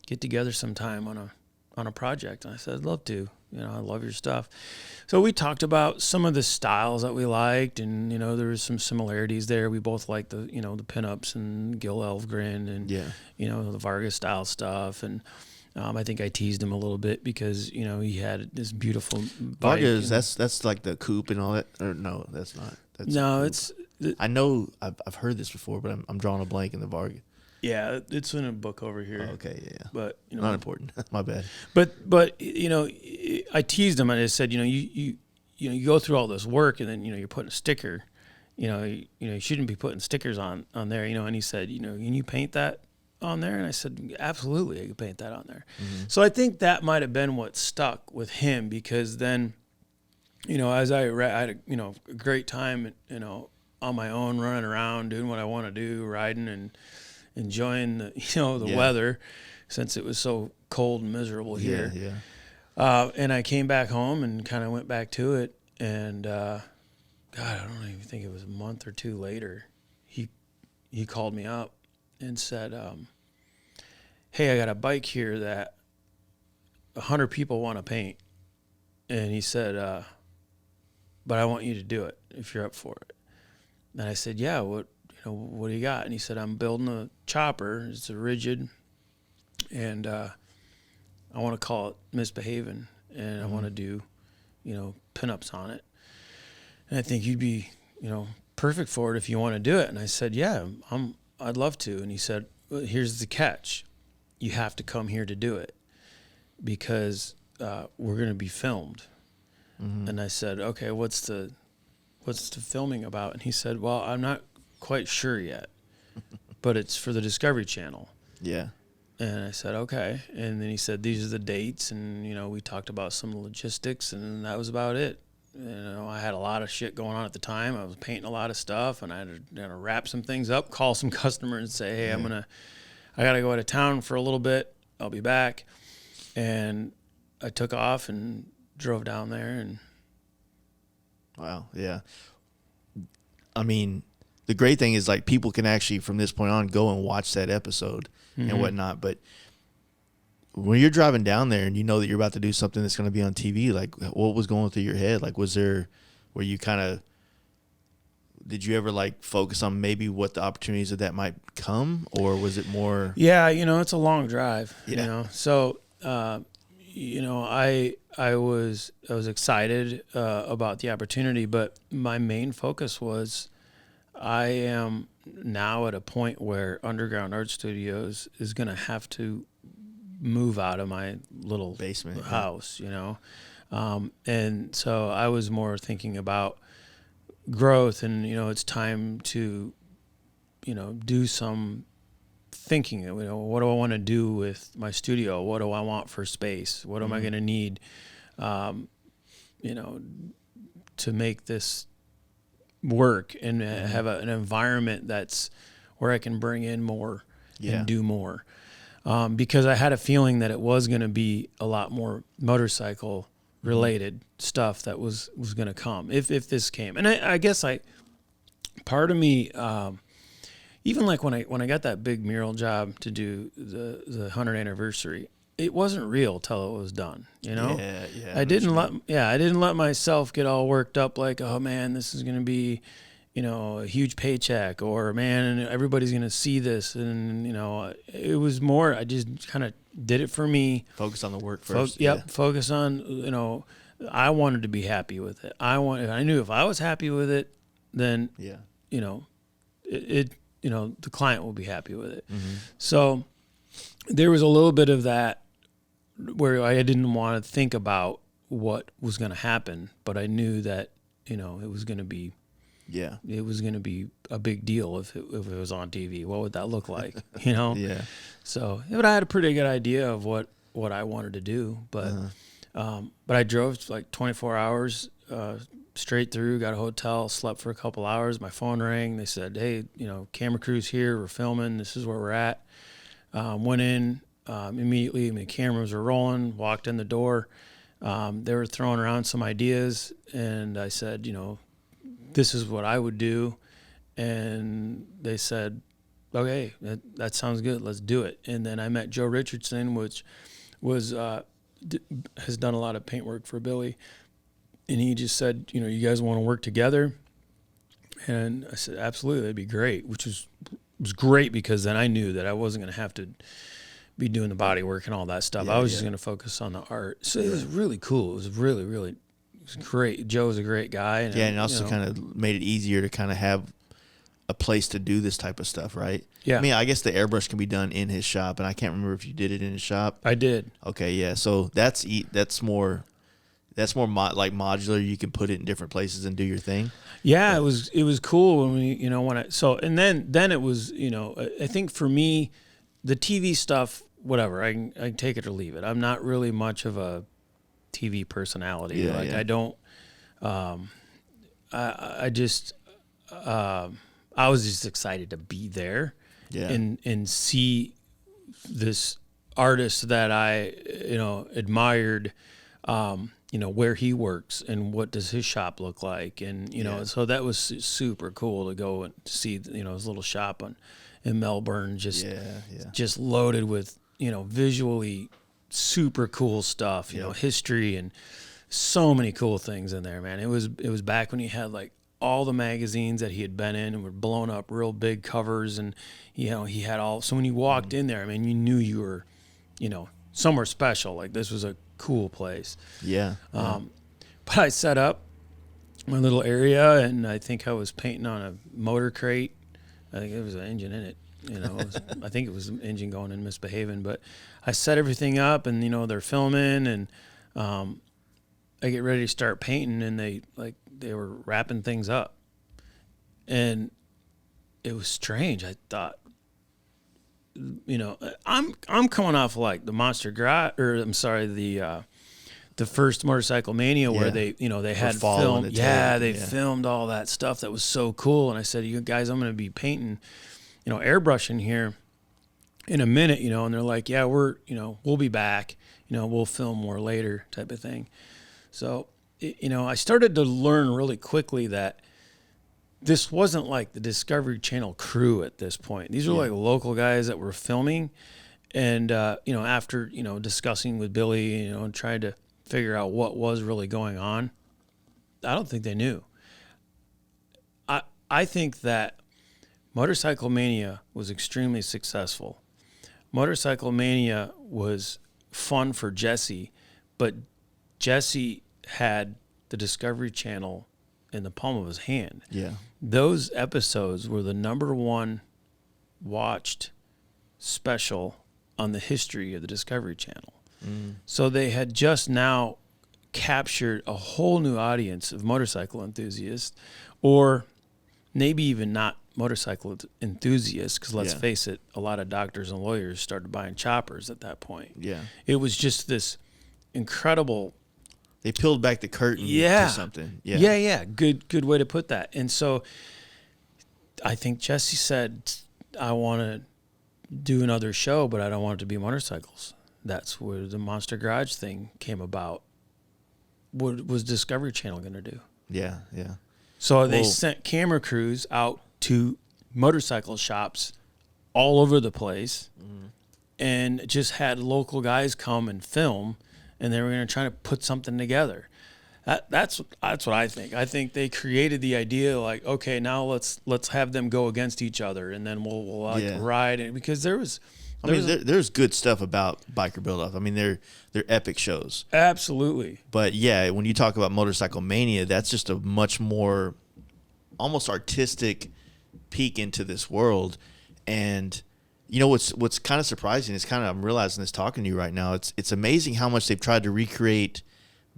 get together sometime on a project." And I said, "I'd love to. I love your stuff." So we talked about some of the styles that we liked, and there was some similarities there. We both liked the the pinups and Gil Elfgren and the Vargas style stuff, and I think I teased him a little bit because he had this beautiful bike. Vargas, that's like the coupe and all that. Or no, that's not. That's no, it's. I know I've heard this before, but I'm drawing a blank in the Vargas. Yeah, it's in a book over here. Oh, okay, yeah. But not important. My bad. But I teased him and I said, you go through all this work and then you're putting a sticker, you shouldn't be putting stickers on there, And he said, can you paint that on there? And I said, absolutely, I could paint that on there. Mm-hmm. So I think that might have been what stuck with him, because then, as I had a great time, on my own, running around, doing what I want to do, riding and enjoying the weather, since it was so cold and miserable here. Yeah. And I came back home and kind of went back to it. And God, I don't even think it was a month or two later, he called me up and said, "Hey, I got a bike here that 100 people want to paint." And he said, "But I want you to do it if you're up for it." And I said, "Yeah, what do you got?" And he said, "I'm building a chopper. It's a rigid, and I want to call it Misbehaving, and I want to do, pinups on it. And I think you'd be, perfect for it if you want to do it." And I said, "Yeah, I'd love to." And he said, "Well, here's the catch. You have to come here to do it, because we're going to be filmed." Mm-hmm. And I said, "Okay, what's the filming about?" And he said, "Well, I'm not quite sure yet, but it's for the Discovery Channel." Yeah. And I said, "Okay." And then he said, "These are the dates." And, we talked about some logistics, and that was about it. I had a lot of shit going on at the time. I was painting a lot of stuff, and I had to wrap some things up, call some customers and say, "Hey, I got to go out of town for a little bit. I'll be back." And I took off and drove down there. And wow. Yeah. I mean, the great thing is, like, people can actually, from this point on, go and watch that episode and whatnot. But when you're driving down there and you know that you're about to do something that's going to be on TV, like, what was going through your head? Like, did you ever, like, focus on maybe what the opportunities of that might come? Or was it more? Yeah, it's a long drive, So, I was excited about the opportunity, but my main focus was, I am now at a point where Underground Art Studios is going to have to move out of my little basement house, and so I was more thinking about growth, and it's time to do some thinking. What do I want to do with my studio? What do I want for space? What am I going to need to make this work and have an environment that's where I can bring in more and do more, because I had a feeling that it was going to be a lot more motorcycle related stuff that was going to come if this came. And I guess part of me, even like when I got that big mural job to do the 100th anniversary, it wasn't real till it was done, you know? Yeah. I didn't let myself get all worked up like, oh man, this is going to be, you know, a huge paycheck, or man, everybody's going to see this. And, you know, it was more, I just kind of did it for me. Focus on the work first. Focus on, you know, I wanted to be happy with it. I knew if I was happy with it, then, you know, you know, the client will be happy with it. Mm-hmm. So there was a little bit of that where I didn't want to think about what was going to happen, but I knew that, you know, it was going to be, it was going to be a big deal if it was on TV. What would that look like? You know? So, but I had a pretty good idea of what I wanted to do, but I drove like 24 hours straight through, got a hotel, slept for a couple hours. My phone rang. They said, hey, you know, camera crew's here. We're filming. This is where we're at. Went in immediately. My cameras were rolling. Walked in the door. They were throwing around some ideas, and I said, you know, this is what I would do. And they said, okay, that sounds good. Let's do it. And then I met Joe Richardson, which was has done a lot of paint work for Billy. And he just said, you know, you guys want to work together? And I said, absolutely, that'd be great, which was great because then I knew that I wasn't going to have to be doing the body work and all that stuff. I was just going to focus on the art. So it was really cool. It was really, really, it was great. Joe was a great guy. And and also kind of made it easier to kind of have a place to do this type of stuff, right? Yeah. I mean, I guess the airbrush can be done in his shop, and I can't remember if you did it in his shop. I did. Okay, yeah. So that's more like modular. You can put it in different places and do your thing. Yeah, but it was cool when we, you know, and then it was, you know, I think for me, the TV stuff, whatever, I can take it or leave it. I'm not really much of a TV personality. I don't, I was just excited to be there and see this artist that I, you know, admired, you know, where he works and what does his shop look like. And, you know, so that was super cool to go and see, you know, his little shop in Melbourne, just loaded with, you know, visually super cool stuff, you know, history and so many cool things in there, man. It was back when he had like all the magazines that he had been in and were blown up real big covers, and, you know, he had all, so when you walked in there, I mean, you knew you were, you know, somewhere special. Like this was a cool place. But I set up my little area, and I think I was painting on a motor crate. I think there was an engine in it, you know. I think it was an engine going in misbehaving, but I set everything up, and, you know, they're filming, and I get ready to start painting, and they were wrapping things up, and it was strange. I thought, you know, I'm coming off like the Monster Garage, or I'm sorry, the first Motorcycle Mania where they, you know, they had filmed, filmed all that stuff that was so cool. And I said, you guys, I'm going to be painting, you know, airbrushing here in a minute, you know, and they're like, yeah, we'll be back, you know, we'll film more later type of thing. So, you know, I started to learn really quickly that this wasn't like the Discovery Channel crew at this point. These were like local guys that were filming. And, you know, after, you know, discussing with Billy, you know, and trying to figure out what was really going on, I don't think they knew. I think that Motorcycle Mania was extremely successful. Motorcycle Mania was fun for Jesse, but Jesse had the Discovery Channel in the palm of his hand. Yeah. Those episodes were the #1 watched special on the history of the Discovery Channel. So they had just now captured a whole new audience of motorcycle enthusiasts, or maybe even not motorcycle enthusiasts, because let's face it, a lot of doctors and lawyers started buying choppers at that point. Yeah. It was just this incredible... They peeled back the curtain to something. Yeah. Good way to put that. And so I think Jesse said, I want to do another show, but I don't want it to be motorcycles. That's where the Monster Garage thing came about. what was Discovery Channel going to do? Yeah, yeah. So they sent camera crews out to motorcycle shops all over the place, and just had local guys come and film, and they were going to try to put something together. That's what I think. I think they created the idea like, okay, now let's have them go against each other, and then we'll ride it, because there's good stuff about Biker Build Off. I mean, they're epic shows. Absolutely. But yeah, when you talk about Motorcycle Mania, that's just a much more almost artistic peek into this world. And you know what's kind of surprising is I'm realizing this talking to you right now. It's amazing how much they've tried to recreate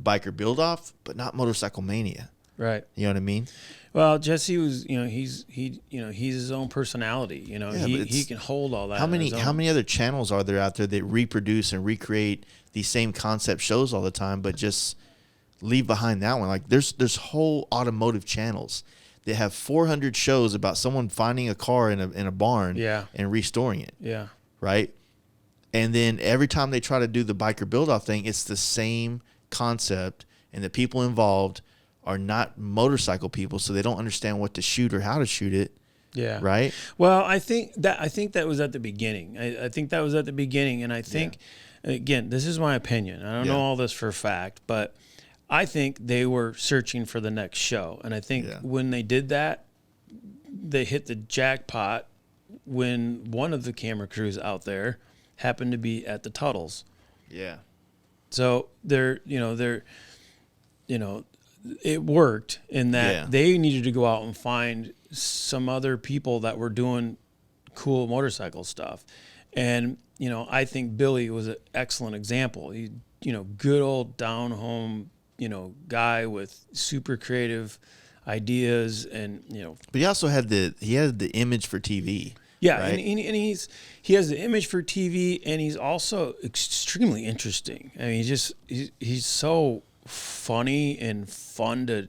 Biker Build Off, but not Motorcycle Mania. Right. You know what I mean? Well, Jesse was, he's his own personality. He can hold all that. How many other channels are there out there that reproduce and recreate these same concept shows all the time, but just leave behind that one? Like there's whole automotive channels that have 400 shows about someone finding a car in a barn and restoring it. Yeah. Right. And then every time they try to do the Biker Build Off thing, it's the same concept, and the people involved are not motorcycle people, so they don't understand what to shoot or how to shoot it. Yeah. Right? Well, I think that was at the beginning. I think that was at the beginning, and I think, again, this is my opinion. I don't know all this for a fact, but I think they were searching for the next show. And I think when they did that, they hit the jackpot when one of the camera crews out there happened to be at the Tuttles. Yeah. So it worked in that they needed to go out and find some other people that were doing cool motorcycle stuff. And, I think Billy was an excellent example. He, good old down home, guy with super creative ideas, and, But he also had the image for TV. Yeah, right? and he has the image for TV, and he's also extremely interesting. I mean, he's so funny and fun to,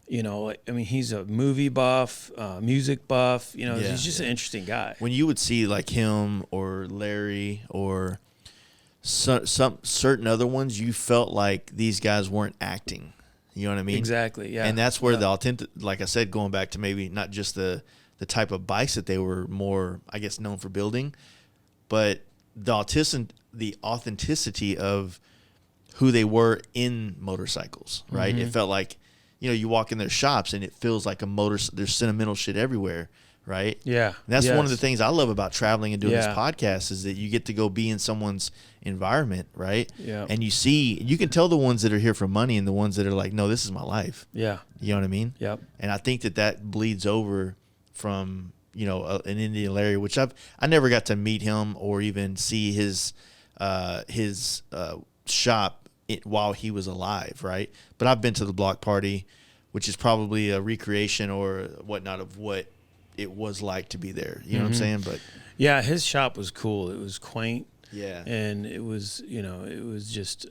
he's a movie buff, music buff. He's just an interesting guy. When you would see like him or Larry or some certain other ones, you felt like these guys weren't acting. You know what I mean? Exactly. Yeah. And that's where the authentic, like I said, going back to maybe not just the type of bikes that they were more, I guess, known for building, but the authenticity of who they were in motorcycles, right? It felt like, you walk in their shops and it feels like there's sentimental shit everywhere, right? Yeah. And that's one of the things I love about traveling and doing this podcast is that you get to go be in someone's environment, right? Yeah. And you can tell the ones that are here for money and the ones that are like, no, this is my life. Yeah. You know what I mean? Yep. And I think that bleeds over from an Indian Larry, which I never got to meet him or even see his shop while he was alive, right? But I've been to the block party, which is probably a recreation or whatnot of what it was like to be there. You know what I'm saying? But yeah, his shop was cool. It was quaint. Yeah. And it was, it was just,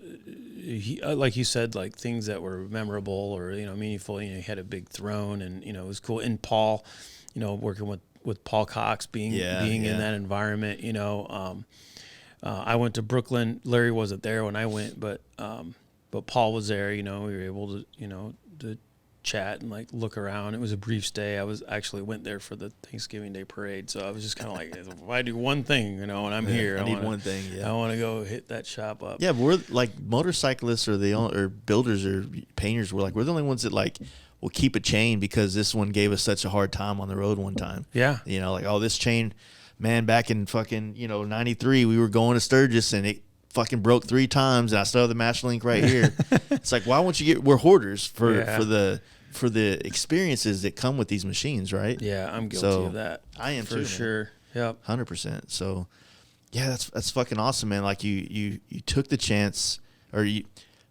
like you said, like things that were memorable or, meaningful. He had a big throne and, it was cool. And Paul, working with Paul Cox being in that environment, I went to Brooklyn. Larry wasn't there when I went, but Paul was there. We were able to, to chat and like look around. It was a brief stay. I went there for the Thanksgiving Day parade, so I was just kind of like, if I do one thing, and I'm here. I need one thing. Yeah, I want to go hit that shop up. Yeah, but we're like motorcyclists or builders or painters. We're the only ones that like will keep a chain because this one gave us such a hard time on the road one time. Yeah, this chain. Man, back in fucking, 93, we were going to Sturgis and it fucking broke 3 times and I still have the match link right here. It's like, why won't you we're hoarders for the experiences that come with these machines, right? Yeah, I'm guilty of that. I am for too, sure. Yep. 100%. So yeah, that's fucking awesome, man. Like you took the chance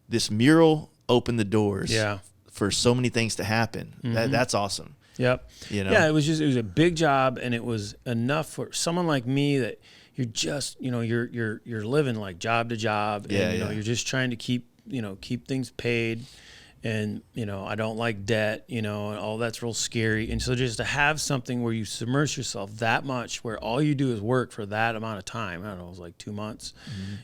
this mural opened the doors for so many things to happen. That's awesome. Yep. Yeah, it was a big job, and it was enough for someone like me that you're just, you're living like job to job, and you're just trying to keep things paid, and I don't like debt, and all that's real scary, and so just to have something where you submerge yourself that much, where all you do is work for that amount of time. I don't know, it was like 2 months,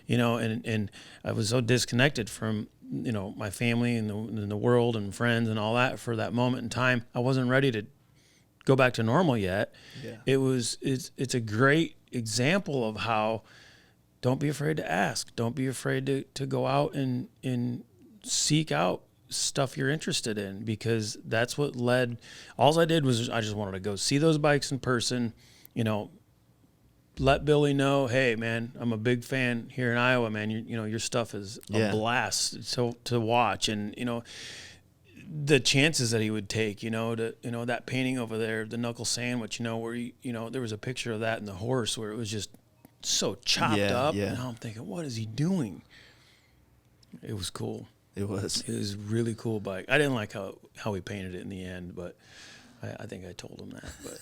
and I was so disconnected from my family and the world and friends and all that for that moment in time. I wasn't ready to go back to normal yet. Yeah. It's a great example of how don't be afraid to ask. Don't be afraid to go out and seek out stuff you're interested in, because that's what led. All I did was I just wanted to go see those bikes in person, let Billy know, hey man, I'm a big fan here in Iowa, man. Your stuff is a blast to watch, and the chances that he would take, that painting over there, the knuckle sandwich, where there was a picture of that in the horse where it was just so chopped up, and I'm thinking, what is he doing? It was cool. It was really cool bike. I didn't like how he painted it in the end, but I think I told him that. But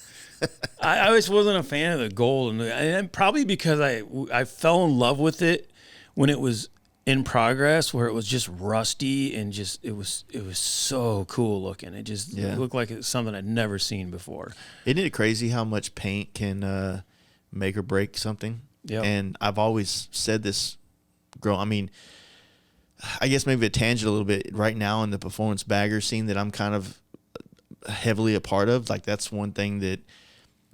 I always wasn't a fan of the gold, and probably because I fell in love with it when it was in progress, where it was just rusty and just it was so cool looking. It just looked like it's something I'd never seen before. Isn't it crazy how much paint can make or break something? Yeah. And I've always said this, I guess maybe a tangent a little bit right now in the performance bagger scene that I'm kind of heavily a part of. Like, that's one thing that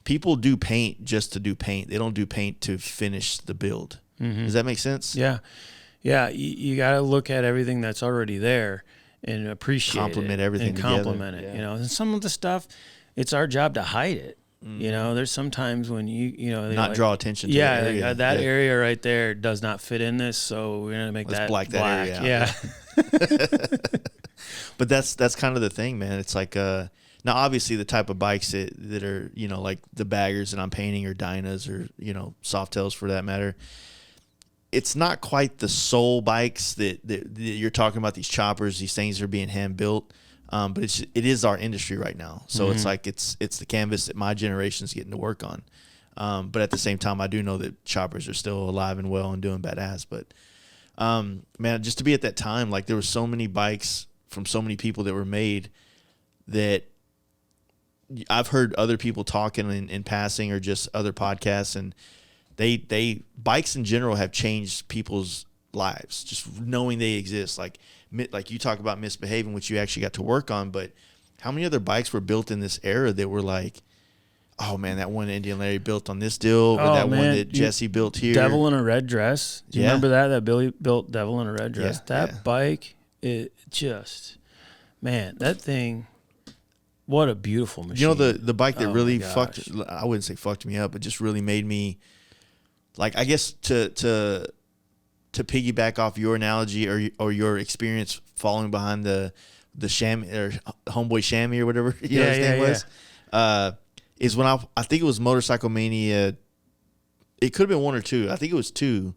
people do paint just to do paint. They don't do paint to finish the build. Mm-hmm. Does that make sense? Yeah. Yeah. You got to look at everything that's already there and appreciate compliment everything and together. compliment it. And some of the stuff, it's our job to hide it. Mm-hmm. There's sometimes when not draw attention to the area. That area right there does not fit in this, so we're gonna make that black. That area out. But that's kind of the thing, man. It's like now obviously the type of bikes that are like the baggers that I'm painting, or Dynas, or Softails for that matter. It's not quite the soul bikes that you're talking about. These choppers, these things are being hand built. But it is our industry right now. So it's like it's the canvas that my generation's getting to work on. But at the same time, I do know that choppers are still alive and well and doing badass. But man, just to be at that time, like there were so many bikes from so many people that were made that I've heard other people talking in passing, or just other podcasts, and they bikes in general have changed people's lives, just knowing they exist. Like you talk about Misbehaving, which you actually got to work on, but how many other bikes were built in this era that were like, oh man, that one Indian Larry built on this deal, or that one that Jesse built here. Devil in a Red Dress. Do you remember that Billy built Devil in a Red Dress? Bike, it just, man, that thing, what a beautiful machine. The bike that really I wouldn't say fucked me up, but just really made me, like, I guess to piggyback off your analogy or your experience following behind the chamois or Homeboy Chamois or whatever his name was, is when I think it was Motorcycle Mania. It could have been one or two. I think it was two,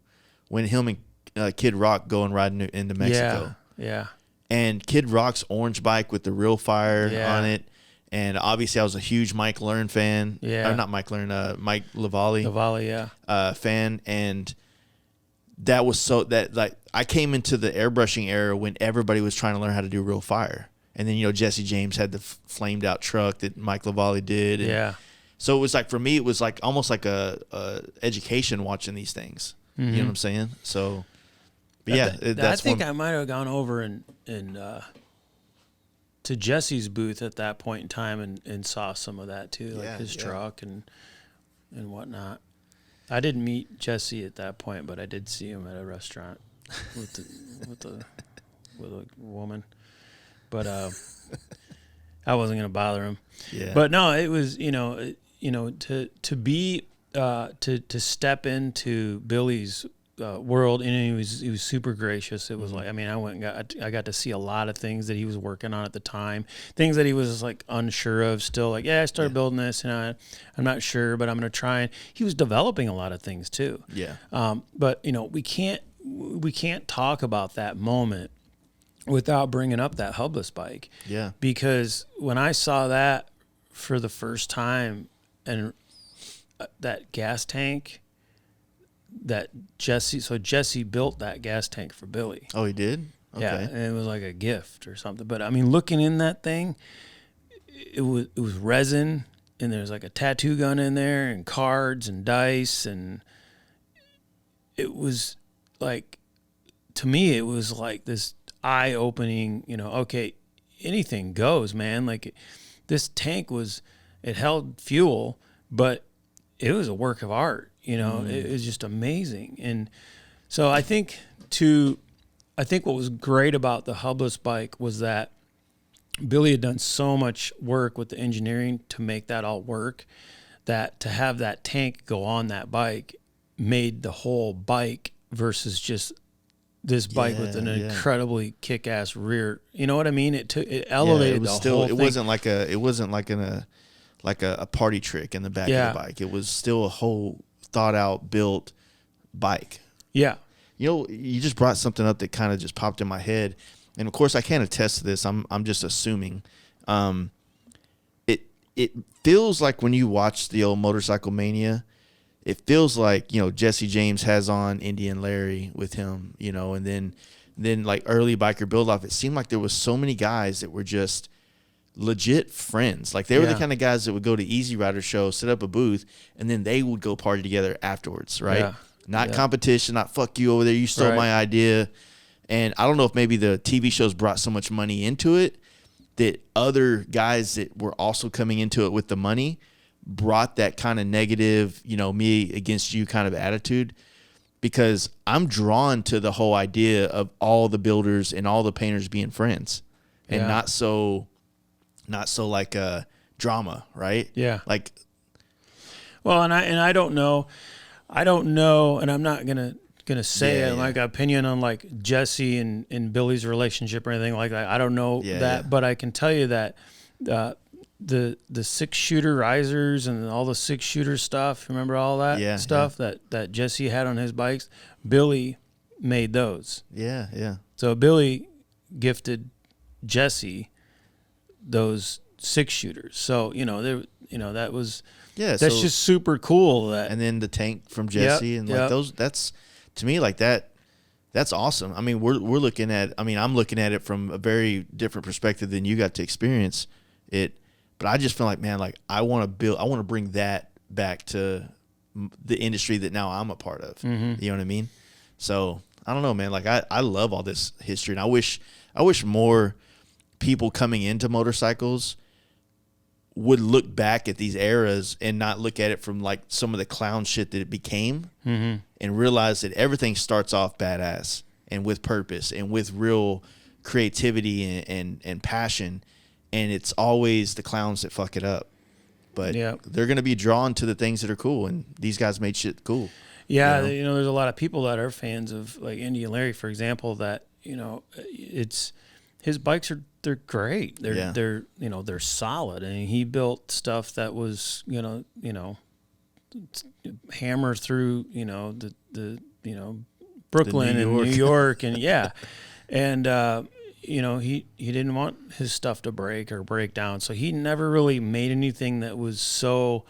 when him and Kid Rock go and ride into Mexico. Yeah. And Kid Rock's orange bike with the real fire on it. And obviously I was a huge Mike Learn fan. Yeah. Not Mike Learn, Mike Lavallee. Fan. And that was like I came into the airbrushing era when everybody was trying to learn how to do real fire. And then, Jesse James had the flamed out truck that Mike Lavallee did. And so it was like, for me, it was like almost like a education watching these things. Mm-hmm. You know what I'm saying? So, but I think I might have gone over and to Jesse's booth at that point in time and saw some of that too, like his truck and whatnot. I didn't meet Jesse at that point, but I did see him at a restaurant with a woman. But I wasn't gonna bother him. Yeah. But no, it was to step into Billy's world, and he was super gracious. It was like, I mean, I got to see a lot of things that he was working on at the time, things that he was like unsure of still. Like, I started building this, and I'm not sure, but I'm gonna try. And he was developing a lot of things too. Yeah. But we can't talk about that moment without bringing up that hubless bike. Yeah. Because when I saw that for the first time, and that gas tank that Jesse built that gas tank for Billy. Oh, he did? Okay. Yeah, and it was like a gift or something. But I mean, looking in that thing, it was resin, and there's like a tattoo gun in there, and cards and dice, and it was like, to me, it was like this eye-opening, okay, anything goes, man. Like this tank it held fuel, but it was a work of art, it was just amazing. And so I think what was great about the hubless bike was that Billy had done so much work with the engineering to make that all work, that to have that tank go on that bike made the whole bike versus just this bike with an incredibly kick-ass rear. You know what I mean? It elevated the whole thing. It wasn't like a party trick in the back of the bike. It was still a whole thought out, built bike. Yeah. You just brought something up that kind of just popped in my head. And of course I can't attest to this. I'm just assuming. It feels like when you watch the old Motorcycle Mania, it feels like, Jesse James has on Indian Larry with him, and then like early biker build off, it seemed like there was so many guys that were just legit friends. Like they were the kind of guys that would go to Easy Rider show, set up a booth, and then they would go party together afterwards, right? Yeah. Not competition, not fuck you over there, you stole my idea. And I don't know if maybe the TV shows brought so much money into it that other guys that were also coming into it with the money brought that kind of negative, me against you kind of attitude, because I'm drawn to the whole idea of all the builders and all the painters being friends and not so like drama, right? Yeah. Like, well, and I don't know, and I'm not gonna say like opinion on like Jesse and Billy's relationship or anything like that. I don't know but I can tell you that the 6-shooter risers and all the 6-shooter stuff, remember all that stuff that Jesse had on his bikes? Billy made those. Yeah. So Billy gifted Jesse those 6-shooters. So, that was that's just super cool. And then the tank from Jesse and like those, that's to me like that's awesome. I mean, I'm looking at it from a very different perspective than you got to experience it. But I just feel like, man, like I want to bring that back to the industry that now I'm a part of. Mm-hmm. You know what I mean? So I don't know, man. Like I love all this history, and I wish more people coming into motorcycles would look back at these eras and not look at it from like some of the clown shit that it became, and realize that everything starts off badass and with purpose and with real creativity and passion. And it's always the clowns that fuck it up. But they're going to be drawn to the things that are cool, and these guys made shit cool. Yeah, there's a lot of people that are fans of like Indian Larry, for example, that, it's his bikes they're great. They're solid. And he built stuff that was, hammer through, the Brooklyn and New York and and he didn't want his stuff to break or break down, so he never really made anything that was so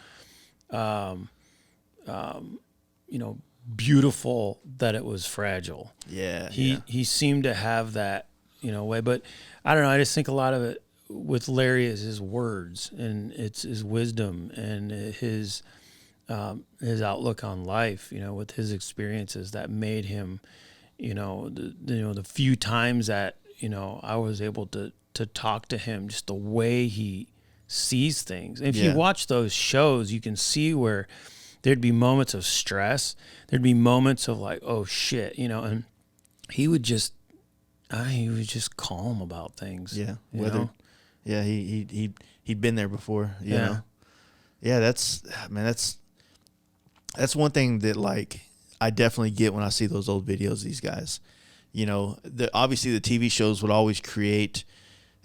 beautiful that it was fragile. He seemed to have that way, but I don't know, I just think a lot of it with Larry is his words, and it's his wisdom and his outlook on life, with his experiences that made him, the few times that I was able to talk to him, just the way he sees things. And if you watch those shows, you can see where there'd be moments of stress. There'd be moments of like, oh shit, and he was just calm about things. Yeah. He'd been there before, you know? Yeah. That's one thing that like, I definitely get when I see those old videos of these guys. Obviously the TV shows would always create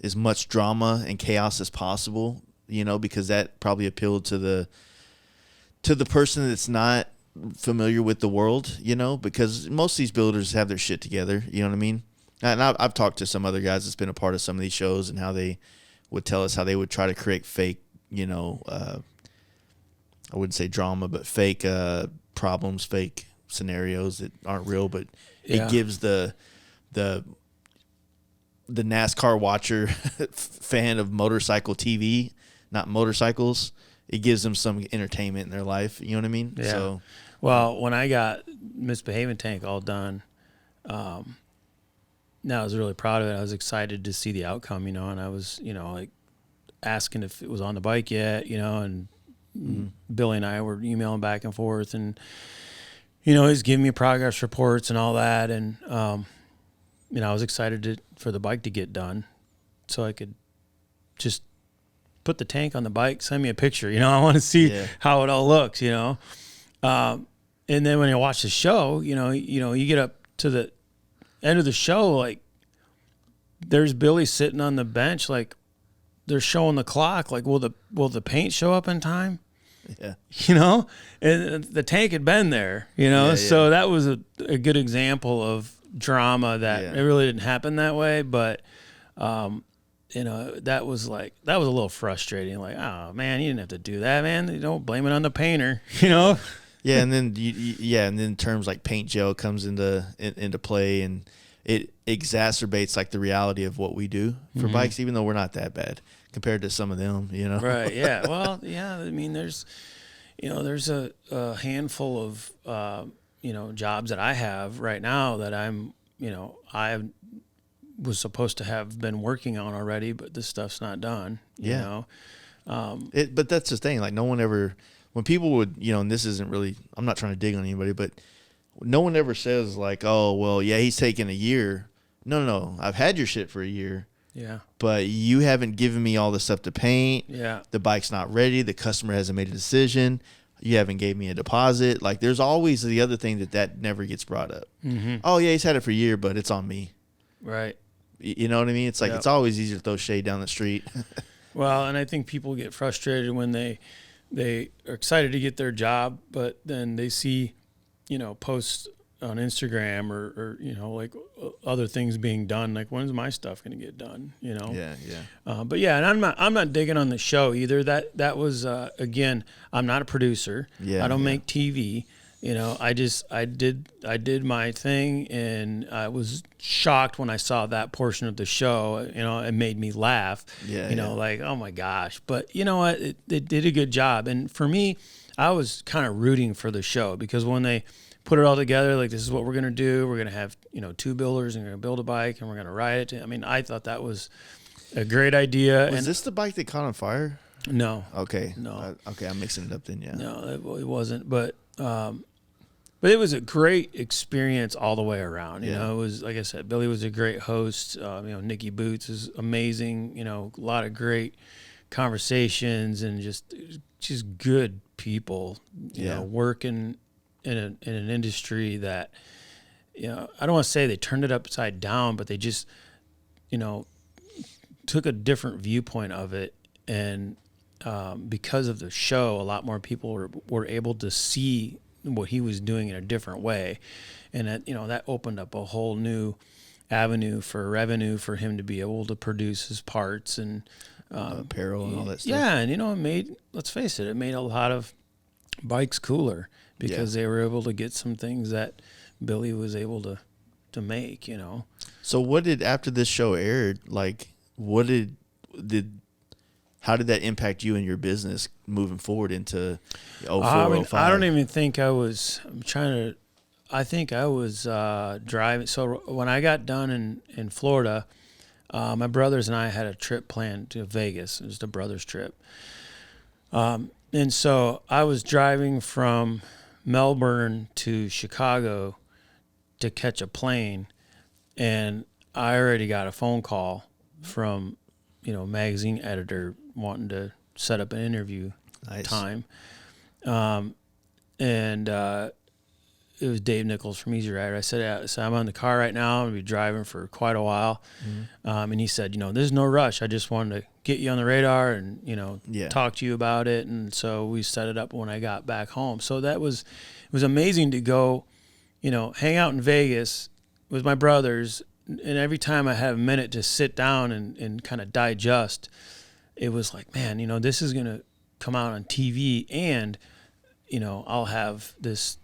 as much drama and chaos as possible, because that probably appealed to the person that's not familiar with the world, because most of these builders have their shit together, you know what I mean? And I've talked to some other guys that's been a part of some of these shows and how they would tell us how they would try to create fake, I wouldn't say drama, but fake problems, fake scenarios that aren't real, but it gives the NASCAR watcher fan of motorcycle TV, not motorcycles, it gives them some entertainment in their life. You know what I mean? Yeah. So, well, when I got misbehaving tank all done, I was really proud of it. I was excited to see the outcome, and I was, like asking if it was on the bike yet, and Billy and I were emailing back and forth, and, he's giving me progress reports and all that. And, I was excited for the bike to get done so I could just put the tank on the bike, send me a picture, I want to see how it all looks, and then when you watch the show, you get up to the end of the show, like there's Billy sitting on the bench, like they're showing the clock, like will the paint show up in time? Yeah. And the tank had been there, so that was a good example of drama that it really didn't happen that way, but that was a little frustrating. Like, oh man, you didn't have to do that, man. Blame it on the painter, Yeah, and then and then terms like paint gel comes into play, and it exacerbates like the reality of what we do for bikes, even though we're not that bad compared to some of them, Right. Yeah. Well, yeah. I mean, there's a handful of jobs that I have right now that I'm I was supposed to have been working on already, but this stuff's not done. But that's the thing. Like no one ever, when people would, and this isn't really, I'm not trying to dig on anybody, but no one ever says like, oh, well, yeah, he's taking a year. No. I've had your shit for a year. Yeah. But you haven't given me all the stuff to paint. Yeah. The bike's not ready. The customer hasn't made a decision. You haven't gave me a deposit. Like there's always the other thing that never gets brought up. Mm-hmm. Oh yeah, he's had it for a year, but it's on me. Right. You know what I mean? It's like it's always easier to throw shade down the street. Well, and I think people get frustrated when they are excited to get their job, but then they see, posts on Instagram or like other things being done. Like, when's my stuff going to get done? Yeah. But yeah, and I'm not digging on the show either. That was again, I'm not a producer. Yeah. I don't make TV. I did my thing, and I was shocked when I saw that portion of the show. It made me laugh. Like, oh my gosh. But you know what? It did a good job. And for me, I was kind of rooting for the show because when they put it all together, like this is what we're gonna do. We're gonna have 2 builders, and we're gonna build a bike, and we're gonna ride it. I mean, I thought that was a great idea. Was this the bike that caught on fire? No. Okay. No. Okay, I'm mixing it up then. Yeah. No, it wasn't. But it was a great experience all the way around. It was, like I said, Billy was a great host. Nikki Boots is amazing. A lot of great conversations and just good people. Working in an industry that, I don't want to say they turned it upside down, but they just, took a different viewpoint of it. And because of the show, a lot more people were able to see what he was doing in a different way. And that opened up a whole new avenue for revenue for him to be able to produce his parts and apparel and all that stuff. Yeah. And, it made, let's face it made a lot of bikes cooler because they were able to get some things that Billy was able to make, So what did, after this show aired, like how did that impact you and your business moving forward into 04, 05? I don't even think I was driving. So when I got done in Florida, my brothers and I had a trip planned to Vegas. It was the brothers trip. And so I was driving from Melbourne to Chicago to catch a plane, and I already got a phone call from, magazine editor wanting to set up an interview time. And it was Dave Nichols from Easy Rider. I said, I'm on the car right now. I'm going to be driving for quite a while. Mm-hmm. And he said, there's no rush. I just wanted to get you on the radar and, talk to you about it. And so we set it up when I got back home. So it was amazing to go, hang out in Vegas with my brothers. And every time I had a minute to sit down and kind of digest, it was like, man, this is going to come out on TV, and, I'll have this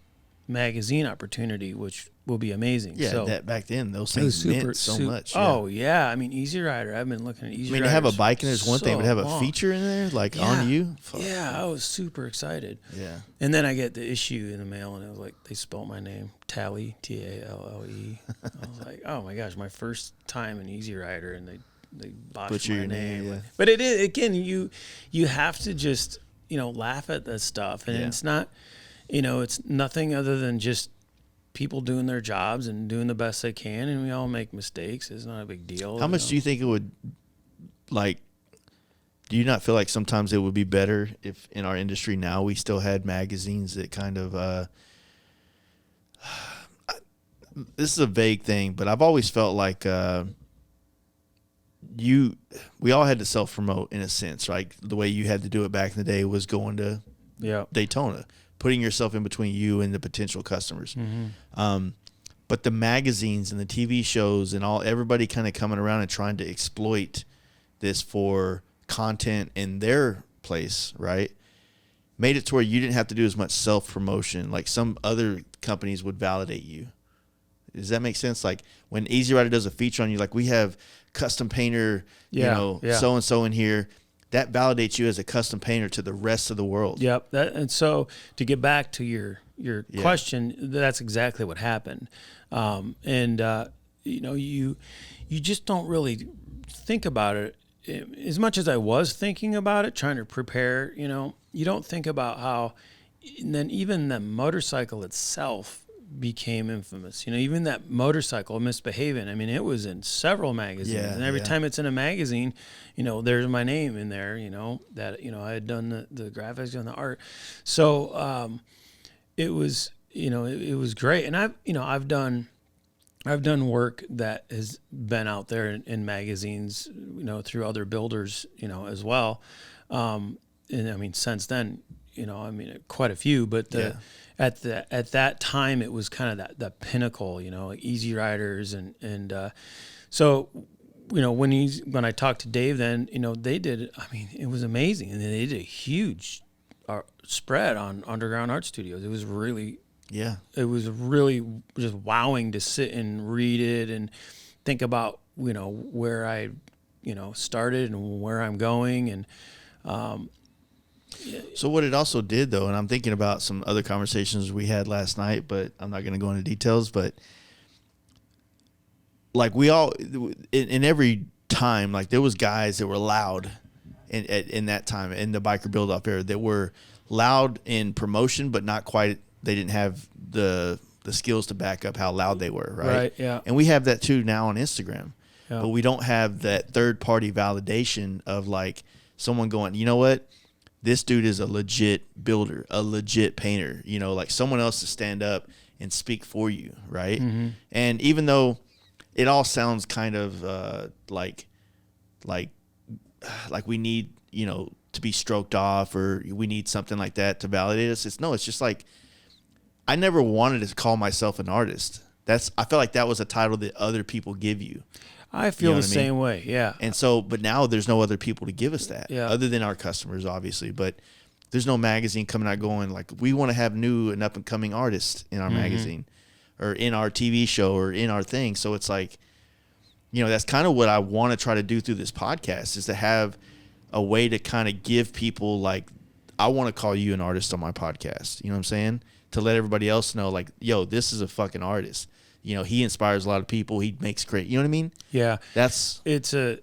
magazine opportunity, which will be amazing. Yeah, so that back then those things meant so much. Yeah. Oh yeah, I mean Easy Rider. I've been looking at Easy Rider. To have a bike in there's one thing, but have a long. feature in there like on you. Fuck. Yeah, I was super excited. Yeah. And then I get the issue in the mail, and it was like they spelled my name Tally, Talle. I was like, oh my gosh, my first time in Easy Rider, and they botched my name. Yeah. But it is, again, you have to just laugh at that stuff, and it's not, it's nothing other than just people doing their jobs and doing the best they can, and we all make mistakes. It's not a big deal. How much do you think it would, like, do you not feel like sometimes it would be better if in our industry now we still had magazines that kind of, this is a vague thing, but I've always felt like we all had to self-promote in a sense, right? The way you had to do it back in the day was going to Daytona, putting yourself in between you and the potential customers. Mm-hmm. But the magazines and the TV shows and everybody kind of coming around and trying to exploit this for content in their place, right? Made it to where you didn't have to do as much self-promotion. Like some other companies would validate you. Does that make sense? Like when Easy Rider does a feature on you, like we have custom painter, so-and-so in here, that validates you as a custom painter to the rest of the world. Yep. And so to get back to your question, that's exactly what happened. You just don't really think about it as much as I was thinking about it, trying to prepare, you don't think about how, and then even the motorcycle itself became infamous. Even that motorcycle, Misbehaving, I mean, it was in several magazines. And every time it's in a magazine, there's my name in there, that, I had done the graphics and the art. So it was, it was great. And I've done work that has been out there in magazines, through other builders, as well. And I mean, since then, quite a few, but at that time it was kind of the pinnacle, like Easy Riders and so when I talked to Dave, then they did. I mean, it was amazing, and they did a huge spread on Underground Art Studios. It was really just wowing to sit and read it and think about where I started and where I'm going and. So what it also did, though, and I'm thinking about some other conversations we had last night, but I'm not going to go into details, but like we all, in every time, like there was guys that were loud in that time, in the biker build-off era, that were loud in promotion, but not quite, they didn't have the skills to back up how loud they were, right? Right, yeah. And we have that too now on Instagram, yeah. But we don't have that third-party validation of like someone going, you know what? This dude is a legit builder, a legit painter, like someone else to stand up and speak for you, right? Mm-hmm. And even though it all sounds kind of like we need, to be stroked off or we need something like that to validate us, it's just like I never wanted to call myself an artist. I felt like that was a title that other people give you. I feel the same way, yeah. And so, but now there's no other people to give us that, other than our customers, obviously. But there's no magazine coming out going like, we want to have new and up and coming artists in our magazine, or in our TV show, or in our thing. So it's like, that's kind of what I want to try to do through this podcast, is to have a way to kind of give people like, I want to call you an artist on my podcast. You know what I'm saying? To let everybody else know, like, yo, this is a fucking artist. He inspires a lot of people. He makes great. You know what I mean? Yeah. The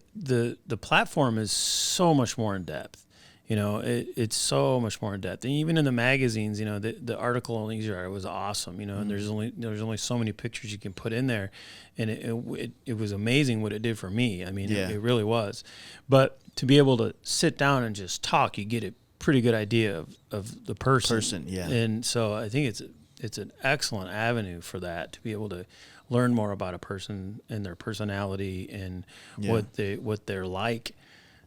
platform is so much more in depth. It's so much more in depth. And even in the magazines, the article on Easy Rider was awesome. And there's only so many pictures you can put in there, and it was amazing what it did for me. I mean, it really was. But to be able to sit down and just talk, you get a pretty good idea of the person. And so I think it's an excellent avenue for that, to be able to learn more about a person and their personality and what they're like,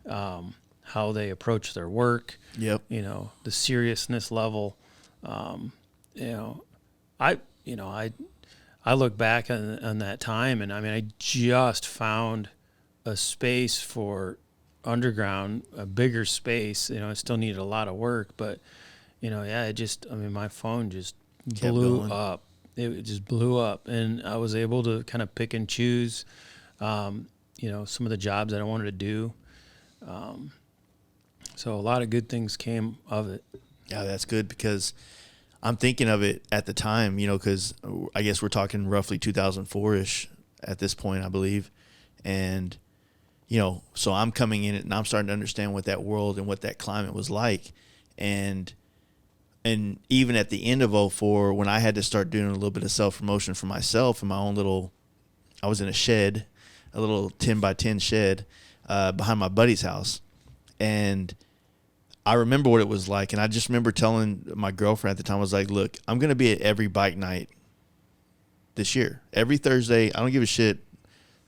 how they approach their work. Yep. The seriousness level. I look back on that time, and I mean, I just found a space for underground, a bigger space. I still needed a lot of work, but my phone just blew going. up. It just blew up, and I was able to kind of pick and choose, some of the jobs that I wanted to do. So a lot of good things came of it. Yeah, that's good, because I'm thinking of it at the time, because I guess we're talking roughly 2004-ish at this point, I believe. And, so I'm coming in it and I'm starting to understand what that world and what that climate was like. And even at the end of 2004, when I had to start doing a little bit of self-promotion for myself in my own I was in a shed, a little 10 by 10 shed behind my buddy's house. And I remember what it was like. And I just remember telling my girlfriend at the time, I was like, look, I'm going to be at every bike night this year. Every Thursday, I don't give a shit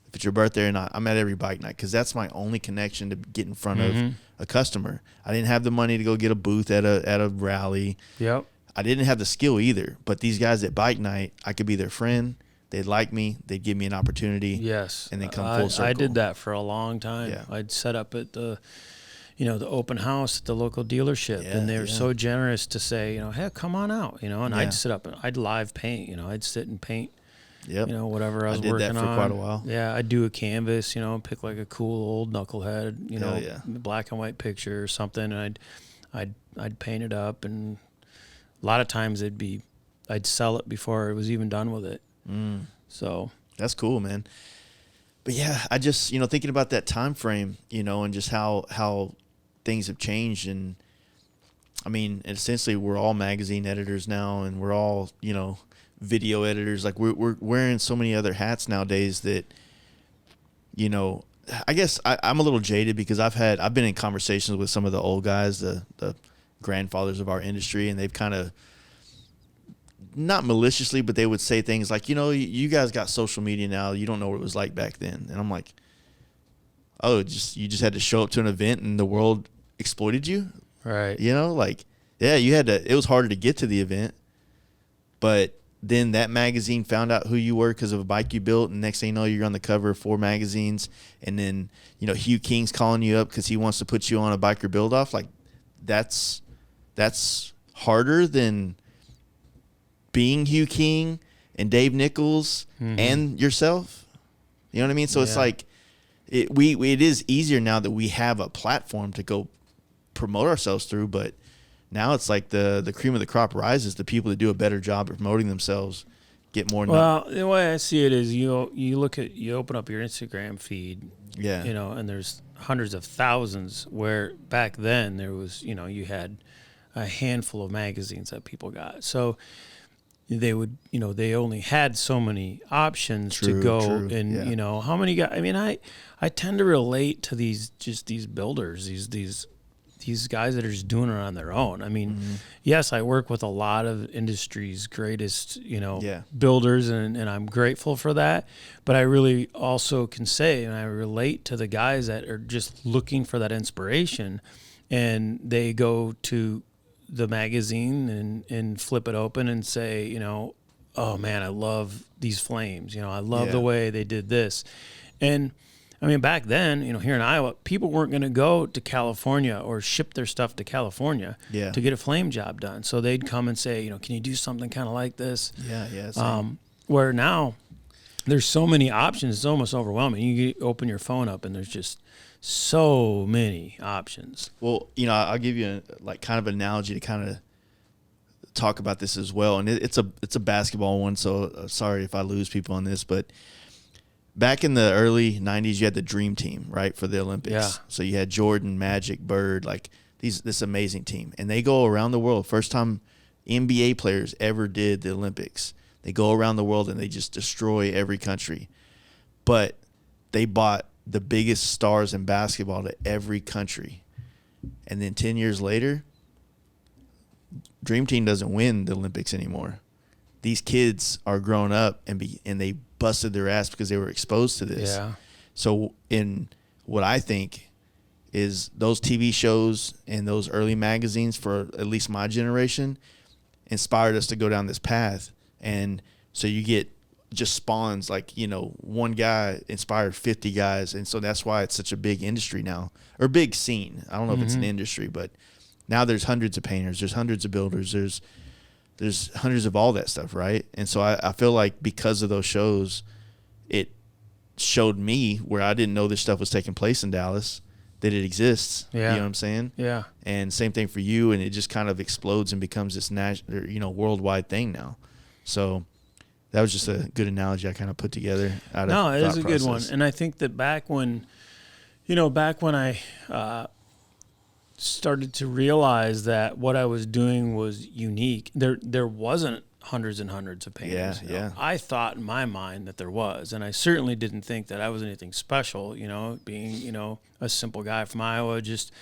if it's your birthday or not. I'm at every bike night, because that's my only connection to get in front of a customer. I didn't have the money to go get a booth at a rally. Yep. I didn't have the skill either. But these guys at bike night, I could be their friend. They'd like me. They'd give me an opportunity. Yes. And then come full circle. I did that for a long time. Yeah. I'd set up at the open house at the local dealership, and they were so generous to say, hey, come on out, and I'd sit up and I'd live paint, I'd sit and paint, whatever I was working on. I did that for quite a while. Yeah, I'd do a canvas, pick like a cool old knucklehead, black and white picture or something, and I'd paint it up, and a lot of times I'd sell it before it was even done with it. So that's cool, man. But yeah, I just, thinking about that time frame, and just how things have changed. And I mean, essentially we're all magazine editors now, and we're all, video editors. Like we're wearing so many other hats nowadays that, I guess I'm a little jaded, because I've been in conversations with some of the old guys, the grandfathers of our industry, and they've kind of, not maliciously, but they would say things like, you guys got social media now. You don't know what it was like back then. And I'm like, oh, you just had to show up to an event and the world exploited you. Right. It was harder to get to the event, but then that magazine found out who you were because of a bike you built. And next thing you know, you're on the cover of 4 magazines. And then, Hugh King's calling you up because he wants to put you on a biker build off. Like that's harder than being Hugh King and Dave Nichols and yourself. You know what I mean? So it's like it is easier now that we have a platform to go promote ourselves through, but now it's like the cream of the crop rises. The people that do a better job of promoting themselves get more. Well, the way I see it is you open up your Instagram feed, and there's hundreds of thousands, where back then there was, you had a handful of magazines that people got. So they would, they only had so many options to go. And, how many guys, I mean, I tend to relate to these builders, these guys that are just doing it on their own. I mean, yes, I work with a lot of industry's greatest, builders, and I'm grateful for that. But I really also can say, and I relate to the guys that are just looking for that inspiration, and they go to the magazine and flip it open and say, oh man, I love these flames. I love the way they did this. And I mean, back then, here in Iowa, people weren't going to go to California or ship their stuff to California to get a flame job done. So they'd come and say, can you do something kind of like this? Where now there's so many options, it's almost overwhelming. You open your phone up and there's just so many options. Well, I'll give you kind of an analogy to kind of talk about this as well. And it's a basketball one, so sorry if I lose people on this, but back in the early 90s, you had the dream team, right, for the Olympics. Yeah. So you had Jordan, Magic, Bird, this amazing team. And they go around the world. First time NBA players ever did the Olympics. They go around the world and they just destroy every country. But they bought the biggest stars in basketball to every country. And then 10 years later, Dream Team doesn't win the Olympics anymore. These kids are grown up and they busted their ass because they were exposed to this. Yeah. So in what I think is those TV shows and those early magazines, for at least my generation, inspired us to go down this path. And so you get just spawns one guy inspired 50 guys. And so that's why it's such a big industry now, or big scene. I don't know if it's an industry, but now there's hundreds of painters, there's hundreds of builders, there's there's hundreds of all that stuff, right? And so I feel like because of those shows, it showed me where I didn't know this stuff was taking place in Dallas, that it exists. Yeah. You know what I'm saying? Yeah. And same thing for you, and it just kind of explodes and becomes this worldwide thing now. So that was just a good analogy I kind of put together. No, it is a good one. And I think that back when I started to realize that what I was doing was unique, there wasn't hundreds and hundreds of painters. Yeah. I thought in my mind that there was, and I certainly didn't think that I was anything special, being, a simple guy from Iowa, just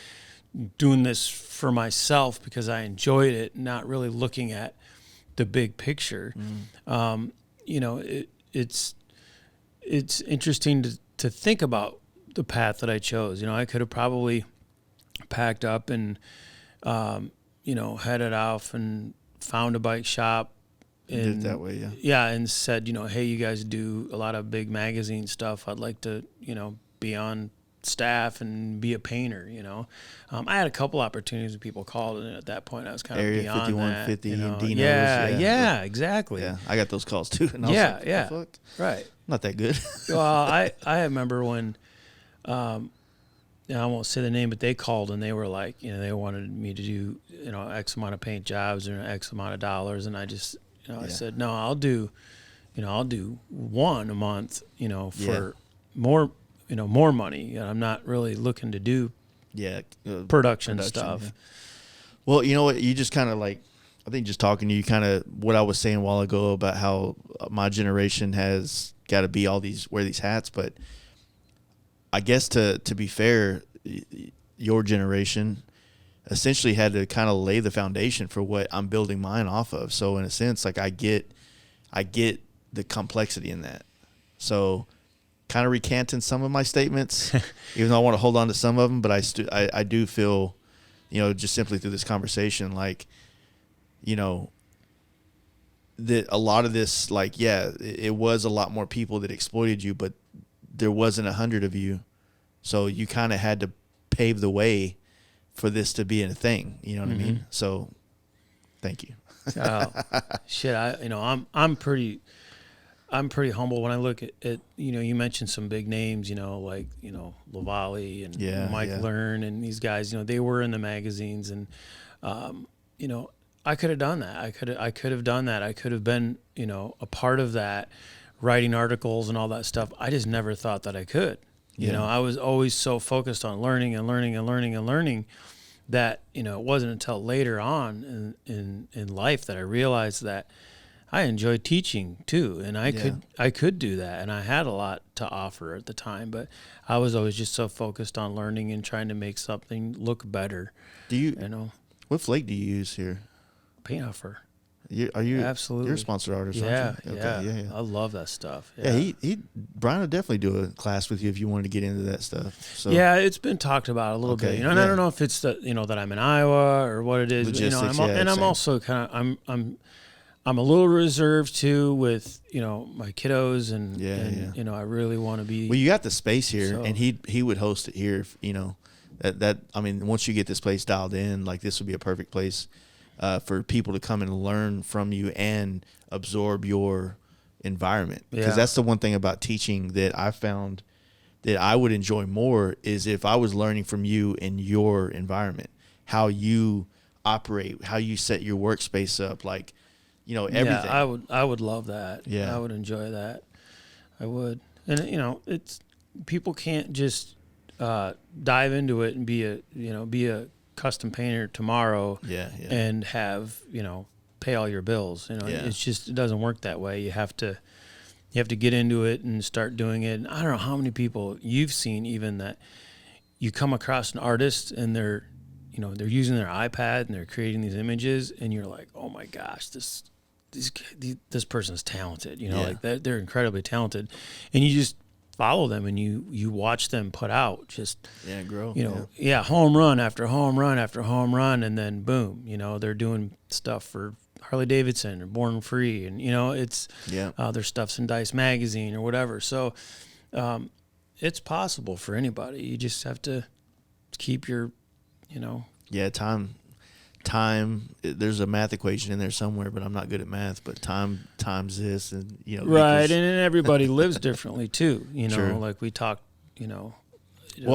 doing this for myself because I enjoyed it, not really looking at the big picture. It's interesting to think about the path that I chose. I could have probably packed up and, headed off and found a bike shop. And did it that way, yeah. Yeah, and said, hey, you guys do a lot of big magazine stuff. I'd like to, be on staff and be a painter, I had a couple opportunities when people called, and at that point I was kind of Area beyond 5150, that. Dino's. Yeah, exactly. Yeah, I got those calls too. And I was like, yeah. Fuck? Right. Not that good. Well, I remember when, I won't say the name, but they called and they were like, they wanted me to do, X amount of paint jobs or X amount of dollars. And I just, I said, no, I'll do one a month, for more money. I'm not really looking to do production stuff. Yeah. Well, you know what? You just kind of I think just talking to you, kind of what I was saying a while ago about how my generation has got to wear these hats. But I guess to be fair, your generation essentially had to kind of lay the foundation for what I'm building mine off of. So in a sense, I get the complexity in that. So kind of recanting some of my statements, even though I want to hold on to some of them, but I do feel, just simply through this conversation, that a lot of this, it was a lot more people that exploited you, but there wasn't 100 of you. So you kind of had to pave the way for this to be a thing. You know what I mean? So thank you. Shit. I'm pretty humble when I look at you mentioned some big names, like, Lavallee and Mike Learn and these guys, they were in the magazines, and, I could have done that. I could have done that. I could have been, a part of that, writing articles and all that stuff. I just never thought that I could. I was always so focused on learning and learning and learning and learning that, it wasn't until later on in life that I realized that I enjoyed teaching too. And I could do that. And I had a lot to offer at the time, but I was always just so focused on learning and trying to make something look better. What flake do you use here? Paint Huffer. Are you absolutely? You're a sponsored artist, aren't you? Yeah. I love that stuff. Yeah, Brian would definitely do a class with you if you wanted to get into that stuff. So. Yeah, it's been talked about a little bit, and I don't know if it's that that I'm in Iowa or what it is. Logistics, I'm also kind of I'm a little reserved too with my kiddos and I really want to be. Well, you got the space here, and he would host it here. If, that I mean, once you get this place dialed in, this would be a perfect place. For people to come and learn from you and absorb your environment. Because that's the one thing about teaching that I found that I would enjoy more is if I was learning from you in your environment, how you operate, how you set your workspace up, everything. Yeah, I would love that. Yeah. I would enjoy that. I would. And it's people can't just dive into it and be a custom painter tomorrow and have pay all your bills. It's just, it doesn't work that way. You have to get into it and start doing it. And I don't know how many people you've seen even that you come across an artist and they're using their iPad and they're creating these images and you're like, oh my gosh, this person's talented, they're incredibly talented, and you just follow them and you watch them put out grow home run after home run after home run, and then boom, they're doing stuff for Harley Davidson or Born Free, and it's their stuff's in Dice magazine or whatever. So it's possible for anybody. You just have to keep your time time. There's a math equation in there somewhere, but I'm not good at math. But time times this, and Right, equals, and everybody lives differently too. True. Like we talked. Well,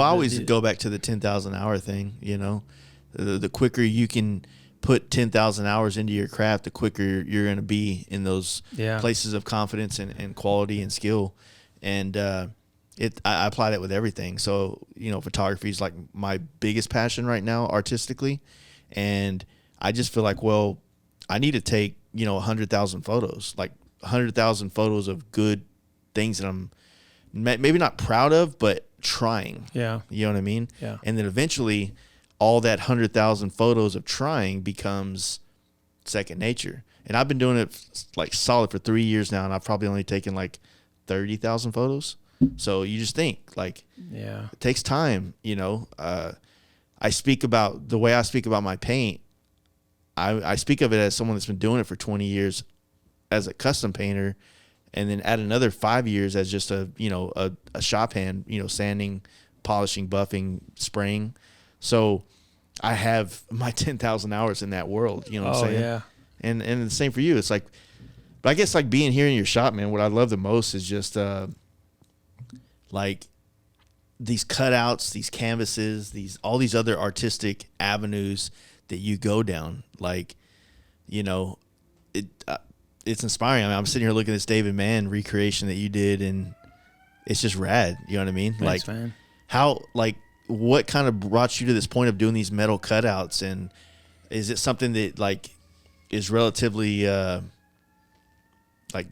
I always go back to the 10,000 hour thing. The quicker you can put 10,000 hours into your craft, the quicker you're going to be in those places of confidence and quality and skill. And I apply that with everything. So, photography is like my biggest passion right now artistically. And I just feel like, well, I need to take, 100,000 photos, like 100,000 photos of good things that I'm maybe not proud of, but trying. Yeah. You know what I mean? Yeah. And then eventually all that 100,000 photos of trying becomes second nature. And I've been doing it like solid for 3 years now, and I've probably only taken like 30,000 photos. So you just think like, it takes time. I speak about the way I speak about my paint. I speak of it as someone that's been doing it for 20 years as a custom painter, and then add another 5 years as just a shop hand, sanding, polishing, buffing, spraying. So I have my 10,000 hours in that world, what I'm saying? Yeah. And the same for you. It's like, but I guess like being here in your shop, man, what I love the most is just like these cutouts, these canvases, all these other artistic avenues that you go down. Like, it's inspiring. I mean, I'm sitting here looking at this David Mann recreation that you did, and it's just rad. You know what I mean? Thanks, like man. How, like, what kind of brought you to this point of doing these metal cutouts? And is it something that like is relatively like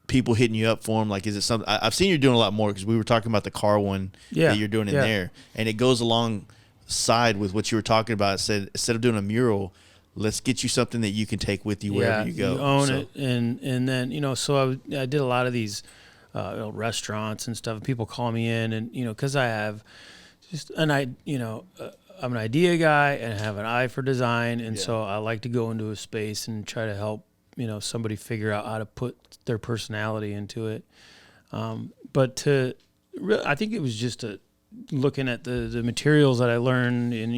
people hitting you up for them? Like, is it something I've seen you doing a lot more, because we were talking about the car one that you're doing in there, and it goes alongside with what you were talking about. It said, instead of doing a mural, let's get you something that you can take with you wherever you go. You own it. And then, so I did a lot of these restaurants and stuff. People call me in, and, because I have just I'm an idea guy and I have an eye for design. And so I like to go into a space and try to help, somebody figure out how to put their personality into it. But I think it was just looking at the materials that I learned, and,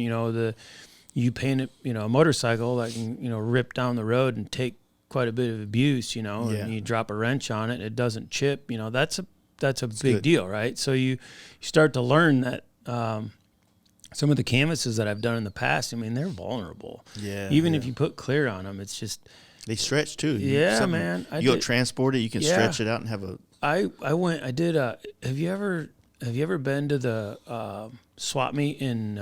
you paint a motorcycle that can, rip down the road and take quite a bit of abuse, and you drop a wrench on it, it doesn't chip, that's a big deal, right? So you start to learn that some of the canvases that I've done in the past, I mean, they're vulnerable. Yeah. Even if you put clear on them, it's just, they stretch too. Yeah, man. You go transport it, you can stretch it out and have a. I did. Have you ever been to the swap meet in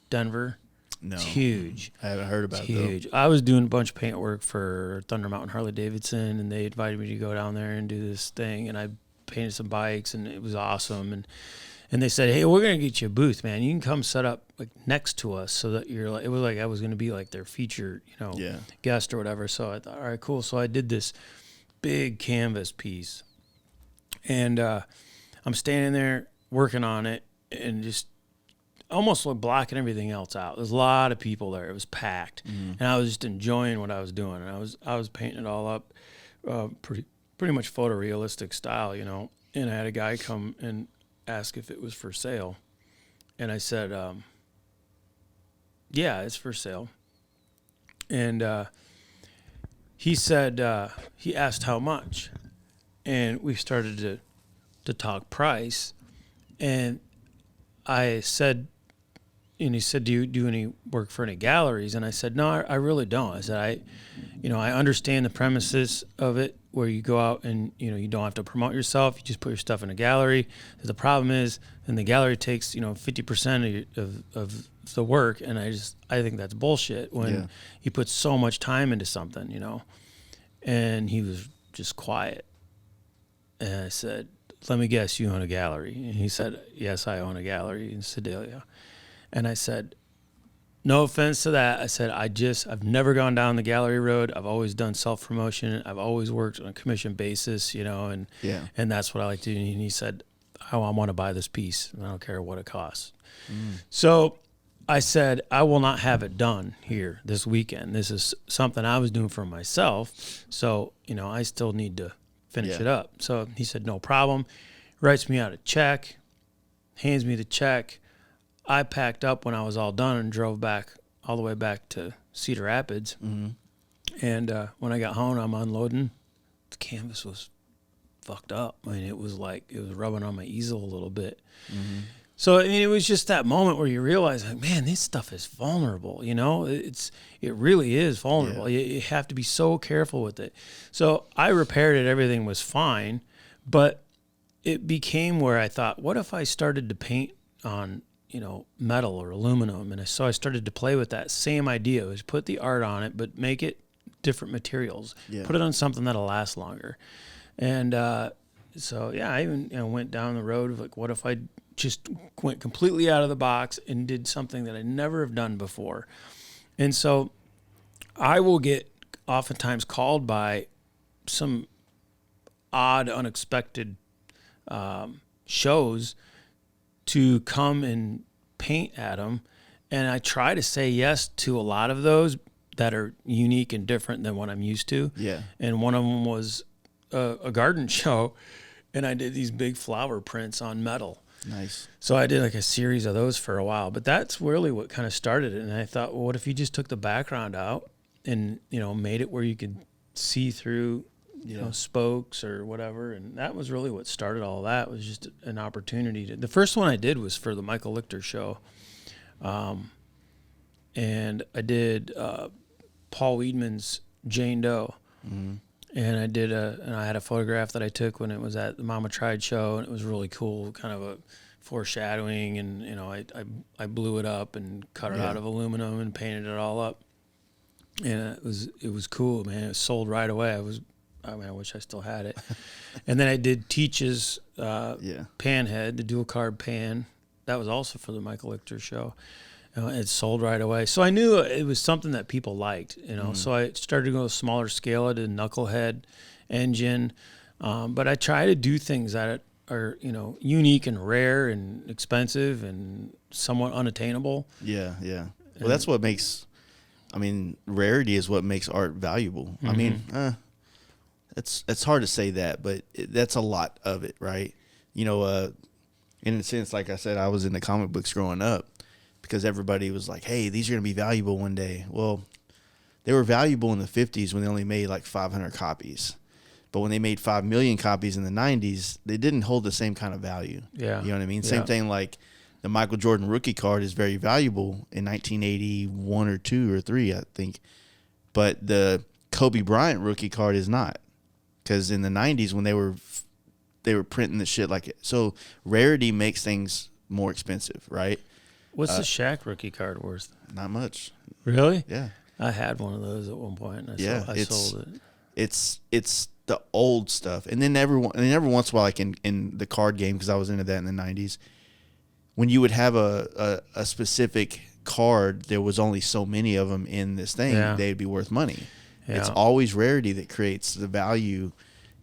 Denver? No. It's huge. I haven't heard about it. Huge. I was doing a bunch of paint work for Thunder Mountain Harley Davidson, and they invited me to go down there and do this thing, and I painted some bikes, and it was awesome. And they said, hey, we're gonna get you a booth, man. You can come set up like next to us, so that you're like, it was like I was gonna be like their featured, guest or whatever. So I thought, all right, cool. So I did this big canvas piece, and I'm standing there working on it, and just almost like blocking everything else out. There's a lot of people there. It was packed, and I was just enjoying what I was doing. And I was painting it all up, pretty much photorealistic style, And I had a guy come and ask if it was for sale, and I said, "Yeah, it's for sale." And he said, he asked how much, and we started to talk price, and I said. And he said, do you do any work for any galleries? And I said, no, I really don't. I said, I understand the premises of it, where you go out and, you don't have to promote yourself. You just put your stuff in a gallery. The problem is, and the gallery takes, 50% of the work. And I think that's bullshit when you put so much time into something, And he was just quiet. And I said, let me guess, you own a gallery? And he said, yes, I own a gallery in Sedalia. And I said, no offense to that. I said, I've never gone down the gallery road. I've always done self-promotion. I've always worked on a commission basis, and that's what I like to do. And he said, I want to buy this piece. I don't care what it costs. So I said, I will not have it done here this weekend. This is something I was doing for myself. So, I still need to finish it up. So he said, no problem. Writes me out a check, hands me the check. I packed up when I was all done and drove back all the way back to Cedar Rapids. And when I got home, I'm unloading. The canvas was fucked up. I mean, it was rubbing on my easel a little bit. So, I mean, it was just that moment where you realize, like, man, this stuff is vulnerable, you know? It really is vulnerable. Yeah. You have to be so careful with it. So I repaired it. Everything was fine. But it became where I thought, what if I started to paint on, metal or aluminum? And so I started to play with that same idea, was put the art on it, but make it different materials. Yeah. Put it on something that'll last longer. And so, yeah, I even went down the road of, like, what if I just went completely out of the box and did something that I never have done before. And so I will get oftentimes called by some odd, unexpected shows to come and paint at them. And I try to say yes to a lot of those that are unique and different than what I'm used to. Yeah. And one of them was a garden show, and I did these big flower prints on metal. Nice. So I did like a series of those for a while, but that's really what kind of started it. And I thought, well, what if you just took the background out and, made it where you could see through, spokes or whatever. And that was really what started all that, was just an opportunity to, the first one I did was for the Michael Lichter show. And I did, Paul Weedman's Jane Doe. And I had a photograph that I took when it was at the Mama Tried show, and it was really cool, kind of a foreshadowing. And I blew it up and cut it out of aluminum and painted it all up. And it was cool, man. It was sold right away. I wish I still had it. And then I did Teach's Panhead, the dual carb pan. That was also for the Michael Lichter show. It sold right away. So I knew it was something that people liked, So I started to go smaller scale. I did knucklehead engine. But I try to do things that are, unique and rare and expensive and somewhat unattainable. Yeah, yeah. Well, that's what makes, rarity is what makes art valuable. It's hard to say that, but that's a lot of it, right? In a sense, like I said, I was in the comic books growing up, because everybody was like, hey, these are going to be valuable one day. Well, they were valuable in the 50s when they only made like 500 copies. But when they made 5 million copies in the 90s, they didn't hold the same kind of value. Yeah. You know what I mean? Yeah. Same thing, like the Michael Jordan rookie card is very valuable in 1981 or 2 or 3, I think. But the Kobe Bryant rookie card is not. Because in the 90s when they were printing the shit like it. So rarity makes things more expensive, right? What's the Shaq rookie card worth? Not much. Really? Yeah. I had one of those at one point, and I sold it. It's the old stuff, and then every once in a while, like in the card game, because I was into that in the 90s, when you would have a specific card, there was only so many of them in this thing, they'd be worth money. Yeah. It's always rarity that creates the value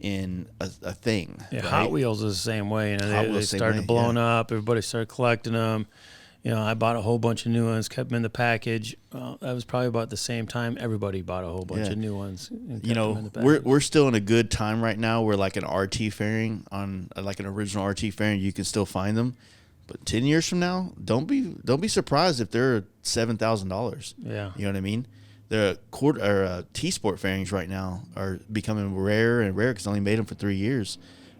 in a thing. Yeah, right? Hot Wheels is the same way. They started blowing up. Everybody started collecting them. I bought a whole bunch of new ones, kept them in the package. That was probably about the same time everybody bought a whole bunch of new ones. And kept them in the package. We're still in a good time right now where like an RT fairing on like an original RT fairing, you can still find them. But 10 years from now, don't be surprised if they're $7,000. Yeah, you know what I mean. The T-Sport fairings right now are becoming rarer and rare because I only made them for 3 years.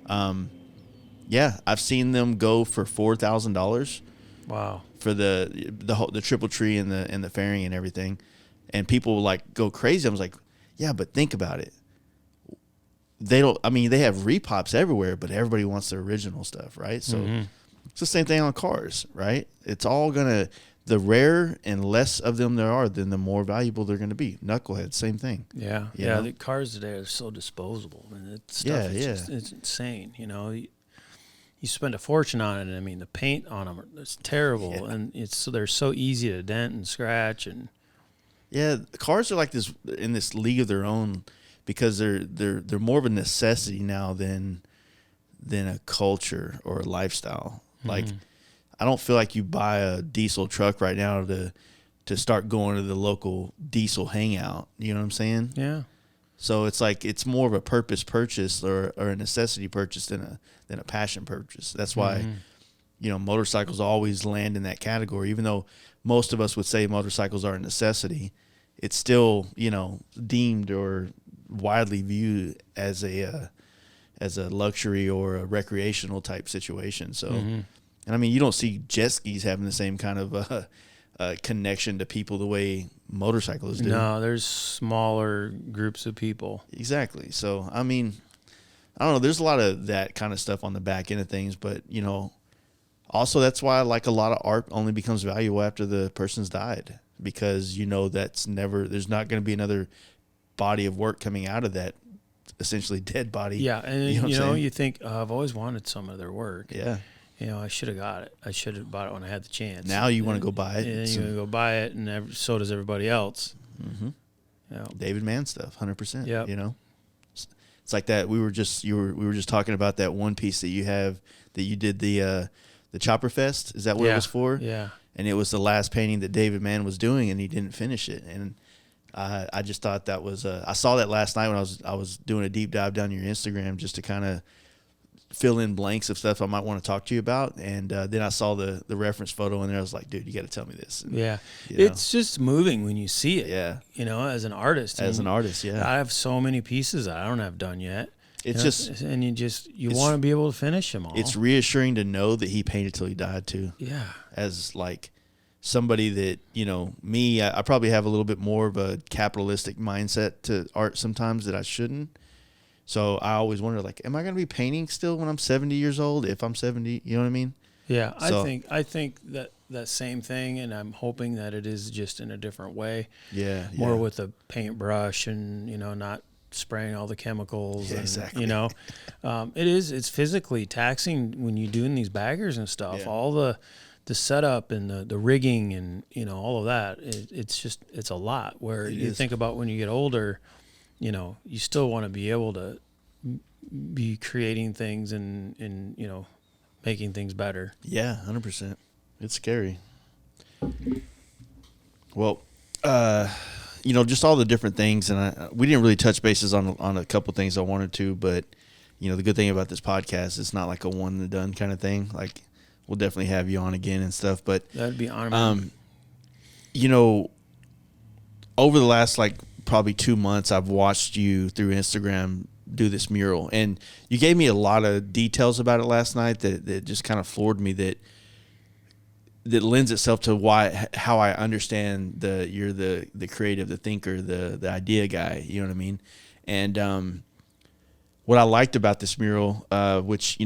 I've seen them go for $4,000. Wow. For the triple tree and the fairing and everything, and people like go crazy. I was like, yeah, but think about it. They don't. They have repops everywhere, but everybody wants the original stuff, right? So it's the same thing on cars, right? It's all gonna, the rarer and less of them there are, then the more valuable they're gonna be. Knucklehead, same thing. Yeah, know? The cars today are so disposable, and it's insane. You spend a fortune on it. The paint on them is terrible, and they're so easy to dent and scratch. And cars are like this in this league of their own, because they're more of a necessity now than a culture or a lifestyle. Like, I don't feel like you buy a diesel truck right now to start going to the local diesel hangout. You know what I'm saying? Yeah. So it's like it's more of a purpose purchase or a necessity purchase than a passion purchase. That's why motorcycles always land in that category. Even though most of us would say motorcycles are a necessity, it's still, deemed or widely viewed as a luxury or a recreational type situation. So, and I mean, you don't see jet skis having the same kind of connection to people the way motorcycles do. No, there's smaller groups of people. Exactly. So, I mean, I don't know. There's a lot of that kind of stuff on the back end of things, but, also that's why like a lot of art only becomes valuable after the person's died, because there's not going to be another body of work coming out of that essentially dead body. Yeah, and you think, I've always wanted some of their work. Yeah. I should have got it. I should have bought it when I had the chance. Now you want to go buy it. And you want to go buy it, and so does everybody else. Mm-hmm. David Mann stuff, 100%. Yeah. It's like that. We were just talking about that one piece that you have that you did the Chopper Fest. Is that what it was for? Yeah. And it was the last painting that David Mann was doing, and he didn't finish it. And I just thought that was I saw that last night when I was doing a deep dive down your Instagram just to kind of fill in blanks of stuff I might want to talk to you about. And then I saw the reference photo in there. I was like, dude, you got to tell me this. And, it's just moving when you see it. Yeah. As an artist. As an artist, yeah. I have so many pieces I don't have done yet. It's just, and you want to be able to finish them all. It's reassuring to know that he painted till he died too. Yeah. As like somebody that, me, I probably have a little bit more of a capitalistic mindset to art sometimes that I shouldn't. So I always wonder, like, am I going to be painting still when I'm 70 years old? If I'm 70, you know what I mean? Yeah, so, I think that same thing, and I'm hoping that it is just in a different way. Yeah. More with a paintbrush and, not spraying all the chemicals. Yeah, and, exactly. It's physically taxing when you're doing these baggers and stuff. Yeah. All the setup and the rigging and, all of that. It's a lot where you think about when you get older, you still want to be able to be creating things and making things better. Yeah, 100%. It's scary. Well, just all the different things, and we didn't really touch bases on a couple things I wanted to, but the good thing about this podcast, it's not like a one and done kind of thing. Like, we'll definitely have you on again and stuff, but that'd be honorable. Over the last probably 2 months, I've watched you through Instagram do this mural, and you gave me a lot of details about it last night that just kind of floored me, that lends itself to how I understand you're the creative, the thinker, the idea guy, you know what I mean? And what I liked about this mural, which,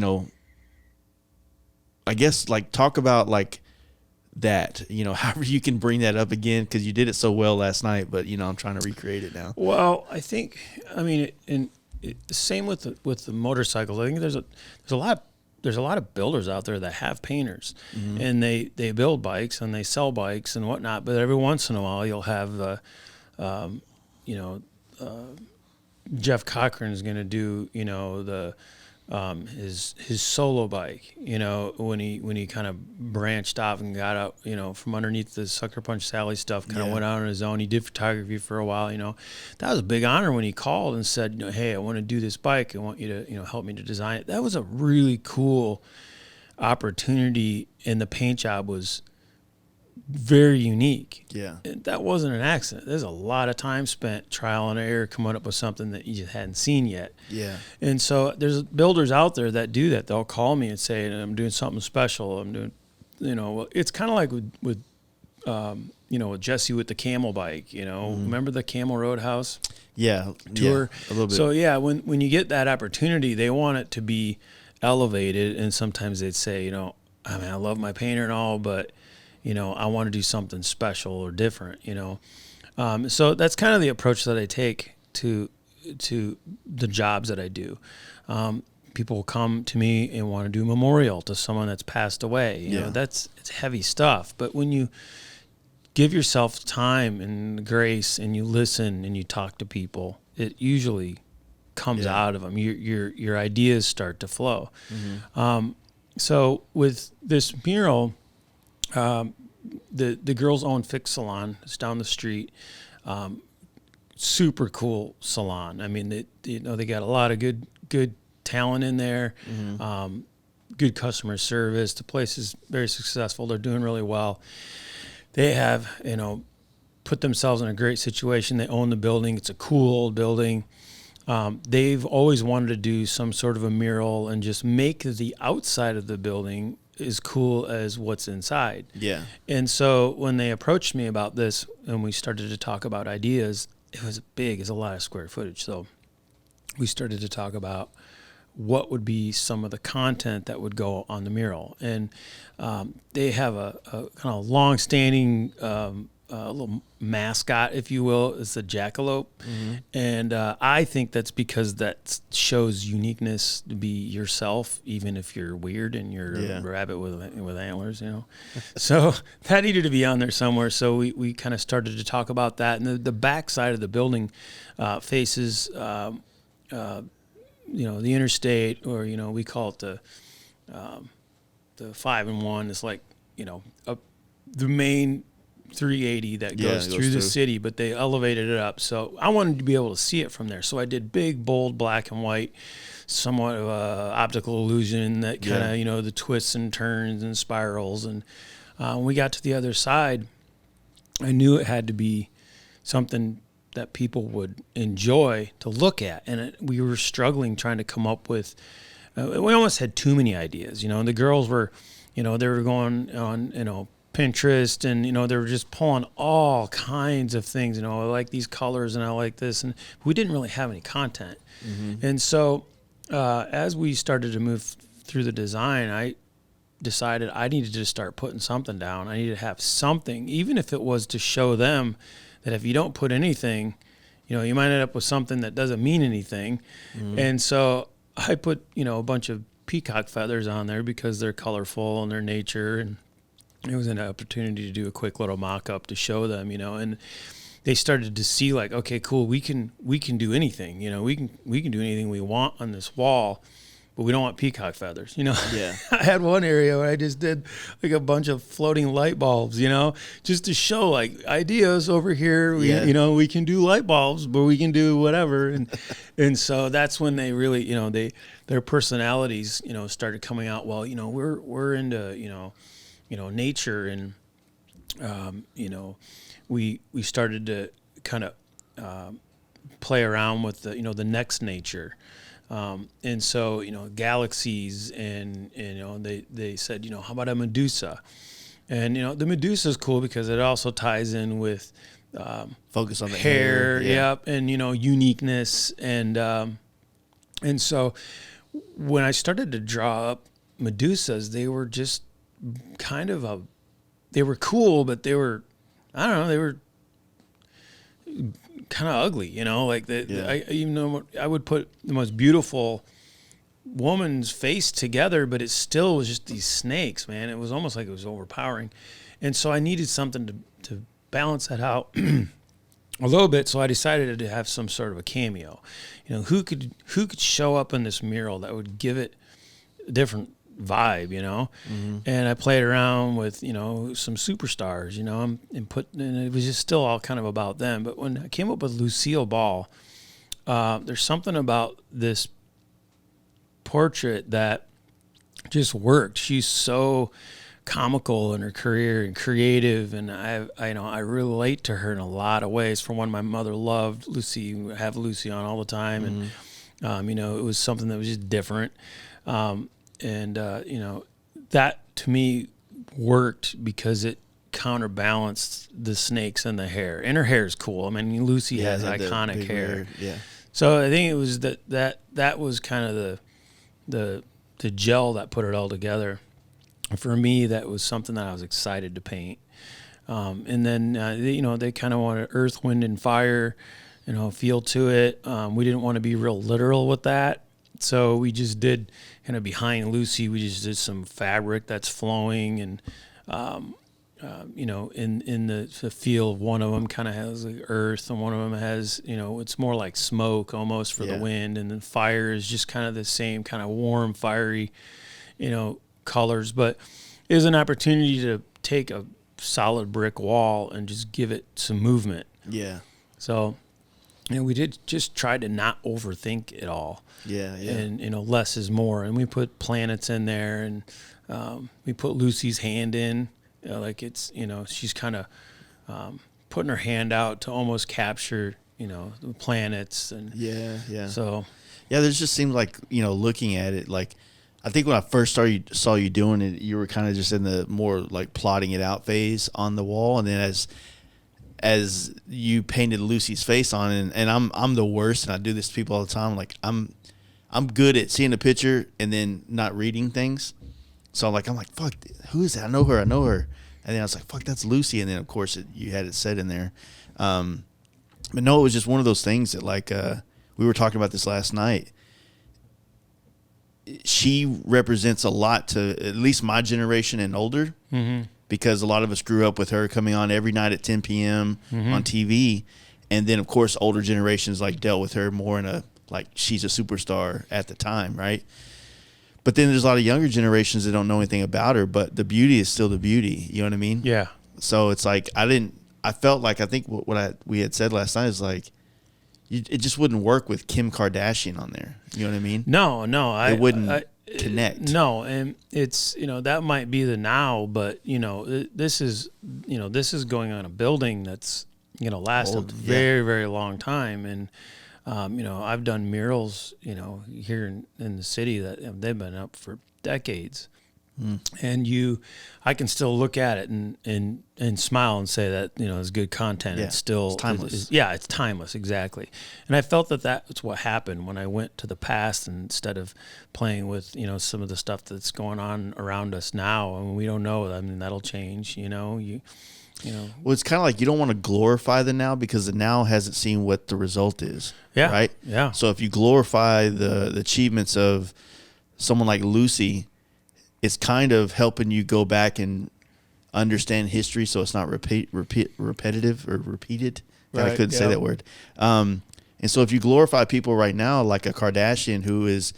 I guess talk about that, however you can bring that up again, because you did it so well last night, but I'm trying to recreate it now. Well, same with the motorcycles. I think there's a lot of builders out there that have painters, and they build bikes and they sell bikes and whatnot. But every once in a while, you'll have Jeff Cochran's going to do his solo bike, when he kind of branched off and got out, from underneath the Sucker Punch Sally stuff, kind of went out on his own. He did photography for a while, that was a big honor when he called and said, hey, I want to do this bike. I want you to, help me to design it. That was a really cool opportunity, and the paint job was very unique. Yeah. That wasn't an accident. There's a lot of time spent trial and error coming up with something that you just hadn't seen yet. Yeah. And so there's builders out there that do that. They'll call me and say, I'm doing something special. I'm doing, it's kind of like with Jesse with the camel bike, remember the Camel Roadhouse? Yeah. Tour? Yeah, a little bit. So yeah, when you get that opportunity, they want it to be elevated. And sometimes they'd say, I love my painter and all, but I want to do something special or different, So that's kind of the approach that I take to the jobs that I do. People will come to me and want to do a memorial to someone that's passed away. You know, it's heavy stuff. But when you give yourself time and grace and you listen and you talk to people, it usually comes out of them. Your ideas start to flow. So with this mural, the girls own Fix Salon. It's down the street. Super cool salon. I mean, they got a lot of good talent in there. good customer service. The place is very successful. They're doing really well. They have, put themselves in a great situation. They own the building. It's a cool old building. They've always wanted to do some sort of a mural and just make the outside of the building as cool as what's inside. Yeah. And so when they approached me about this and we started to talk about ideas, it was big. It's a lot of square footage. So we started to talk about what would be some of the content that would go on the mural. And they have a kind of long-standing little mascot, if you will. It's a jackalope. Mm-hmm. And I think that's because that shows uniqueness to be yourself, even if you're weird and you're a rabbit with antlers, So that needed to be on there somewhere. So we kind of started to talk about that. And the back side of the building faces the interstate, or we call it the 5-in-1. It's like the main 380 that goes through the city, but they elevated it up. So I wanted to be able to see it from there. So I did big, bold, black and white, somewhat of a optical illusion that kind of the twists and turns and spirals. And when we got to the other side, I knew it had to be something that people would enjoy to look at. And we were struggling trying to come up with, we almost had too many ideas, the girls were, they were going on, Pinterest, and, they were just pulling all kinds of things, I like these colors and I like this. And we didn't really have any content. Mm-hmm. And so as we started to move through the design, I decided I needed to start putting something down. I needed to have something, even if it was to show them that if you don't put anything, you might end up with something that doesn't mean anything. Mm-hmm. And so I put, a bunch of peacock feathers on there because they're colorful and they're nature. And it was an opportunity to do a quick little mock-up to show them, and they started to see like, okay, cool, we can do anything, we can do anything we want on this wall. But we don't want peacock feathers, Yeah. I had one area where I just did like a bunch of floating light bulbs, just to show like ideas over here. We can do light bulbs, but we can do whatever. And so that's when they really, their personalities, started coming out. Well, we're into, nature, and, we started to kind of play around with the next nature. And so, galaxies, and they said, how about a Medusa? And, the Medusa is cool because it also ties in with focus on the hair. Yep. And, uniqueness. And so when I started to draw up Medusas, they were just kind of they were cool, but they were, I don't know, they were kind of ugly, like I would put the most beautiful woman's face together, but it still was just these snakes, man. It was almost like it was overpowering. And so I needed something to balance that out a little bit. So I decided to have some sort of a cameo, who could show up in this mural that would give it a different vibe, mm-hmm. And I played around with, some superstars, and it was just still all kind of about them. But when I came up with Lucille Ball, there's something about this portrait that just worked. She's so comical in her career and creative, and I relate to her in a lot of ways. For one, my mother loved Lucy. We have Lucy on all the time, mm-hmm. and it was something that was just different. And that to me worked because it counterbalanced the snakes and the hair. And her hair is cool. I mean, Lucy has iconic hair. Yeah. So I think it was that was kind of the gel that put it all together. For me, that was something that I was excited to paint. And then, they kind of wanted earth, wind, and fire, feel to it. We didn't want to be real literal with that. So we just did kind of behind Lucy, we just did some fabric that's flowing, and, in the feel, one of them kind of has like earth, and one of them has, it's more like smoke almost for the wind. And then fire is just kind of the same kind of warm, fiery, colors. But it was an opportunity to take a solid brick wall and just give it some movement. Yeah. So we did just try to not overthink it all. Yeah, yeah. And less is more. And we put planets in there, and we put Lucy's hand in, like it's she's kind of putting her hand out to almost capture the planets. And yeah. So yeah, there just seemed like looking at it, like I think when I first saw you doing it, you were kind of just in the more like plotting it out phase on the wall, and then as you painted Lucy's face on, and I'm the worst, and I do this to people all the time. Like I'm good at seeing a picture and then not reading things. So I'm like, fuck, who is that? I know her. And then I was like, fuck, that's Lucy. And then of course you had it said in there. But no, it was just one of those things that like we were talking about this last night. She represents a lot to at least my generation and older, because a lot of us grew up with her coming on every night at 10 p.m. on TV. And then, of course, older generations like dealt with her more in a, like, she's a superstar at the time, right? But then there's a lot of younger generations that don't know anything about her, but the beauty is still the beauty. You know what I mean? yeah. So it's like I felt like, I think what we had said last night is like, it just wouldn't work with Kim Kardashian on there. You know what I mean? No, It wouldn't connect. No, and it's that might be the now, but this is going on a building that's lasted Old, a very very long time, and I've done murals here in the city that they've been up for decades. And I can still look at it and smile and say that it's good content. Yeah, It's still it's timeless. it's timeless, exactly. And I felt that's what happened when I went to the past, and instead of playing with some of the stuff that's going on around us now. I mean, we don't know. I mean, that'll change. Well, it's kind of like you don't want to glorify the now, because the now hasn't seen what the result is. Yeah. Right. Yeah. So if you glorify the achievements of someone like Lucy, it's kind of helping you go back and understand history, so it's not repetitive or repeated. Right, I couldn't say that word. And so if you glorify people right now, like a Kardashian, who is,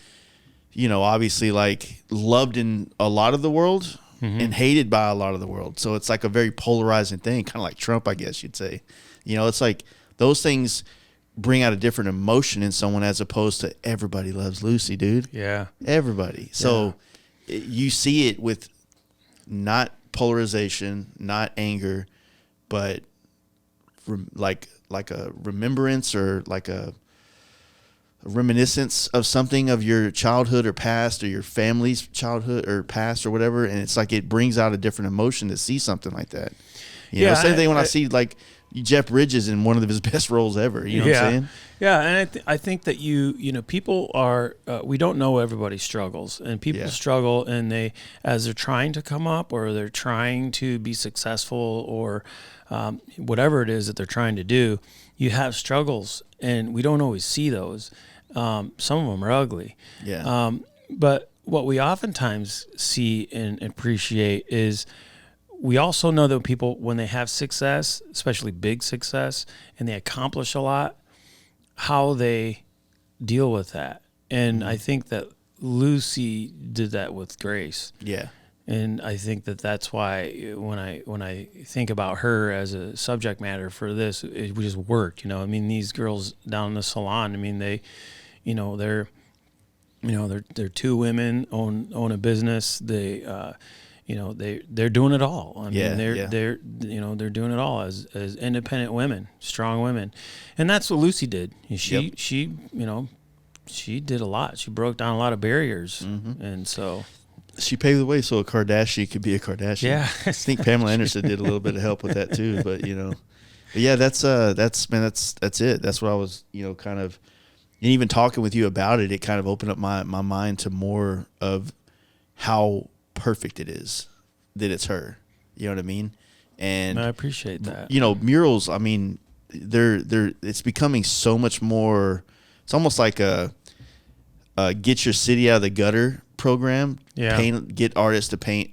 obviously like loved in a lot of the world and hated by a lot of the world. So it's like a very polarizing thing, kind of like Trump, I guess you'd say. It's like those things bring out a different emotion in someone, as opposed to everybody loves Lucy, dude. Yeah. Everybody. So you see it with not polarization, not anger, but like a remembrance, or like a reminiscence of something of your childhood or past, or your family's childhood or past or whatever. And it's like it brings out a different emotion to see something like that. Same thing when I see like Jeff Bridges in one of his best roles ever. You know what I'm saying? Yeah, and I think that people are we don't know everybody's struggles, and people struggle, and as they're trying to come up, or they're trying to be successful, or whatever it is that they're trying to do, you have struggles, and we don't always see those. Some of them are ugly. Yeah. But what we oftentimes see and appreciate is, we also know that people, when they have success, especially big success, and they accomplish a lot, how they deal with that. And I think that Lucy did that with grace. Yeah. And I think that's why when I think about her as a subject matter for this, it just worked. I mean, these girls down in the salon, I mean, they're two women, own a business. They're doing it all. I mean, they're doing it all as independent women, strong women, and that's what Lucy did. She did a lot. She broke down a lot of barriers, and so she paved the way so a Kardashian could be a Kardashian. Yeah, I think Pamela Anderson did a little bit of help with that too. But yeah, that's it. That's what I was kind of, and even talking with you about it, it kind of opened up my mind to more of how perfect it is that it's her. You know what I mean? And I appreciate that. Murals, I mean, it's becoming so much more. It's almost like a get your city out of the gutter program. Yeah. Get artists to paint,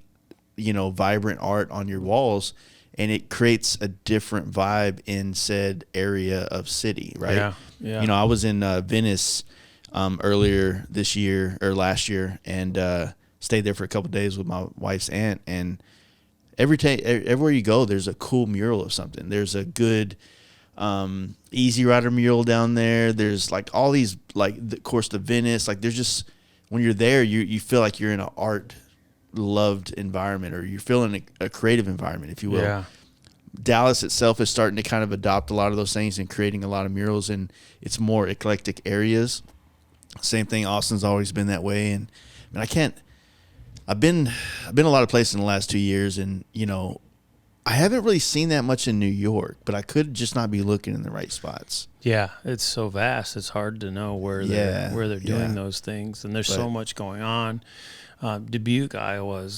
vibrant art on your walls, and it creates a different vibe in said area of city, right? Yeah. Yeah. I was in Venice earlier this year or last year, and stayed there for a couple of days with my wife's aunt, and everywhere you go, there's a cool mural of something. There's a good Easy Rider mural down there. There's like all these, like, of course, the Venice. Like, there's just, when you're there, you feel like you're in an art loved environment, or you're feeling a creative environment, if you will. Yeah. Dallas itself is starting to kind of adopt a lot of those things and creating a lot of murals in its more eclectic areas. Same thing. Austin's always been that way. And I mean, I've been a lot of places in the last 2 years, and, you know, I haven't really seen that much in New York, but I could just not be looking in the right spots. Yeah, it's so vast. It's hard to know where they're doing those things, and there's so much going on. Dubuque, Iowa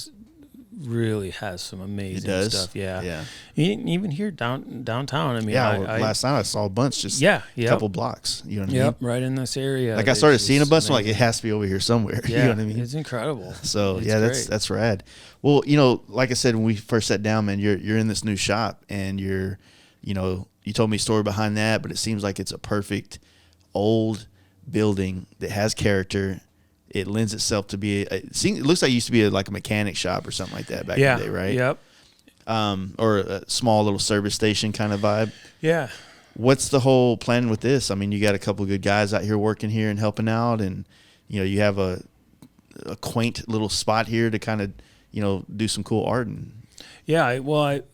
really has some amazing stuff. Yeah. Even here downtown. I mean, last night I saw a bunch, just a couple blocks. You know what I mean? Right in this area. Like, I started seeing a bunch, I'm like, it has to be over here somewhere. Yeah, you know what I mean? It's incredible. So it's that's rad. Well, you know, like I said when we first sat down, man, you're in this new shop, and you told me a story behind that, but it seems like it's a perfect old building that has character. It lends itself to be it looks like it used to be like a mechanic shop or something like that back in the day, right? Yep. Or a small little service station kind of vibe. Yeah. What's the whole plan with this? I mean, you got a couple of good guys out here working here and helping out, and, you know, you have a quaint little spot here to kind of, you know, do some cool art. And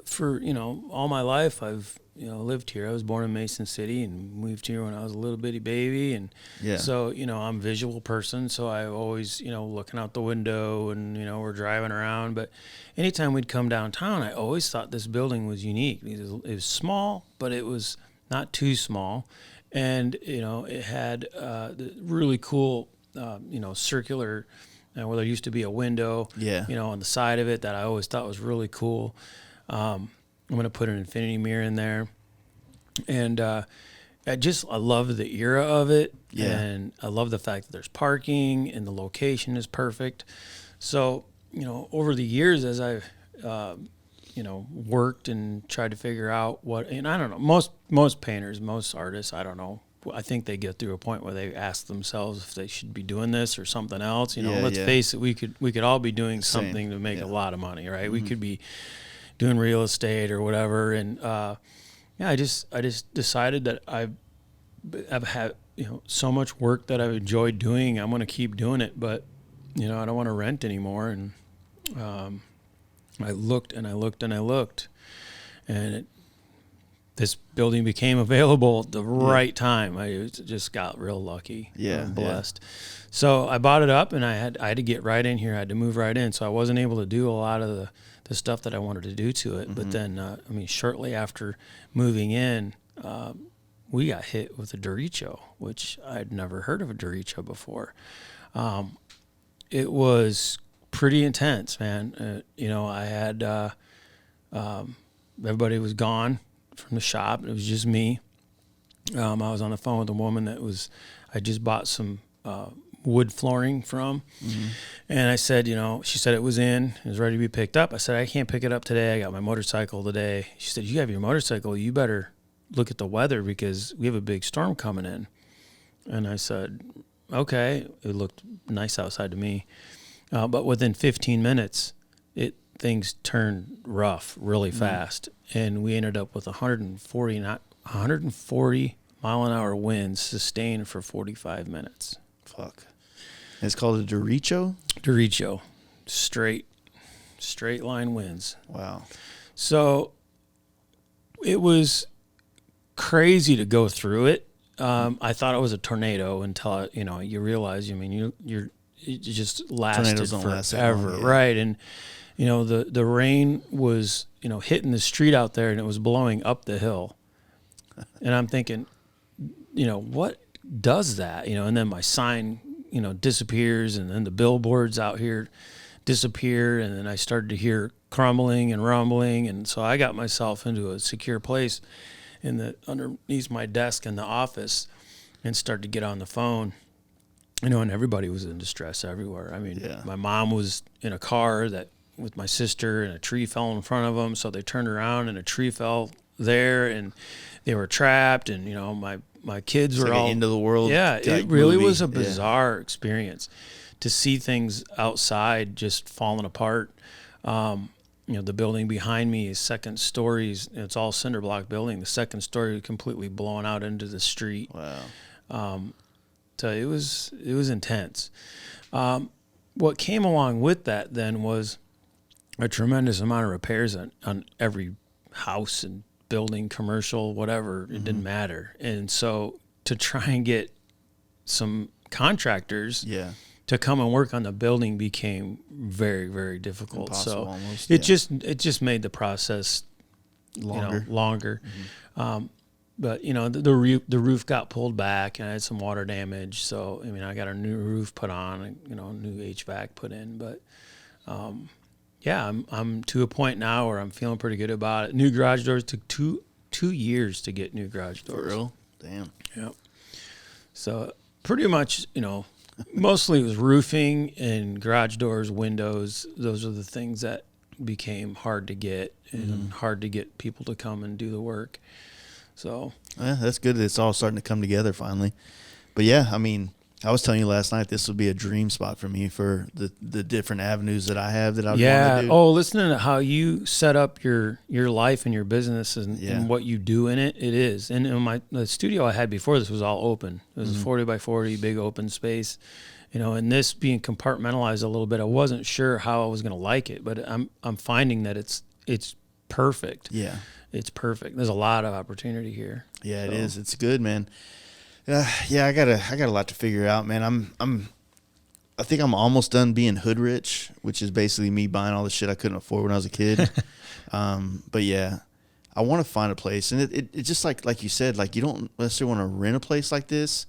for, you know, all my life I've, you know, lived here. I was born in Mason City and moved here when I was a little bitty baby. And so, you know, I'm a visual person. So I always, you know, looking out the window, and, you know, we're driving around. But anytime we'd come downtown, I always thought this building was unique. It was small, but it was not too small. And, you know, it had the really cool, you know, circular, where there used to be a window, you know, on the side of it that I always thought was really cool. I'm going to put an infinity mirror in there. And I love the era of it. Yeah. And I love the fact that there's parking and the location is perfect. So, you know, over the years, as I've, you know, worked and tried to figure out and I don't know, most painters, most artists, I don't know, I think they get through a point where they ask themselves if they should be doing this or something else. You know, let's face it, we could all be doing something to make a lot of money, right? Mm-hmm. We could be doing real estate or whatever, and I just decided that I've had, you know, so much work that I've enjoyed doing. I'm going to keep doing it, but, you know, I don't want to rent anymore. And I looked and I looked and I looked, and this building became available at the right time. I just got real lucky. I'm blessed. So I bought it up, and I had to get right in here. I had to move right in, so I wasn't able to do a lot of the stuff that I wanted to do to it. Mm-hmm. But then, I mean, shortly after moving in, we got hit with a derecho, which I'd never heard of a derecho before. It was pretty intense, man. You know, I had everybody was gone from the shop. It was just me. I was on the phone with a woman I just bought some wood flooring from. Mm-hmm. And I said, you know, she said it was ready to be picked up. I said, I can't pick it up today. I got my motorcycle today. She said, you have your motorcycle. You better look at the weather because we have a big storm coming in. And I said, okay. It looked nice outside to me. But within 15 minutes, things turned rough really fast. And we ended up with 140 mile an hour winds sustained for 45 minutes. Fuck. And it's called a derecho? Derecho. Straight line winds. Wow. So it was crazy to go through it. I thought it was a tornado until, you know, you realize, I mean, it just lasted forever. Right. And, you know, the rain was, you know, hitting the street out there, and it was blowing up the hill. And I'm thinking, you know, what does that? You know, and then my sign, you know, disappears, and then the billboards out here disappear, and then I started to hear crumbling and rumbling, and so I got myself into a secure place underneath my desk in the office and started to get on the phone. You know, and everybody was in distress everywhere. I mean, my mom was in a car with my sister, and a tree fell in front of them, so they turned around and a tree fell there, and they were trapped, and, you know, my kids were all into the world. Yeah, it really was a bizarre experience to see things outside just falling apart. And the building behind me is second stories. It's all cinder block building. The second story was completely blown out into the street. Wow. So it was intense. What came along with that then was a tremendous amount of repairs on every house and building, commercial, whatever. It didn't matter. And so to try and get some contractors to come and work on the building became very, very difficult. Impossible, so almost, it just made the process longer. But the roof got pulled back, and I had some water damage. So I mean, I got a new roof put on, and new HVAC put in. But I'm to a point now where I'm feeling pretty good about it. New garage doors took two years to get new garage doors. For real? Damn. Yep. So pretty much, mostly it was roofing and garage doors, windows. Those are the things that became hard to get and hard to get people to come and do the work. So that's good. It's all starting to come together finally. But yeah, I mean, I was telling you last night this would be a dream spot for me for the different avenues that I have that I would want to do. Oh, listening to how you set up your life and your business and what you do in it, it is. And in the studio I had before this was all open. It was a 40 by 40 big open space. And this being compartmentalized a little bit, I wasn't sure how I was going to like it, but I'm finding that it's perfect. Yeah. It's perfect. There's a lot of opportunity here. Yeah, it is. It's good, man. I got a lot to figure out, man. I think I'm almost done being hood rich, which is basically me buying all the shit I couldn't afford when I was a kid. But yeah, I want to find a place, and it just like you said, like you don't necessarily want to rent a place like this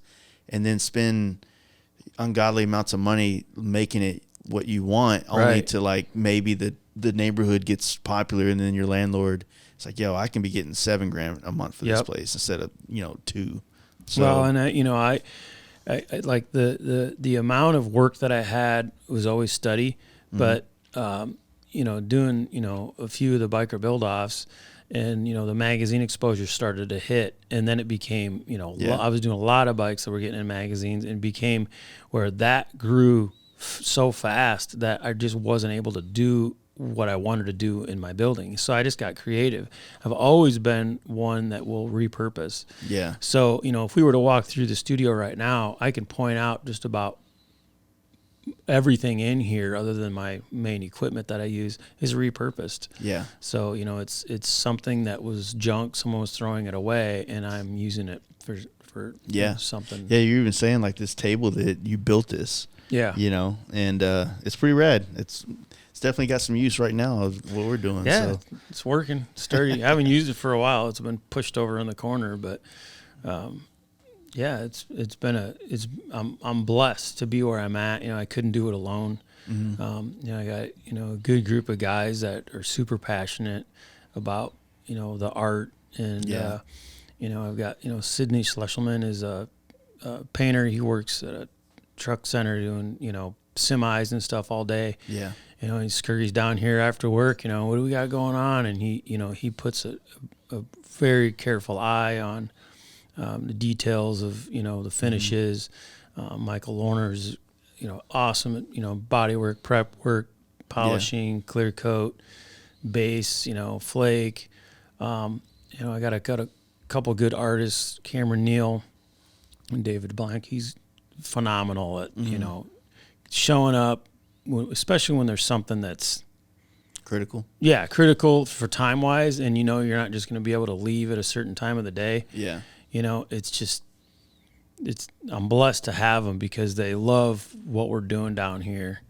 and then spend ungodly amounts of money making it what you want, only to like maybe the neighborhood gets popular and then your landlord is like, yo, I can be getting $7,000 a month for this place instead of $2,000. So, well, and I like the amount of work that I had was always study, but doing a few of the biker build offs, and the magazine exposure started to hit, and then it became I was doing a lot of bikes that were getting in magazines, and became where that grew so fast that I just wasn't able to do what I wanted to do in my building. So I just got creative. I've always been one that will repurpose. Yeah. So, if we were to walk through the studio right now, I can point out just about everything in here other than my main equipment that I use is repurposed. Yeah. So, it's something that was junk, someone was throwing it away, and I'm using it for something. Yeah, you're even saying like this table that you built this. Yeah. And it's pretty rad. It's definitely got some use right now of what we're doing. Yeah, so. It's working. Sturdy. I haven't used it for a while. It's been pushed over in the corner, but I'm blessed to be where I'm at. I couldn't do it alone. I got a good group of guys that are super passionate about the art, and I've got Sydney Schlesselman is a painter. He works at a truck center doing semis and stuff all day. Yeah. He scurries down here after work, what do we got going on? And he puts a very careful eye on the details of, the finishes. Michael Lorner's, awesome at, body work, prep work, polishing, clear coat, base, flake. I got a couple good artists, Cameron Neal and David Blank. He's phenomenal at, showing up, especially when there's something that's critical. Yeah, critical for time wise, and you're not just going to be able to leave at a certain time of the day. Yeah. I'm blessed to have them because they love what we're doing down here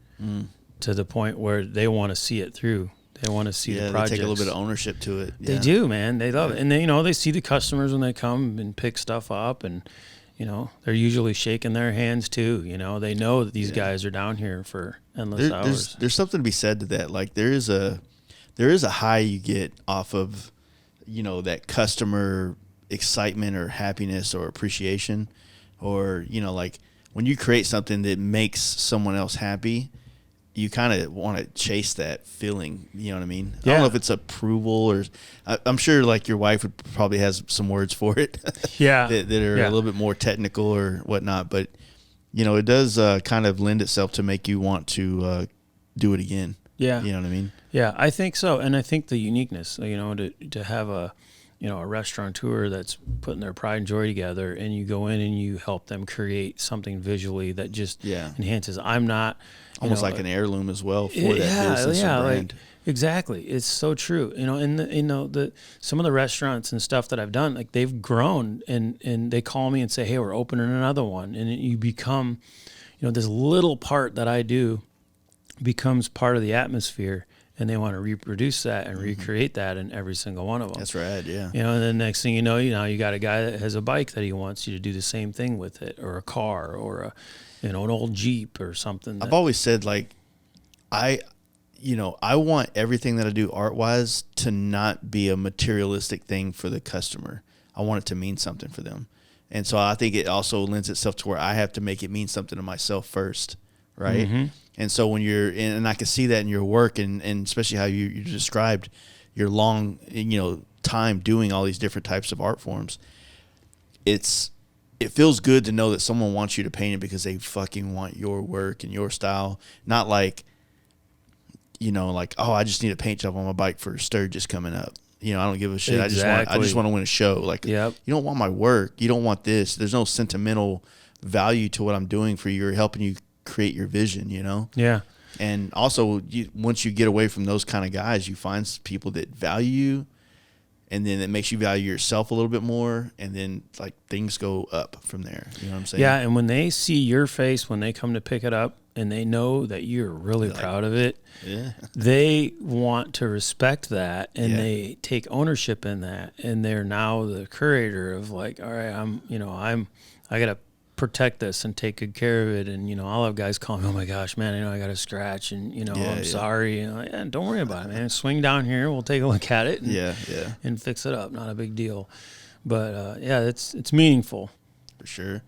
to the point where they want to see it through. They want to see the project. They take a little bit of ownership to it. They do, man. They love it. And they see the customers when they come and pick stuff up, and they're usually shaking their hands too. They know that these guys are down here for endless hours. There's something to be said to that. Like there is a high you get off of, that customer excitement or happiness or appreciation, or like when you create something that makes someone else happy, you kind of want to chase that feeling. You know what I mean? Yeah. I don't know if it's approval or I'm sure like your wife would probably has some words for it. Yeah. that are a little bit more technical or whatnot, but it does kind of lend itself to make you want to do it again. Yeah. You know what I mean? Yeah, I think so. And I think the uniqueness, to have a restaurateur that's putting their pride and joy together, and you go in and you help them create something visually that just enhances. I'm not almost like an heirloom as well for that business and brand. Exactly. It's so true. And some of the restaurants and stuff that I've done, like they've grown and they call me and say, hey, we're opening another one. And you become, this little part that I do becomes part of the atmosphere, and they want to reproduce that and recreate that in every single one of them. That's rad, yeah. And the next thing you know, you got a guy that has a bike that he wants you to do the same thing with it, or a car, or an old Jeep or something. I've always said, like, I want everything that I do art-wise to not be a materialistic thing for the customer. I want it to mean something for them. And so I think it also lends itself to where I have to make it mean something to myself first, right? Mm-hmm. And so when you're in, and I can see that in your work, and especially how you described your long, time doing all these different types of art forms, it feels good to know that someone wants you to paint it because they fucking want your work and your style, not like, oh, I just need a paint job on my bike for Sturgis coming up. I don't give a shit. Exactly. I just want to win a show. Like, You don't want my work. You don't want this. There's no sentimental value to what I'm doing for you or helping you create your vision, Yeah. And also, once you get away from those kind of guys, you find people that value you, and then it makes you value yourself a little bit more, and then like things go up from there. You know what I'm saying? Yeah, and when they see your face when they come to pick it up, and they know that you're really proud of it, they want to respect that, and they take ownership in that, and they're now the curator of like, all right, I gotta protect this and take good care of it. And I'll have guys call me, oh my gosh, man, I got a scratch, and I'm sorry. Don't worry about it, man. Swing down here, we'll take a look at it and fix it up. Not a big deal. But it's meaningful for sure.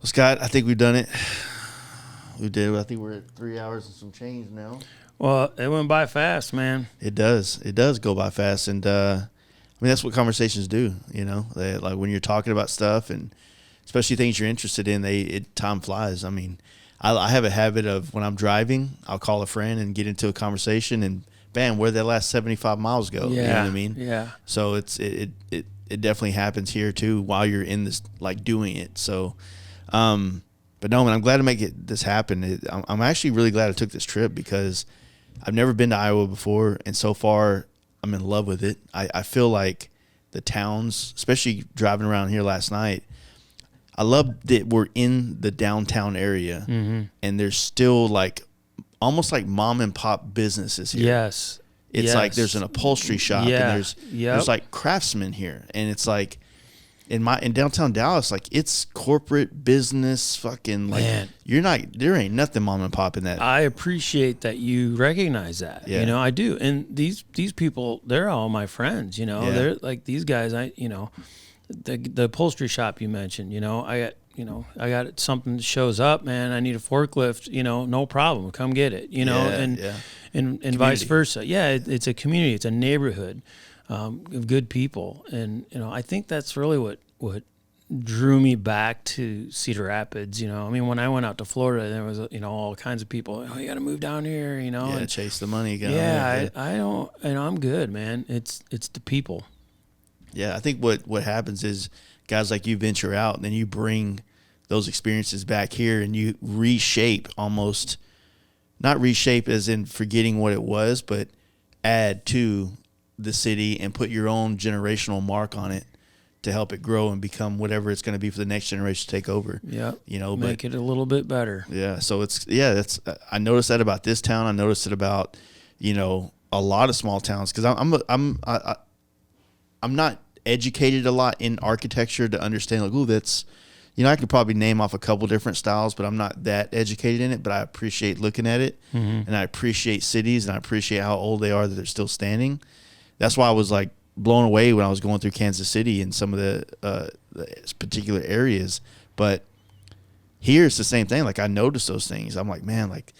Well, Scott, I think we've done it. We did. I think we're at 3 hours and some change now. Well, it went by fast, man. It does go by fast. And that's what conversations do. Like when you're talking about stuff, and especially things you're interested in, time flies. I mean, I have a habit of when I'm driving, I'll call a friend and get into a conversation, and bam, where'd that last 75 miles go? Yeah. You know what I mean? Yeah. So it definitely happens here too while you're in this, like, doing it. So, but no, man, I'm glad to make this happen. I'm actually really glad I took this trip because I've never been to Iowa before, and so far I'm in love with it. I feel like the towns, especially driving around here last night, I love that we're in the downtown area, and there's still like almost like mom and pop businesses here. Yes. It's like there's an upholstery shop, and there's like craftsmen here, and it's like in downtown Dallas, like it's corporate business, fucking like there ain't nothing mom and pop in that. I appreciate that you recognize that. Yeah. I do. And these people, they're all my friends. They're like these guys. The upholstery shop you mentioned. I got something that shows up, man. I need a forklift. No problem. Come get it. And vice versa. Yeah, it's a community. It's a neighborhood of good people, and I think that's really what drew me back to Cedar Rapids. When I went out to Florida, there was all kinds of people. Oh, you got to move down here. And chase the money again. Yeah, I don't. I'm good, man. It's the people. Yeah, I think what happens is guys like you venture out, and then you bring those experiences back here, and you reshape almost. Not reshape as in forgetting what it was, but add to the city and put your own generational mark on it to help it grow and become whatever it's going to be for the next generation to take over. Yeah. Make it a little bit better. Yeah. So I noticed that about this town. I noticed it about, a lot of small towns, because I'm not educated a lot in architecture to understand like, that's, I could probably name off a couple different styles, but I'm not that educated in it. But I appreciate looking at it, and I appreciate cities, and I appreciate how old they are that they're still standing. That's why I was like blown away when I was going through Kansas City and some of the particular areas. But here it's the same thing. Like I noticed those things. I'm like, man, like,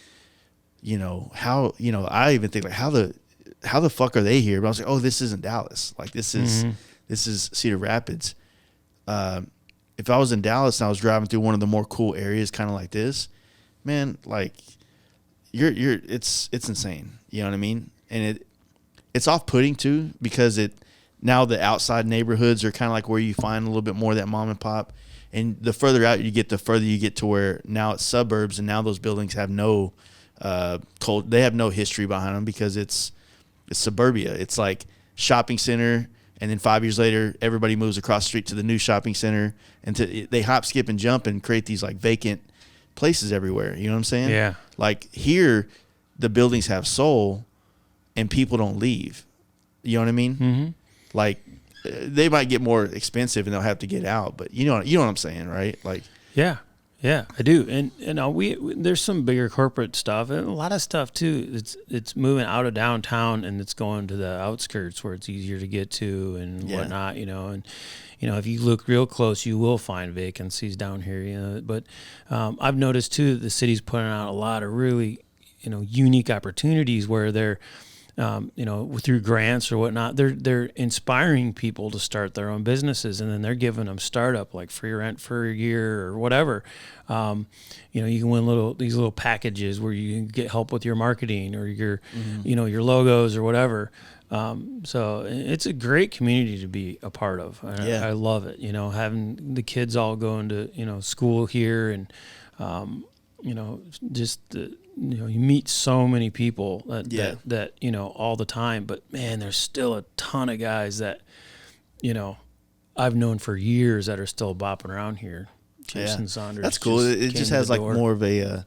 how, I even think like how the fuck are they here? But I was like, oh, this isn't Dallas. Like this is Cedar Rapids. If I was in Dallas and I was driving through one of the more cool areas, kind of like this, man, like, it's insane. You know what I mean? And it's off-putting too, because now the outside neighborhoods are kind of like where you find a little bit more of that mom and pop. And the further out you get, the further you get to where now it's suburbs, and now those buildings have no they have no history behind them, because it's suburbia. It's like shopping center, and then 5 years later, everybody moves across the street to the new shopping center, and they hop, skip, and jump and create these like vacant places everywhere. You know what I'm saying? Yeah. Like here, the buildings have soul, and people don't leave. You know what I mean? Mm-hmm. Like they might get more expensive and they'll have to get out, but you know what I'm saying, right? Like, yeah, I do. And there's some bigger corporate stuff, and a lot of stuff too. It's moving out of downtown, and it's going to the outskirts where it's easier to get to and whatnot, and if you look real close, you will find vacancies down here, but I've noticed too that the city's putting out a lot of really, unique opportunities where they're, through grants or whatnot, they're inspiring people to start their own businesses, and then they're giving them startup, like free rent for a year or whatever. You can win these little packages where you can get help with your marketing or your, your logos or whatever. So it's a great community to be a part of. I love it. Having the kids all going to, school here, and, you meet so many people that all the time, but man, there's still a ton of guys that, I've known for years that are still bopping around here. Jason Saunders. That's cool. It just has like more of a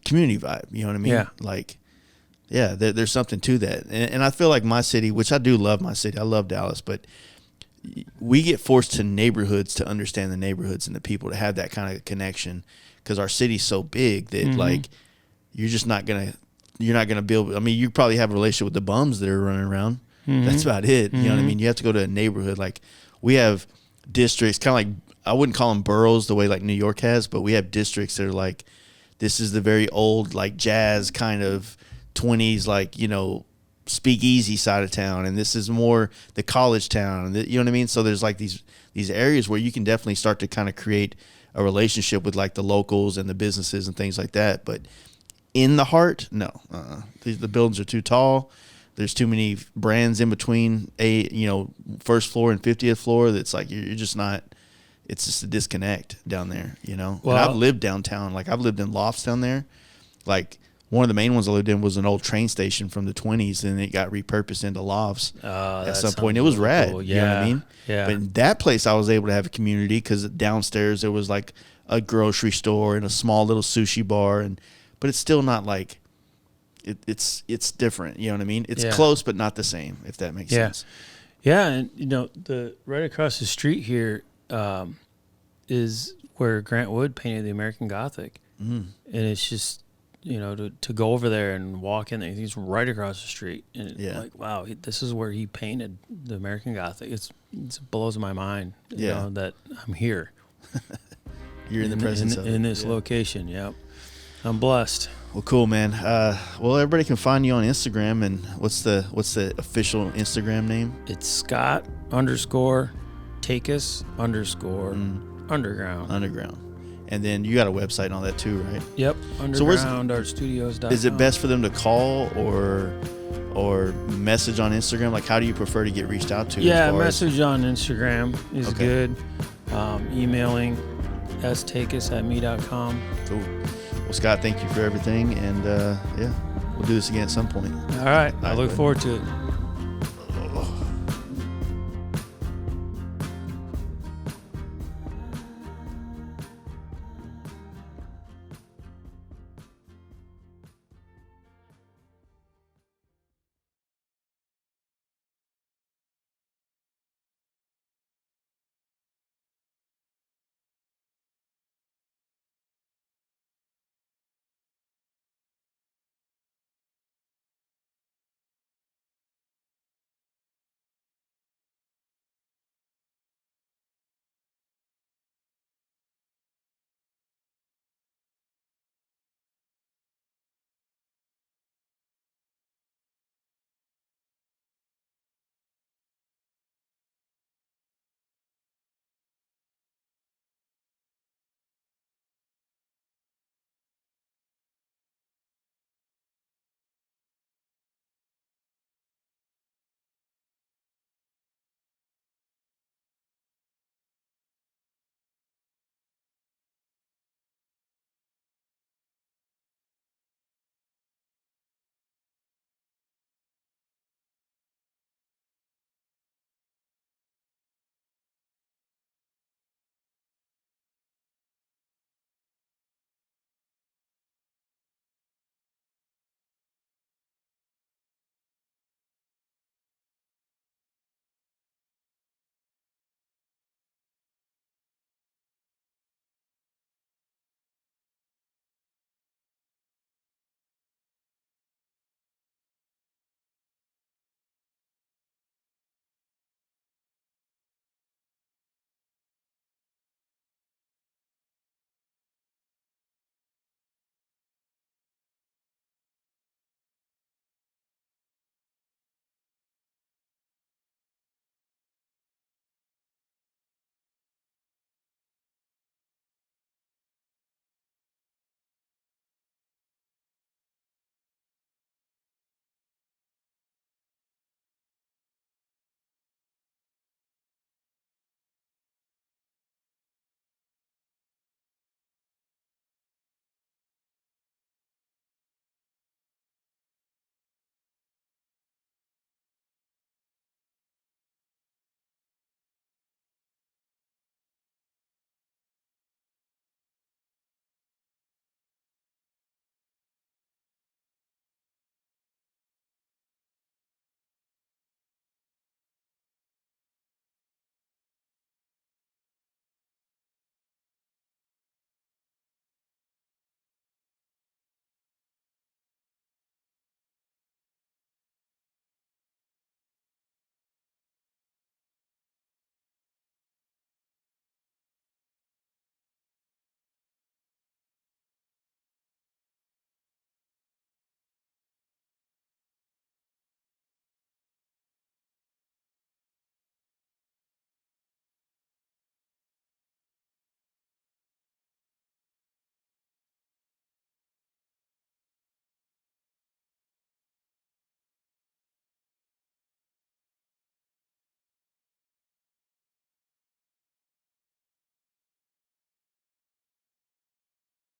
community vibe. You know what I mean? Yeah. Like, there's something to that. And I feel like my city, which I do love my city. I love Dallas, but we get forced to neighborhoods to understand the neighborhoods and the people, to have that kind of connection, because our city's so big that like you're not gonna build. I mean, you probably have a relationship with the bums that are running around. That's about it. You know what I mean? You have to go to a neighborhood. Like we have districts, kind of like, I wouldn't call them boroughs the way like New York has, but we have districts that are like, this is the very old like jazz kind of 20s, like, speakeasy side of town, and this is more the college town, you know what I mean? So there's like these areas where you can definitely start to kind of create a relationship with like the locals and the businesses and things like that. But in the heart, no, the buildings are too tall. There's too many brands in between first floor and 50th floor. That's like, you're just not, it's just a disconnect down there, Well, and I've lived downtown. Like I've lived in lofts down there. Like one of the main ones I lived in was an old train station from the 20s, and it got repurposed into lofts at some point. It was rad. Cool. Yeah. You know what I mean? Yeah. But in that place, I was able to have a community, because downstairs there was like a grocery store and a small little sushi bar, but it's still not like it's different. You know what I mean? It's close, but not the same, if that makes sense. Yeah, and the right across the street here is where Grant Wood painted the American Gothic, and it's just, to go over there and walk in there, he's right across the street, and like, wow, this is where he painted the American Gothic. It blows my mind, that I'm here. You're in the presence of it. In this location. Yep, I'm blessed. Well, cool, man. Well, everybody can find you on Instagram, and what's the official Instagram name? It's Scott_Takis_underground. And then you got a website and all that too, right? Yep, undergroundartstudios.com. Is it best for them to call or message on Instagram? Like, how do you prefer to get reached out to? Yeah, message on Instagram is good. Emailing stakis@me.com. Cool. Well, Scott, thank you for everything, and we'll do this again at some point. All right, I look forward to it.